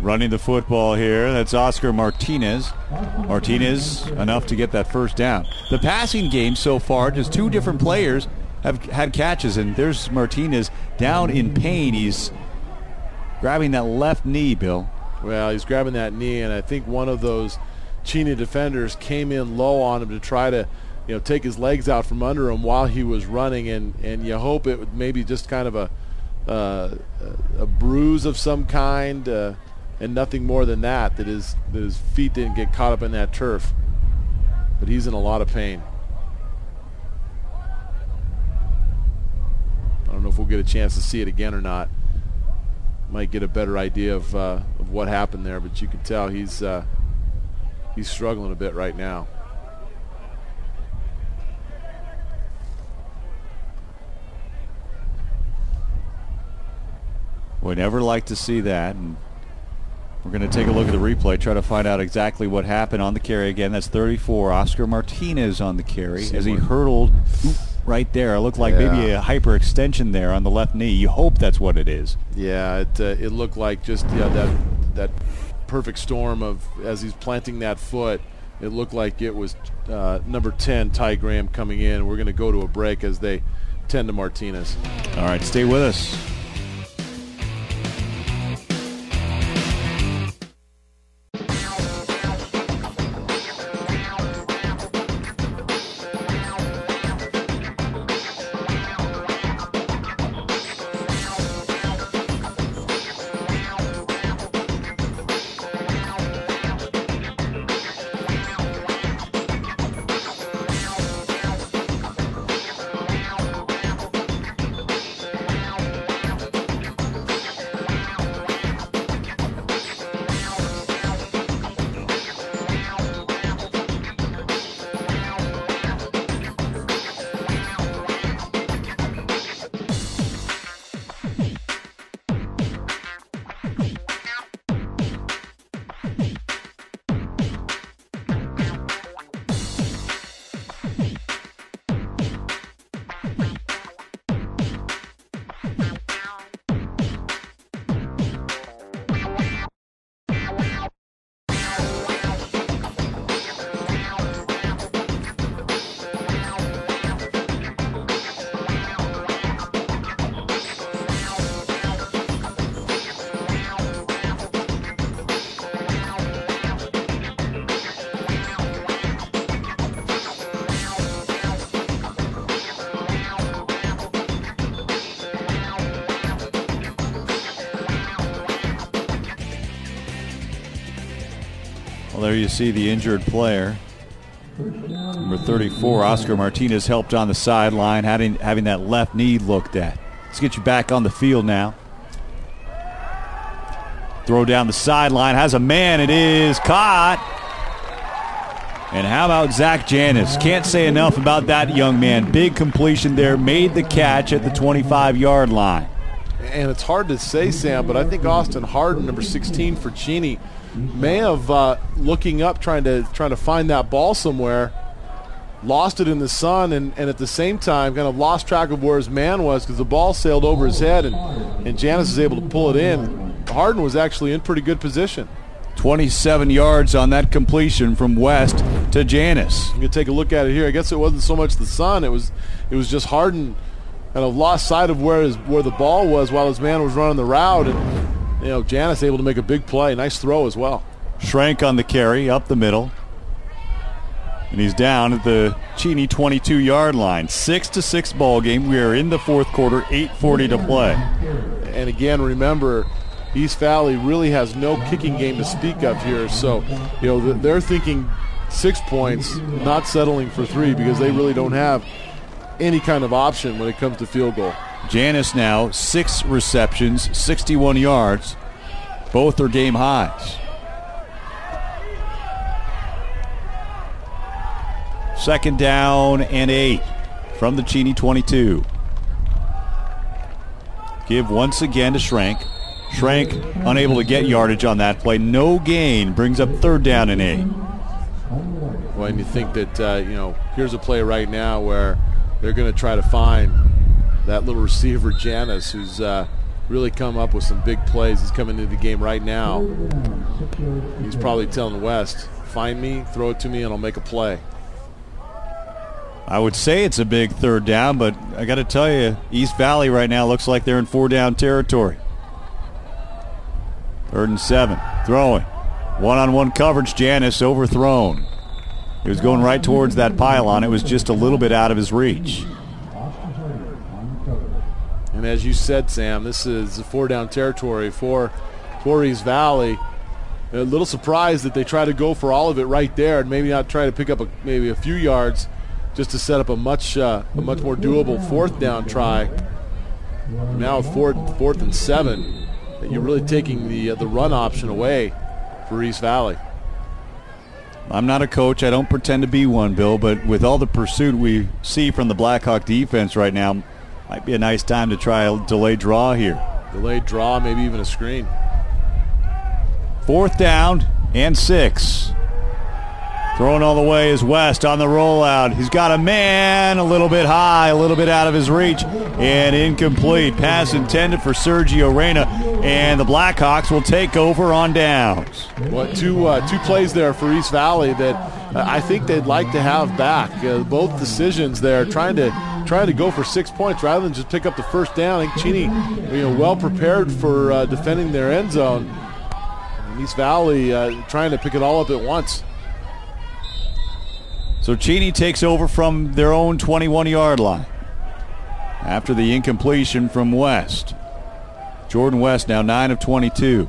Speaker 3: Running the football here, that's Oscar Martinez. Martinez enough to get that first down. The passing game so far, just 2 different players have had catches, and there's Martinez down in pain. He's grabbing that left knee, Bill.
Speaker 2: Well, he's grabbing that knee, and I think one of those Cheney defenders came in low on him to try to take his legs out from under him while he was running, and you hope it would maybe just kind of a bruise of some kind, and nothing more than that his feet didn't get caught up in that turf. But he's in a lot of pain. I don't know if we'll get a chance to see it again or not. Might get a better idea of what happened there, but you can tell he's struggling a bit right now.
Speaker 3: Would never like to see that. And we're going to take a look at the replay, try to find out exactly what happened on the carry. Again, that's 34. Oscar Martinez on the carry as he hurtled right there. It looked like maybe a hyperextension there on the left knee. You hope that's what it is.
Speaker 2: Yeah, it looked like just that perfect storm of as he's planting that foot. It looked like it was number 10, Ty Graham, coming in. We're going to go to a break as they tend to Martinez.
Speaker 3: All right, stay with us. there you see the injured player. Number 34, Oscar Martinez, helped on the sideline, having that left knee looked at. Let's get you back on the field now. Throw down the sideline, has a man, it is caught. And how about Zach Janis? Can't say enough about that young man. Big completion there, made the catch at the 25-yard line.
Speaker 2: And it's hard to say, Sam, but I think Austin Harden, number 16 for Cheney, may have looking up, trying to find that ball somewhere, lost it in the sun, and at the same time kind of lost track of where his man was because the ball sailed over his head, and Janis is able to pull it in. Harden was actually in pretty good position.
Speaker 3: 27 yards on that completion from West to Janis.
Speaker 2: You can take a look at it here. I guess it wasn't so much the sun. It was just Harden kind of lost sight of where the ball was while his man was running the route, and Janis able to make a big play. Nice throw as well.
Speaker 3: Schrank on the carry up the middle. And he's down at the Cheney 22-yard line. 6-6 ball game. We are in the fourth quarter, 8:40 to play.
Speaker 2: And again, remember, East Valley really has no kicking game to speak of here. So, they're thinking 6 points, not settling for 3 because they really don't have any kind of option when it comes to field goal.
Speaker 3: Janis now 6 receptions, 61 yards. Both are game highs. Second down and 8 from the Cheney 22. Give once again to Schrank. Schrank unable to get yardage on that play. No gain. Brings up third down and 8.
Speaker 2: Well, and you think that, here's a play right now where they're going to try to find that little receiver, Janis, who's really come up with some big plays. He's coming into the game right now. He's probably telling West, find me, throw it to me, and I'll make a play.
Speaker 3: I would say it's a big third down, but I got to tell you, East Valley right now looks like they're in 4-down territory. 3rd and 7. Throwing. One-on-one coverage. Janis overthrown. He was going right towards that pylon. It was just a little bit out of his reach.
Speaker 2: And as you said, Sam, this is a 4-down territory for East Valley. A little surprised that they try to go for all of it right there and maybe not try to pick up maybe a few yards just to set up a much more doable 4th down try. Now with 4th and 7. You're really taking the run option away for East Valley.
Speaker 3: I'm not a coach. I don't pretend to be one, Bill, but with all the pursuit we see from the Blackhawk defense right now, might be a nice time to try a delayed draw here.
Speaker 2: Delayed draw, maybe even a screen.
Speaker 3: 4th down and 6. Throwing all the way is West on the rollout. He's got a man a little bit high, a little bit out of his reach, and incomplete. Pass intended for Sergio Reyna, and the Blackhawks will take over on downs.
Speaker 2: Well, two plays there for East Valley that I think they'd like to have back. Both decisions there, trying to go for 6 points rather than just pick up the first down. I think Cheney, well prepared for defending their end zone. And East Valley trying to pick it all up at once.
Speaker 3: So Cheney takes over from their own 21-yard line after the incompletion from West. Jordan West now 9 of 22.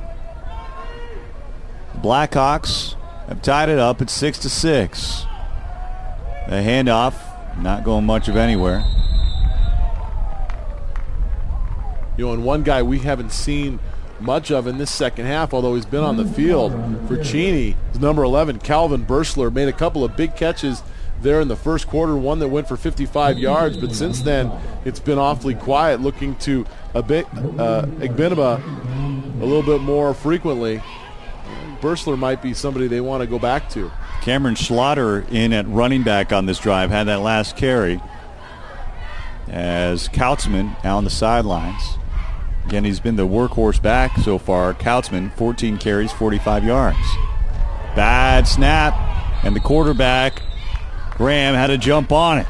Speaker 3: The Blackhawks have tied it up at 6-6. The handoff not going much of anywhere.
Speaker 2: And one guy we haven't seen much of in this second half, although he's been on the field for Cheney, is number 11, Calvin Bursler. Made a couple of big catches there in the first quarter, one that went for 55 yards, but since then it's been awfully quiet, looking to Igbinaba a little bit more frequently. Bursler might be somebody they want to go back to.
Speaker 3: Cameron Schlatter in at running back on this drive, had that last carry, as Kautzman now on the sidelines. Again, he's been the workhorse back so far. Kautzman, 14 carries, 45 yards. Bad snap, and the quarterback, Graham, had to jump on it.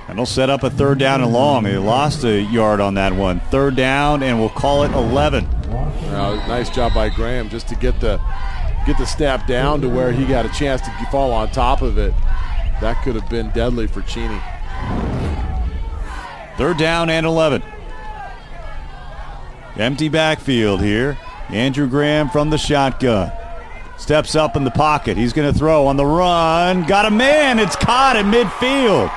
Speaker 3: And they'll set up a 3rd down and long. They lost a yard on that one. 3rd down, and we'll call it 11.
Speaker 2: Nice job by Graham just to get the snap down to where he got a chance to fall on top of it. That could have been deadly for Cheney.
Speaker 3: 3rd down and 11. Empty backfield here. Andrew Graham from the shotgun. Steps up in the pocket. He's going to throw on the run. Got a man. It's caught at midfield.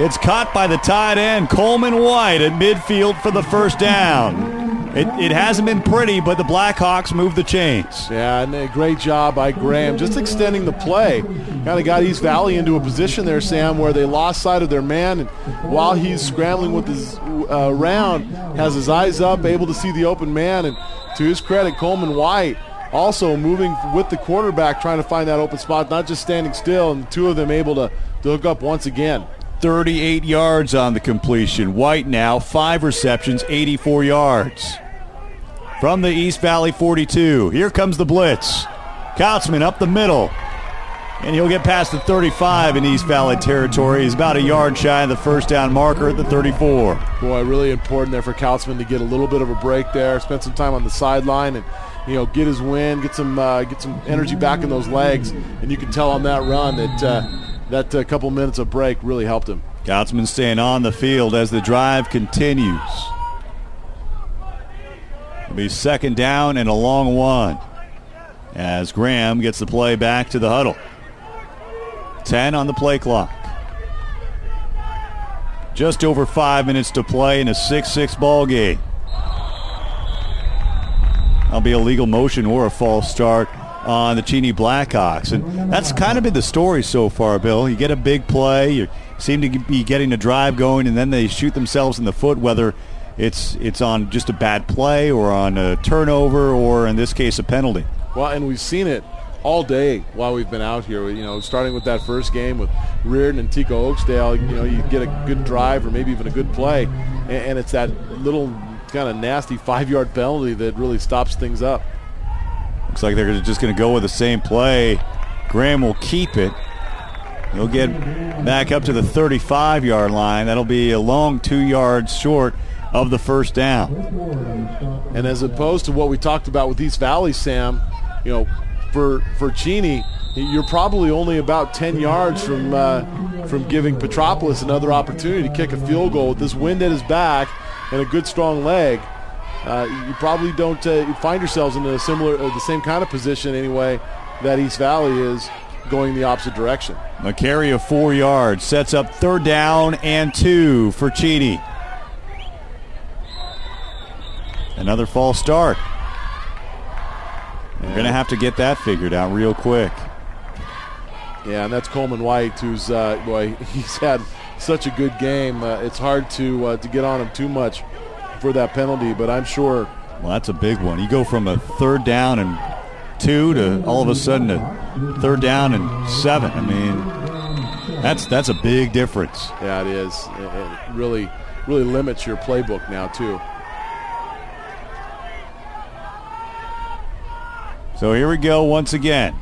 Speaker 3: It's caught by the tight end, Coleman White, at midfield for the first down. It hasn't been pretty, but the Blackhawks moved the chains.
Speaker 2: Yeah, and a great job by Graham, just extending the play. Kind of got East Valley into a position there, Sam, where they lost sight of their man, and while he's scrambling with his round, has his eyes up, able to see the open man, and to his credit, Coleman White also moving with the quarterback, trying to find that open spot, not just standing still, and two of them able to hook up once again.
Speaker 3: 38 yards on the completion. White now, 5 receptions, 84 yards. From the East Valley 42, here comes the blitz. Kautzman up the middle, and he'll get past the 35 in East Valley territory. He's about a yard shy of the first down marker at the 34.
Speaker 2: Boy, really important there for Kautzman to get a little bit of a break there, spend some time on the sideline, and get his wind, get some energy back in those legs, and you can tell on that run that couple minutes of break really helped him.
Speaker 3: Kautzman staying on the field as the drive continues. It'll be second down and a long one as Graham gets the play back to the huddle. 10 on the play clock. Just over 5 minutes to play in a 6-6 ball game. That'll be a legal motion or a false start on the Cheney Blackhawks. And that's kind of been the story so far, Bill. You get a big play, you seem to be getting a drive going, and then they shoot themselves in the foot, whether it's on just a bad play or on a turnover or, in this case, a penalty.
Speaker 2: Well, and we've seen it all day while we've been out here. Starting with that first game with Reardon and Tico Oakdale, you get a good drive or maybe even a good play, and it's that little kind of nasty 5-yard penalty that really stops things up.
Speaker 3: Looks like they're just going to go with the same play. Graham will keep it. He'll get back up to the 35-yard line. That'll be a long 2 yards short of the first down.
Speaker 2: And as opposed to what we talked about with East Valley, Sam, for Cheney, you're probably only about 10 yards from giving Petropolis another opportunity to kick a field goal with this wind at his back and a good strong leg. You probably don't find yourselves in the same kind of position anyway that East Valley is, going the opposite direction.
Speaker 3: A carry of 4 yards sets up third down and 2 for Cheney. Another false start. We're going to have to get that figured out real quick.
Speaker 2: Yeah, and that's Coleman White, who's he's had such a good game. It's hard to get on him too much for that penalty, but I'm sure.
Speaker 3: Well, that's a big one. You go from a third down and 2 to all of a sudden a third down and 7. I mean, that's a big difference.
Speaker 2: Yeah, it is. It really limits your playbook now too.
Speaker 3: So here we go once again.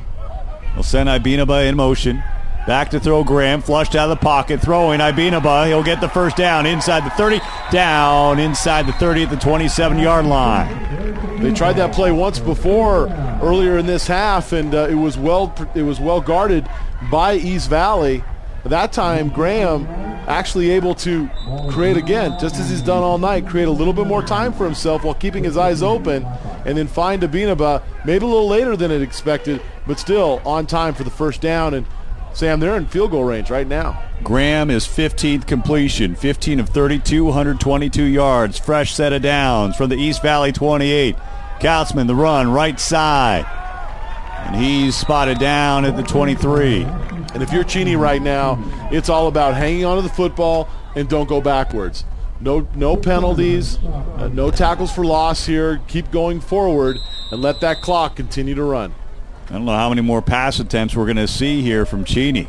Speaker 3: We'll send Ibinaba in motion. Back to throw Graham, flushed out of the pocket, throwing Ibinaba. He'll get the first down inside the 30, down inside the 30 at the 27-yard line.
Speaker 2: They tried that play once before earlier in this half, and it was well guarded by East Valley. That time, Graham actually able to create again, just as he's done all night, create a little bit more time for himself while keeping his eyes open, and then find Ibinaba maybe a little later than it expected, but still on time for the first down. And Sam, they're in field goal range right now.
Speaker 3: Graham is 15th completion, 15 of 32, 122 yards. Fresh set of downs from the East Valley 28. Kautzman, the run, right side. And he's spotted down at the 23.
Speaker 2: And if you're Cheney right now, it's all about hanging onto the football and don't go backwards. No penalties, no tackles for loss here. Keep going forward and let that clock continue to run.
Speaker 3: I don't know how many more pass attempts we're going to see here from Cheney,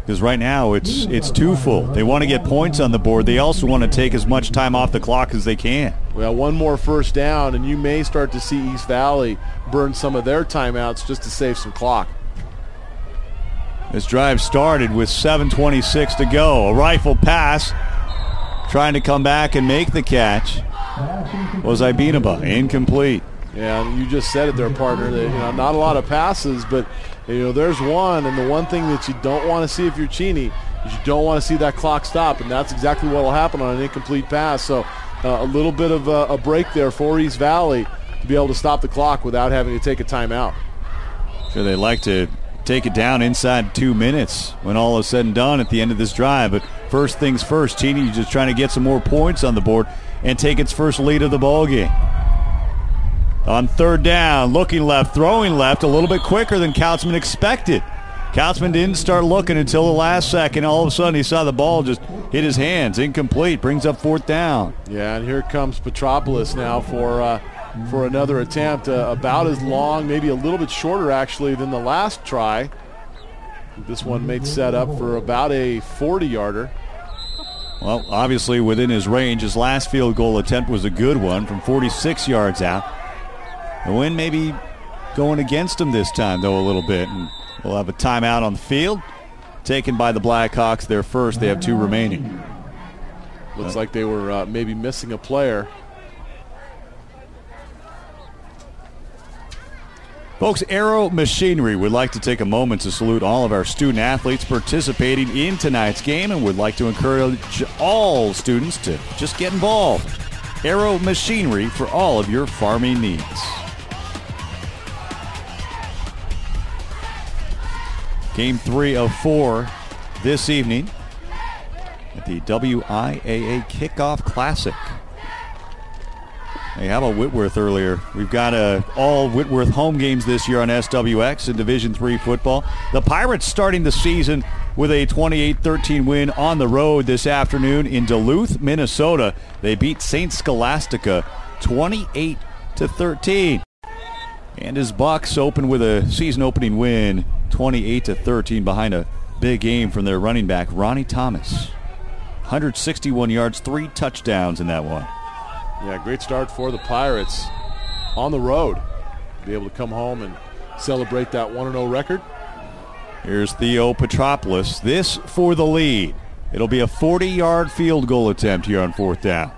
Speaker 3: because right now it's twofold. They want to get points on the board. They also want to take as much time off the clock as they can.
Speaker 2: Well, one more first down, and you may start to see East Valley burn some of their timeouts just to save some clock.
Speaker 3: This drive started with 7:26 to go. A rifle pass, trying to come back and make the catch, was Ibinaba, incomplete.
Speaker 2: Yeah, you just said it there, partner. That, not a lot of passes, but there's one, and the one thing that you don't want to see if you're Cheney is you don't want to see that clock stop, and that's exactly what will happen on an incomplete pass. So a little bit of a break there for East Valley to be able to stop the clock without having to take a timeout.
Speaker 3: Sure, they like to take it down inside 2 minutes when all is said and done at the end of this drive. But first things first, Cheney just trying to get some more points on the board and take its first lead of the ball game. On third down, looking left, throwing left, a little bit quicker than Kautzman expected. Kautzman didn't start looking until the last second. All of a sudden, he saw the ball just hit his hands. Incomplete. Brings up fourth down.
Speaker 2: Yeah, and here comes Petropoulos now for another attempt. About as long, maybe a little bit shorter, actually, than the last try. This one made set up for about a 40-yarder.
Speaker 3: Well, obviously within his range. His last field goal attempt was a good one from 46 yards out. The wind maybe going against him this time, though, a little bit. And we'll have a timeout on the field. Taken by the Blackhawks. Their first. They have 2 remaining.
Speaker 2: Looks like they were maybe missing a player.
Speaker 3: Folks, Aero Machinery would like to take a moment to salute all of our student athletes participating in tonight's game and would like to encourage all students to just get involved. Aero Machinery for all of your farming needs. Game 3 of 4 this evening at the WIAA Kickoff Classic. Hey, how about Whitworth earlier? We've got all Whitworth home games this year on SWX in Division III football. The Pirates starting the season with a 28-13 win on the road this afternoon in Duluth, Minnesota. They beat St. Scholastica 28-13. And his Bucks open with a season-opening win, 28-13, behind a big game from their running back, Ronnie Thomas. 161 yards, 3 touchdowns in that one.
Speaker 2: Yeah, great start for the Pirates on the road. Be able to come home and celebrate that 1-0 record.
Speaker 3: Here's Theo Petropoulos. This for the lead. It'll be a 40-yard field goal attempt here on fourth down.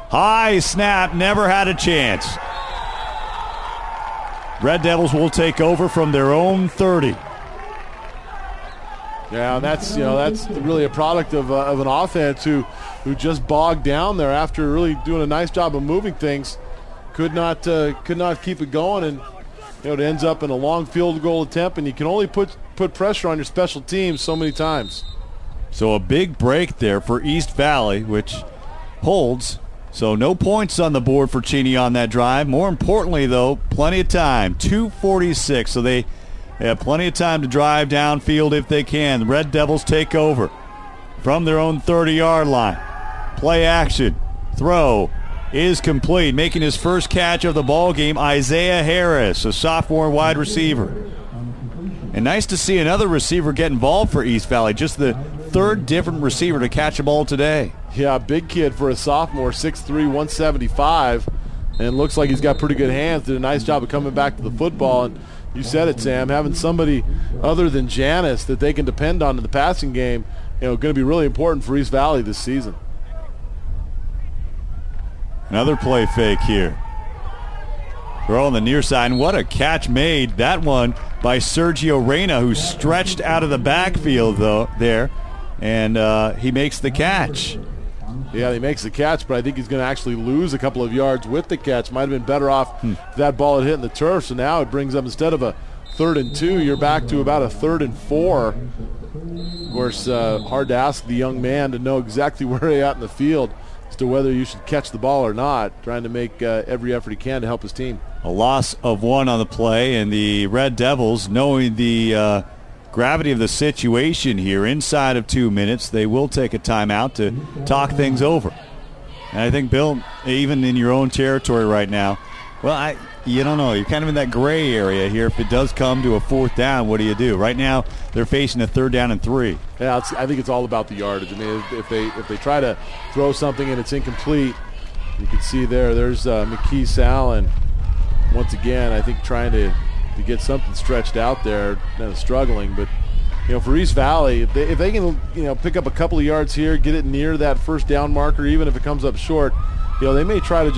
Speaker 3: High snap, never had a chance. Red Devils will take over from their own 30.
Speaker 2: Yeah, that's really a product of an offense who just bogged down there after really doing a nice job of moving things. Could not keep it going, and it ends up in a long field goal attempt, and you can only put pressure on your special teams so many times.
Speaker 3: So a big break there for East Valley, which holds. So no points on the board for Cheney on that drive. More importantly, though, plenty of time. 2:46, so they have plenty of time to drive downfield if they can. The Red Devils take over from their own 30-yard line. Play action. Throw is complete. Making his first catch of the ball game, Isaiah Harris, a sophomore wide receiver. And nice to see another receiver get involved for East Valley. Just the third different receiver to catch a ball today.
Speaker 2: Yeah, big kid for a sophomore, 6'3", 175. And looks like he's got pretty good hands. Did a nice job of coming back to the football. And you said it, Sam, having somebody other than Janice that they can depend on in the passing game, going to be really important for East Valley this season.
Speaker 3: Another play fake here. Throw on the near side, and what a catch made. That one by Sergio Reyna, who stretched out of the backfield there, and he makes the catch.
Speaker 2: Yeah, he makes the catch, but I think he's going to actually lose a couple of yards with the catch. Might have been better off if that ball had hit in the turf, so now it brings up, instead of a 3rd and 2, you're back to about a 3rd and 4. Of course, hard to ask the young man to know exactly where he's at in the field as to whether you should catch the ball or not, trying to make every effort he can to help his team.
Speaker 3: A loss of 1 on the play, and the Red Devils, knowing the gravity of the situation here, inside of 2 minutes, they will take a timeout to talk things over. And I think, Bill, even in your own territory right now, well, you don't know. You're kind of in that gray area here. If it does come to a 4th down, what do you do? Right now, they're facing a 3rd down and 3.
Speaker 2: Yeah, I think it's all about the yardage. I mean, if they try to throw something and it's incomplete, you can see there's McKee Sallin. Once again, I think trying to get something stretched out there, kind of struggling. But, for East Valley, if they can, pick up a couple of yards here, get it near that 1st down marker, even if it comes up short, they may try to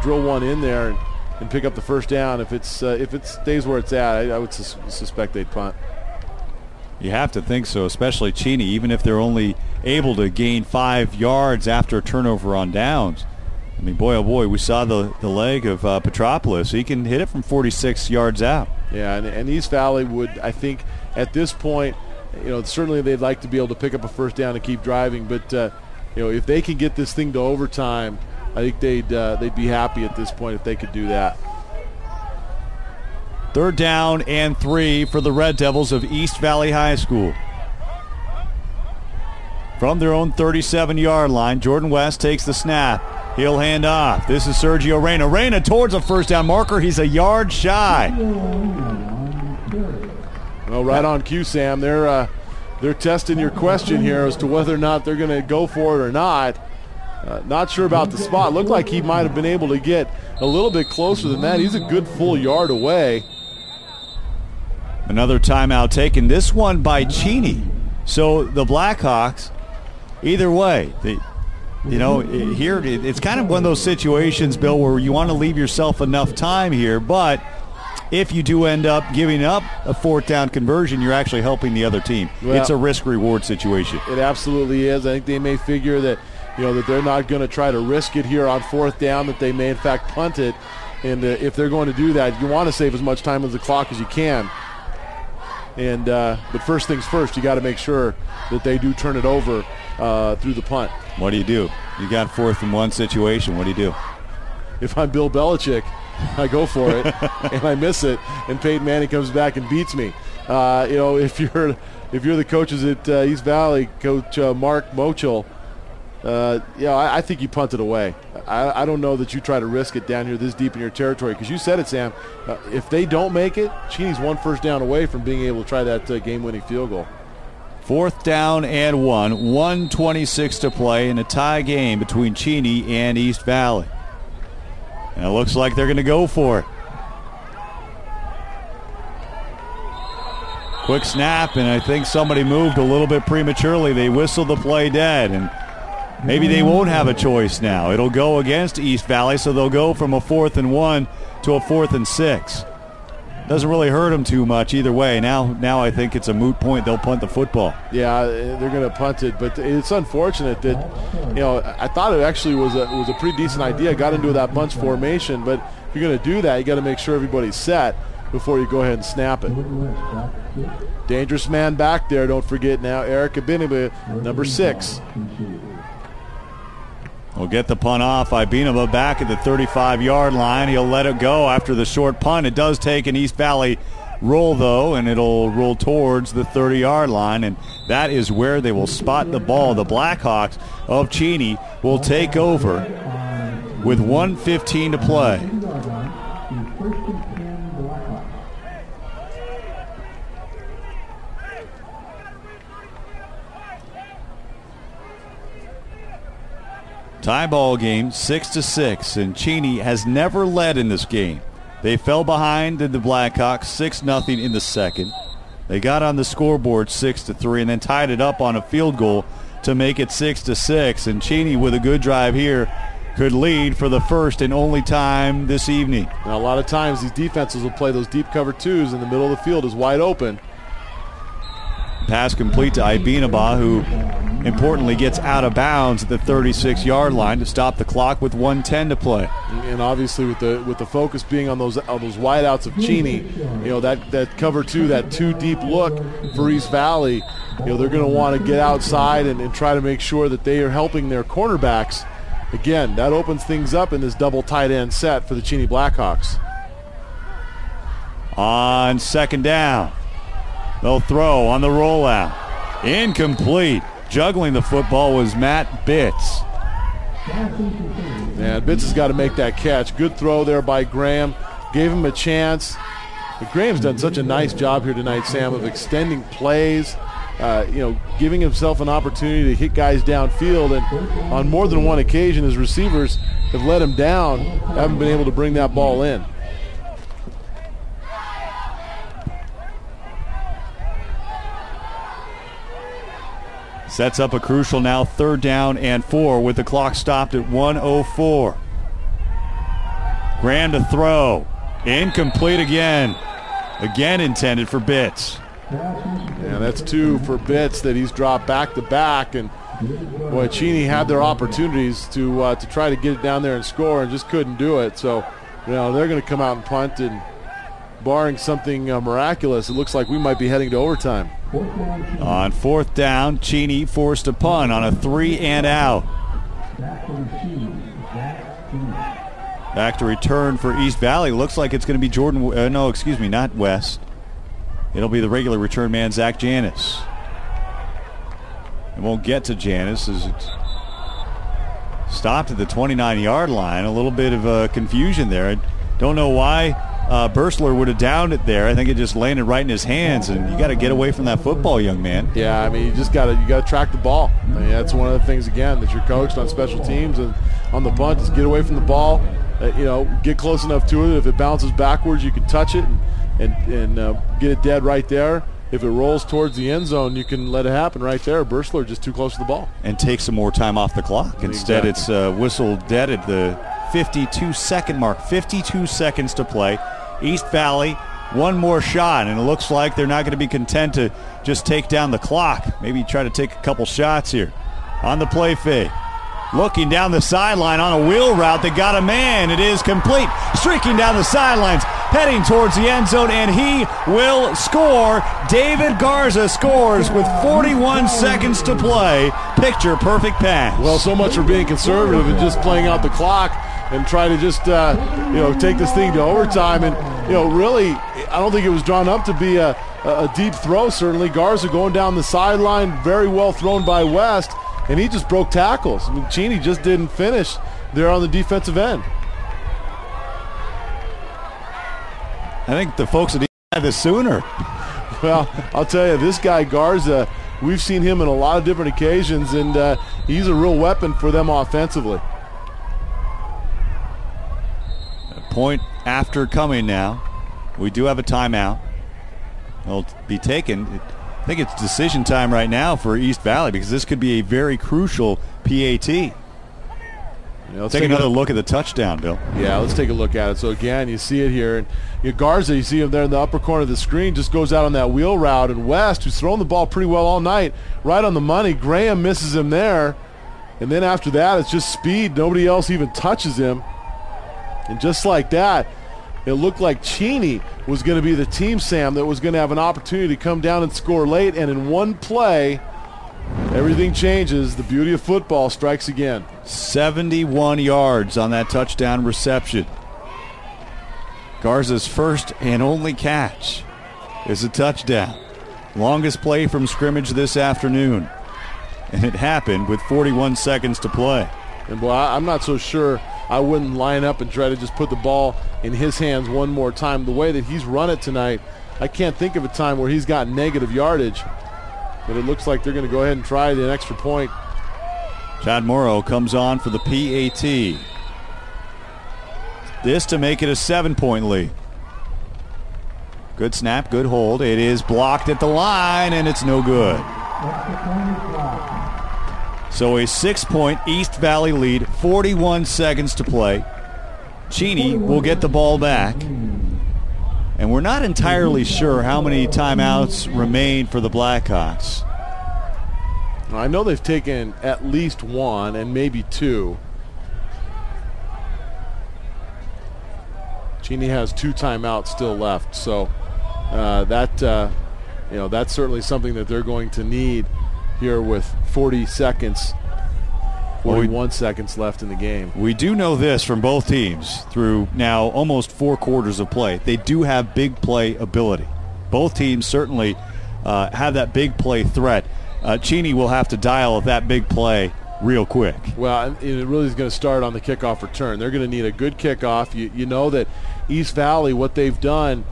Speaker 2: drill one in there and pick up the 1st down. If it stays where it's at, I would suspect they'd punt.
Speaker 3: You have to think so, especially Cheney, even if they're only able to gain 5 yards after a turnover on downs. mean, boy, oh boy, we saw the leg of Petropoulos. He can hit it from 46 yards out.
Speaker 2: Yeah, and East Valley would, I think, at this point, certainly they'd like to be able to pick up a first down and keep driving. But if they can get this thing to overtime, I think they'd be happy at this point if they could do that.
Speaker 3: 3rd down and 3 for the Red Devils of East Valley High School. From their own 37-yard line, Jordan West takes the snap. He'll hand off. This is Sergio Reyna. Reyna towards a first down marker. He's a yard shy.
Speaker 2: Well, right on cue, Sam. They're testing your question here as to whether or not they're going to go for it or not. Not sure about the spot. Looked like he might have been able to get a little bit closer than that. He's a good full yard away.
Speaker 3: Another timeout taken. This one by Cheney. So the Blackhawks, either way, here it's kind of one of those situations, Bill, where you want to leave yourself enough time here, but if you do end up giving up a 4th down conversion, you're actually helping the other team.
Speaker 2: Well,
Speaker 3: it's a risk-reward situation.
Speaker 2: It absolutely is. I think they may figure that that they're not going to try to risk it here on 4th down, that they may in fact punt it, and if they're going to do that, you want to save as much time on the clock as you can. And but first things first, you got to make sure that they do turn it over through the punt.
Speaker 3: What do? You got 4th and 1 situation. What do you do?
Speaker 2: If I'm Bill Belichick, I go for it and I miss it, and Peyton Manning comes back and beats me. If you're the coaches at East Valley, Coach Mark Mochel, I think you punt it away. I don't know that you try to risk it down here this deep in your territory, because you said it, Sam. If they don't make it, Cheney's 1 first down away from being able to try that game-winning field goal.
Speaker 3: 4th down and 1, 1:26 to play in a tie game between Cheney and East Valley. And it looks like they're going to go for it. Quick snap, and I think somebody moved a little bit prematurely. They whistled the play dead, and maybe they won't have a choice now. It'll go against East Valley, so they'll go from a 4th and 1 to a 4th and 6. Doesn't really hurt them too much either way. Now I think it's a moot point. They'll punt the football.
Speaker 2: Yeah, they're going to punt it, but it's unfortunate that, I thought it actually was a pretty decent idea. Got into that bunch formation, but if you're going to do that, you got to make sure everybody's set before you go ahead and snap it. Dangerous man back there. Don't forget now, Eric Abinaba, number 6.
Speaker 3: We'll get the punt off. Ibinaba back at the 35-yard line. He'll let it go after the short punt. It does take an East Valley roll, though, and it'll roll towards the 30-yard line, and that is where they will spot the ball. The Blackhawks of Cheney will take over with 1:15 to play. Tie ball game, 6-6, and Cheney has never led in this game. They fell behind in the Blackhawks 6-0 in the second. They got on the scoreboard 6-3 and then tied it up on a field goal to make it 6-6. And Cheney, with a good drive here, could lead for the first and only time this evening.
Speaker 2: Now, a lot of times these defenses will play those deep cover twos, and the middle of the field is wide open.
Speaker 3: Pass complete to Ibinaba, who importantly gets out of bounds at the 36-yard line to stop the clock with 1:10 to play.
Speaker 2: And obviously with the focus being on those wideouts of Cheney, that cover two, that two deep look for East Valley, they're going to want to get outside and try to make sure that they are helping their cornerbacks. Again, that opens things up in this double tight end set for the Cheney Blackhawks.
Speaker 3: On 2nd down, they'll throw on the rollout. Incomplete. Juggling the football was Matt Bitts.
Speaker 2: And Bitts has got to make that catch. Good throw there by Graham. Gave him a chance. But Graham's done such a nice job here tonight, Sam, of extending plays, giving himself an opportunity to hit guys downfield. And on more than one occasion, his receivers have let him down, haven't been able to bring that ball in.
Speaker 3: Sets up a crucial now 3rd down and 4 with the clock stopped at 1:04. Graham to throw. Incomplete again. Again intended for Bitts.
Speaker 2: Yeah, that's 2 for Bitts that he's dropped back to back, and boy, Cheney had their opportunities to try to get it down there and score and just couldn't do it. So, they're going to come out and punt, and barring something miraculous, it looks like we might be heading to overtime.
Speaker 3: On 4th down, Cheney forced a punt on a 3 and out. Back to return for East Valley. Looks like it's going to be Jordan. No, excuse me, not West. It'll be the regular return man, Zach Janis. It won't get to Janis as it's stopped at the 29-yard line. A little bit of confusion there. I don't know why Bursler would have downed it there. I think it just landed right in his hands, and you got to get away from that football, young man.
Speaker 2: Yeah, I mean, you got to track the ball. I mean, that's one of the things, again, that you're coached on special teams and on the punt is get away from the ball. Get close enough to it. If it bounces backwards, you can touch it and get it dead right there. If it rolls towards the end zone, you can let it happen right there. Bursler just too close to the ball.
Speaker 3: And take some more time off the clock. Instead, It's whistled dead at the 52-second mark. 52 seconds to play. East Valley, one more shot, and it looks like they're not going to be content to just take down the clock. Maybe try to take a couple shots here. On the play fake. Looking down the sideline on a wheel route that got a man. It is complete. Streaking down the sidelines, heading towards the end zone, and he will score. David Garza scores with 41 seconds to play. Picture perfect pass.
Speaker 2: Well, so much for being conservative and just playing out the clock and try to just take this thing to overtime. And really, I don't think it was drawn up to be a deep throw. Certainly, Garza going down the sideline, very well thrown by West. And he just broke tackles. I mean, Cheney just didn't finish there on the defensive end.
Speaker 3: I think the folks at had this sooner.
Speaker 2: Well, I'll tell you, this guy Garza, we've seen him in a lot of different occasions, and he's a real weapon for them offensively.
Speaker 3: A point after coming now. We do have a timeout. It'll be taken. I think it's decision time right now for East Valley because this could be a very crucial PAT. Let's take another look at the touchdown, Bill.
Speaker 2: Yeah, let's take a look at it. So, again, you see it here. And Garza, you see him there in the upper corner of the screen, just goes out on that wheel route. And West, who's thrown the ball pretty well all night, right on the money. Graham misses him there. And then after that, it's just speed. Nobody else even touches him. And just like that, it looked like Cheney was going to be the team, Sam, that was going to have an opportunity to come down and score late. And in one play, everything changes. The beauty of football strikes again.
Speaker 3: 71 yards on that touchdown reception. Garza's first and only catch is a touchdown. Longest play from scrimmage this afternoon. And it happened with 41 seconds to play.
Speaker 2: And, boy, I'm not so sure I wouldn't line up and try to just put the ball in his hands one more time. The way that he's run it tonight, I can't think of a time where he's got negative yardage. But it looks like they're going to go ahead and try an extra point.
Speaker 3: Chad Morrow comes on for the PAT. This to make it a 7-point lead. Good snap, good hold. It is blocked at the line, and it's no good. So a 6-point East Valley lead, 41 seconds to play. Cheney will get the ball back. And we're not entirely sure how many timeouts remain for the Blackhawks.
Speaker 2: I know they've taken at least one and maybe two. Cheney has 2 timeouts still left, so that's certainly something that they're going to need here with 41 seconds left in the game.
Speaker 3: We do know this from both teams through now almost 4 quarters of play. They do have big play ability. Both teams certainly have that big play threat. Cheney will have to dial that big play real quick.
Speaker 2: Well, it really is going to start on the kickoff return. They're going to need a good kickoff. You know that East Valley, what they've done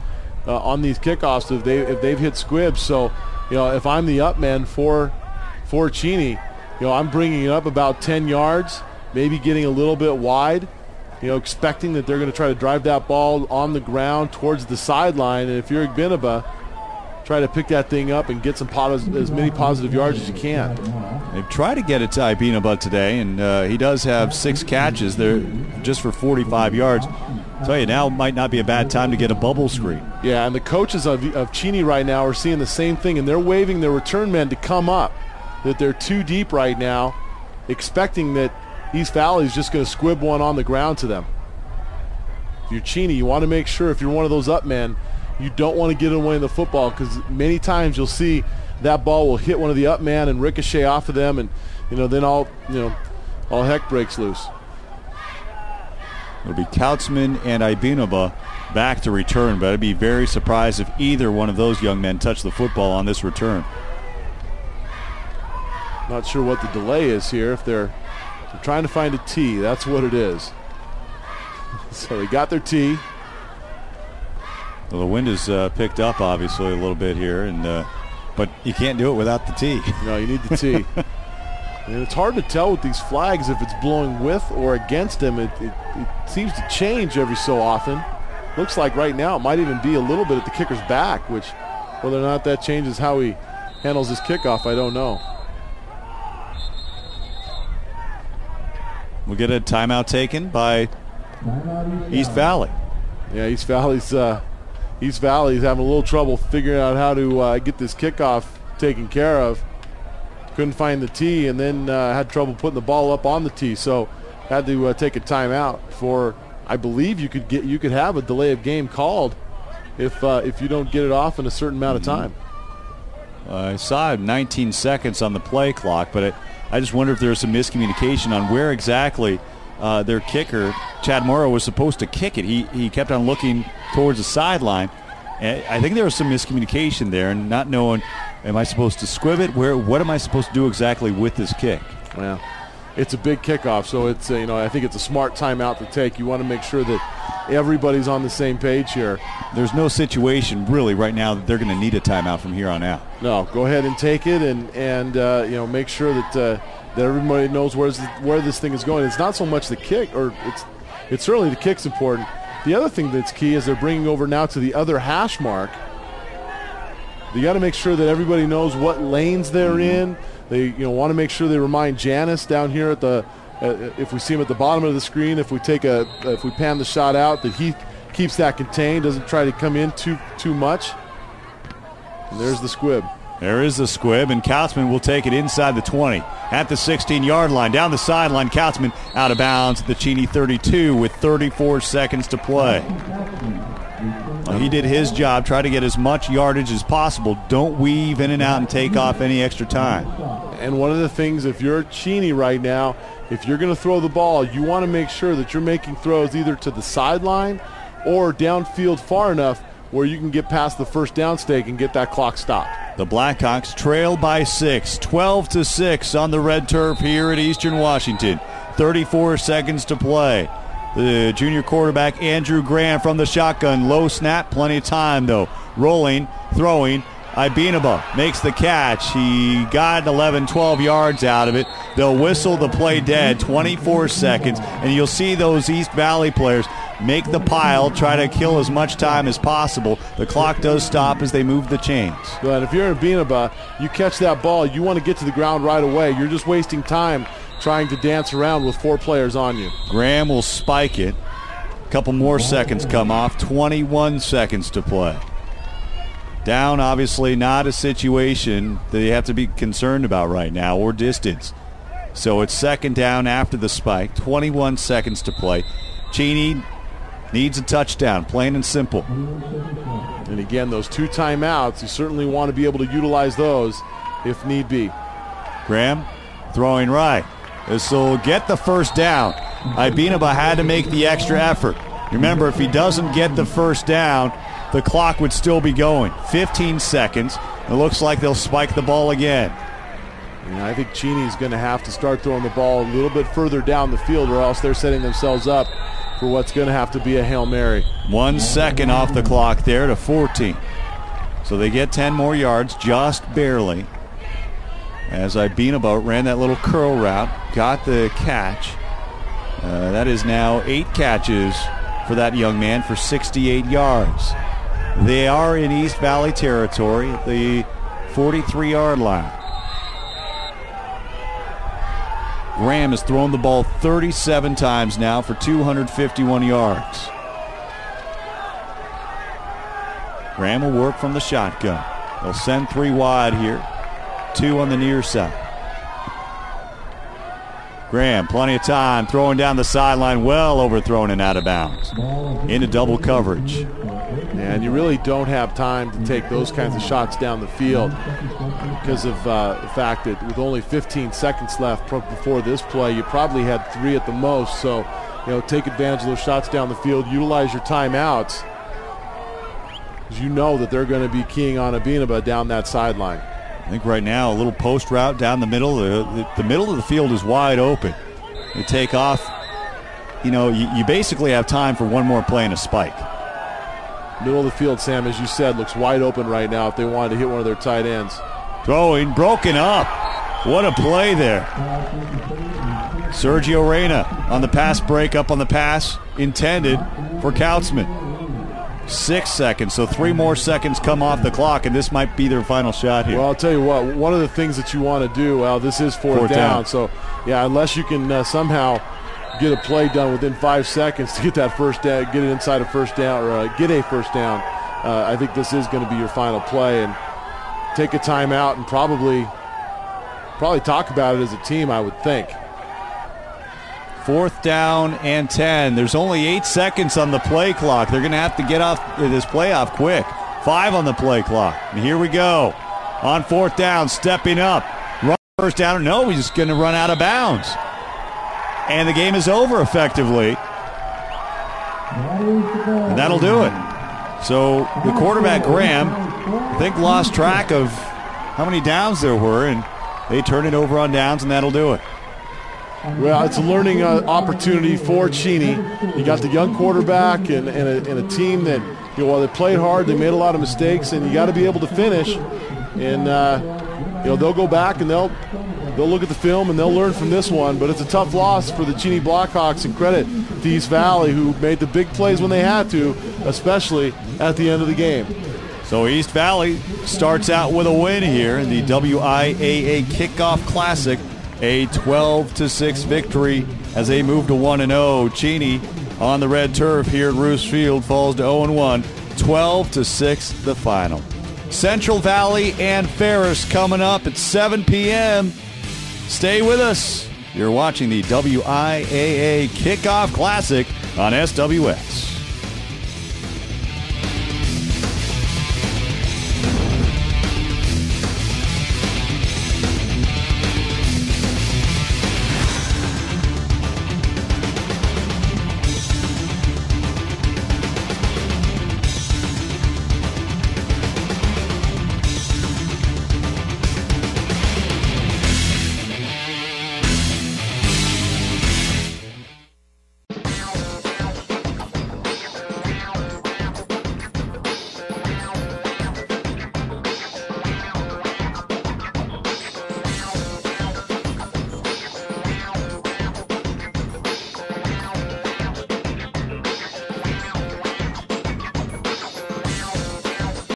Speaker 2: on these kickoffs, if they've hit squibs. So, if I'm the up man for Cheney, I'm bringing it up about 10 yards, maybe getting a little bit wide, expecting that they're going to try to drive that ball on the ground towards the sideline. And if you're Yakima, try to pick that thing up and get as many positive yards as you can.
Speaker 3: They've tried to get it to Ibinaba today, and he does have 6 catches there just for 45 yards. I'll tell you, now might not be a bad time to get a bubble screen.
Speaker 2: Yeah, and the coaches of Cheney right now are seeing the same thing, and they're waving their return men to come up. that they're too deep right now, expecting that East Valley is just going to squib one on the ground to them. If you're Cheney, you want to make sure if you're one of those up men, you don't want to get away in the football, because many times you'll see that ball will hit one of the up man and ricochet off of them, and then all heck breaks loose.
Speaker 3: It'll be Kautzman and Ibinaba back to return, but I'd be very surprised if either one of those young men touch the football on this return.
Speaker 2: Not sure what the delay is here. If they're trying to find a tee, that's what it is. So they got their tee.
Speaker 3: Well, the wind has picked up, obviously, a little bit here, but you can't do it without the tee.
Speaker 2: No, you need the tee. And it's hard to tell with these flags if it's blowing with or against him. It seems to change every so often. Looks like right now it might even be a little bit at the kicker's back, which whether or not that changes how he handles his kickoff, I don't know.
Speaker 3: We'll get a timeout taken by East Valley.
Speaker 2: Yeah, East Valley's having a little trouble figuring out how to get this kickoff taken care of. Couldn't find the tee, and then had trouble putting the ball up on the tee, so had to take a timeout. For I believe you could have a delay of game called if you don't get it off in a certain amount of time.
Speaker 3: I saw 19 seconds on the play clock, but I just wonder if there was some miscommunication on where exactly their kicker, Chad Morrow, was supposed to kick it. He kept on looking towards the sideline. And I think there was some miscommunication there, and not knowing, am I supposed to squib it? What am I supposed to do exactly with this kick?
Speaker 2: Well, it's a big kickoff, so it's I think it's a smart timeout to take. You want to make sure that everybody's on the same page here.
Speaker 3: There's no situation really right now that they're going to need a timeout from here on out.
Speaker 2: No, go ahead and take it, and make sure that everybody knows where this thing is going. It's not so much the kick, or it's certainly the kick's important. The other thing that's key is they're bringing over now to the other hash mark. You got to make sure that everybody knows what lanes they're in. They want to make sure they remind Janice down here at the if we see him at the bottom of the screen, if we pan the shot out, that he keeps that contained, doesn't try to come in too much. And there's the squib.
Speaker 3: There is the squib, and Kautzman will take it inside the 20 at the 16-yard line. Down the sideline, Kautzman out of bounds at the Cheney 32 with 34 seconds to play. Well, he did his job, try to get as much yardage as possible. Don't weave in and out and take off any extra time.
Speaker 2: And one of the things, if you're Cheney right now, if you're going to throw the ball, you want to make sure that you're making throws either to the sideline or downfield far enough where you can get past the first down stake and get that clock stopped.
Speaker 3: The Blackhawks trail by 6, 12-6 on the red turf here at Eastern Washington. 34 seconds to play. The junior quarterback, Andrew Graham, from the shotgun. Low snap, plenty of time, though. Rolling, throwing. Ibinaba makes the catch. He got 11, 12 yards out of it. They'll whistle the play dead, 24 seconds. And you'll see those East Valley players make the pile, try to kill as much time as possible. The clock does stop as they move the chains.
Speaker 2: But if you're in Ibinaba, you catch that ball, you want to get to the ground right away. You're just wasting time trying to dance around with 4 players on you.
Speaker 3: Graham will spike it. A couple more seconds come off. 21 seconds to play. Down, obviously not a situation that you have to be concerned about right now, or distance. So it's second down after the spike. 21 seconds to play. Cheney needs a touchdown, plain and simple.
Speaker 2: And again, those 2 timeouts, you certainly want to be able to utilize those if need be.
Speaker 3: Graham throwing right. This will get the first down. Ibinaba had to make the extra effort. Remember, if he doesn't get the first down, the clock would still be going. 15 seconds. It looks like they'll spike the ball again.
Speaker 2: And I think Cheney's going to have to start throwing the ball a little bit further down the field, or else they're setting themselves up for what's going to have to be a Hail Mary.
Speaker 3: 1 second off the clock there to 14. So they get 10 more yards, just barely. As Ibinaba ran that little curl route, got the catch. That is now 8 catches for that young man for 68 yards. They are in East Valley territory at the 43-yard line. Graham has thrown the ball 37 times now for 251 yards. Graham will work from the shotgun. They'll send 3 wide here, 2 on the near side. Graham, plenty of time, throwing down the sideline, well overthrown and out of bounds. Into double coverage.
Speaker 2: And you really don't have time to take those kinds of shots down the field because of the fact that with only 15 seconds left before this play, you probably had 3 at the most. So, take advantage of those shots down the field, utilize your timeouts, because you know that they're going to be keying on Abinaba down that sideline.
Speaker 3: I think right now a little post route down the middle. The middle of the field is wide open. They take off. You basically have time for one more play and a spike.
Speaker 2: Middle of the field, Sam, as you said, looks wide open right now if they wanted to hit one of their tight ends.
Speaker 3: Throwing, broken up. What a play there. Sergio Reyna on the pass break, up on the pass intended for Kautzman. 6 seconds, so 3 more seconds come off the clock, and this might be their final shot here.
Speaker 2: Well, I'll tell you what, one of the things that you want to do, this is fourth down. So, unless you can somehow get a play done within 5 seconds to get that first down, get it inside a first down, or get a first down, I think this is going to be your final play. And take a timeout and probably talk about it as a team, I would think.
Speaker 3: 4th down and 10. There's only 8 seconds on the play clock. They're going to have to get off this play off quick. 5 on the play clock. And here we go. On 4th down, stepping up. Run first down. No, he's going to run out of bounds. And the game is over effectively. And that'll do it. So the quarterback, Graham, I think lost track of how many downs there were, and they turn it over on downs, and that'll do it.
Speaker 2: Well, it's a learning opportunity for Cheney. You got the young quarterback and a team that, while they played hard, they made a lot of mistakes, and you got to be able to finish. And they'll go back and they'll look at the film and they'll learn from this one. But it's a tough loss for the Cheney Blackhawks, and credit to East Valley, who made the big plays when they had to, especially at the end of the game.
Speaker 3: So East Valley starts out with a win here in the WIAA Kickoff Classic. A 12-6 victory as they move to 1-0. Cheney on the red turf here at Roos Field falls to 0-1. 12-6 the final. Central Valley and Ferris coming up at 7 p.m. Stay with us. You're watching the WIAA Kickoff Classic on SWX.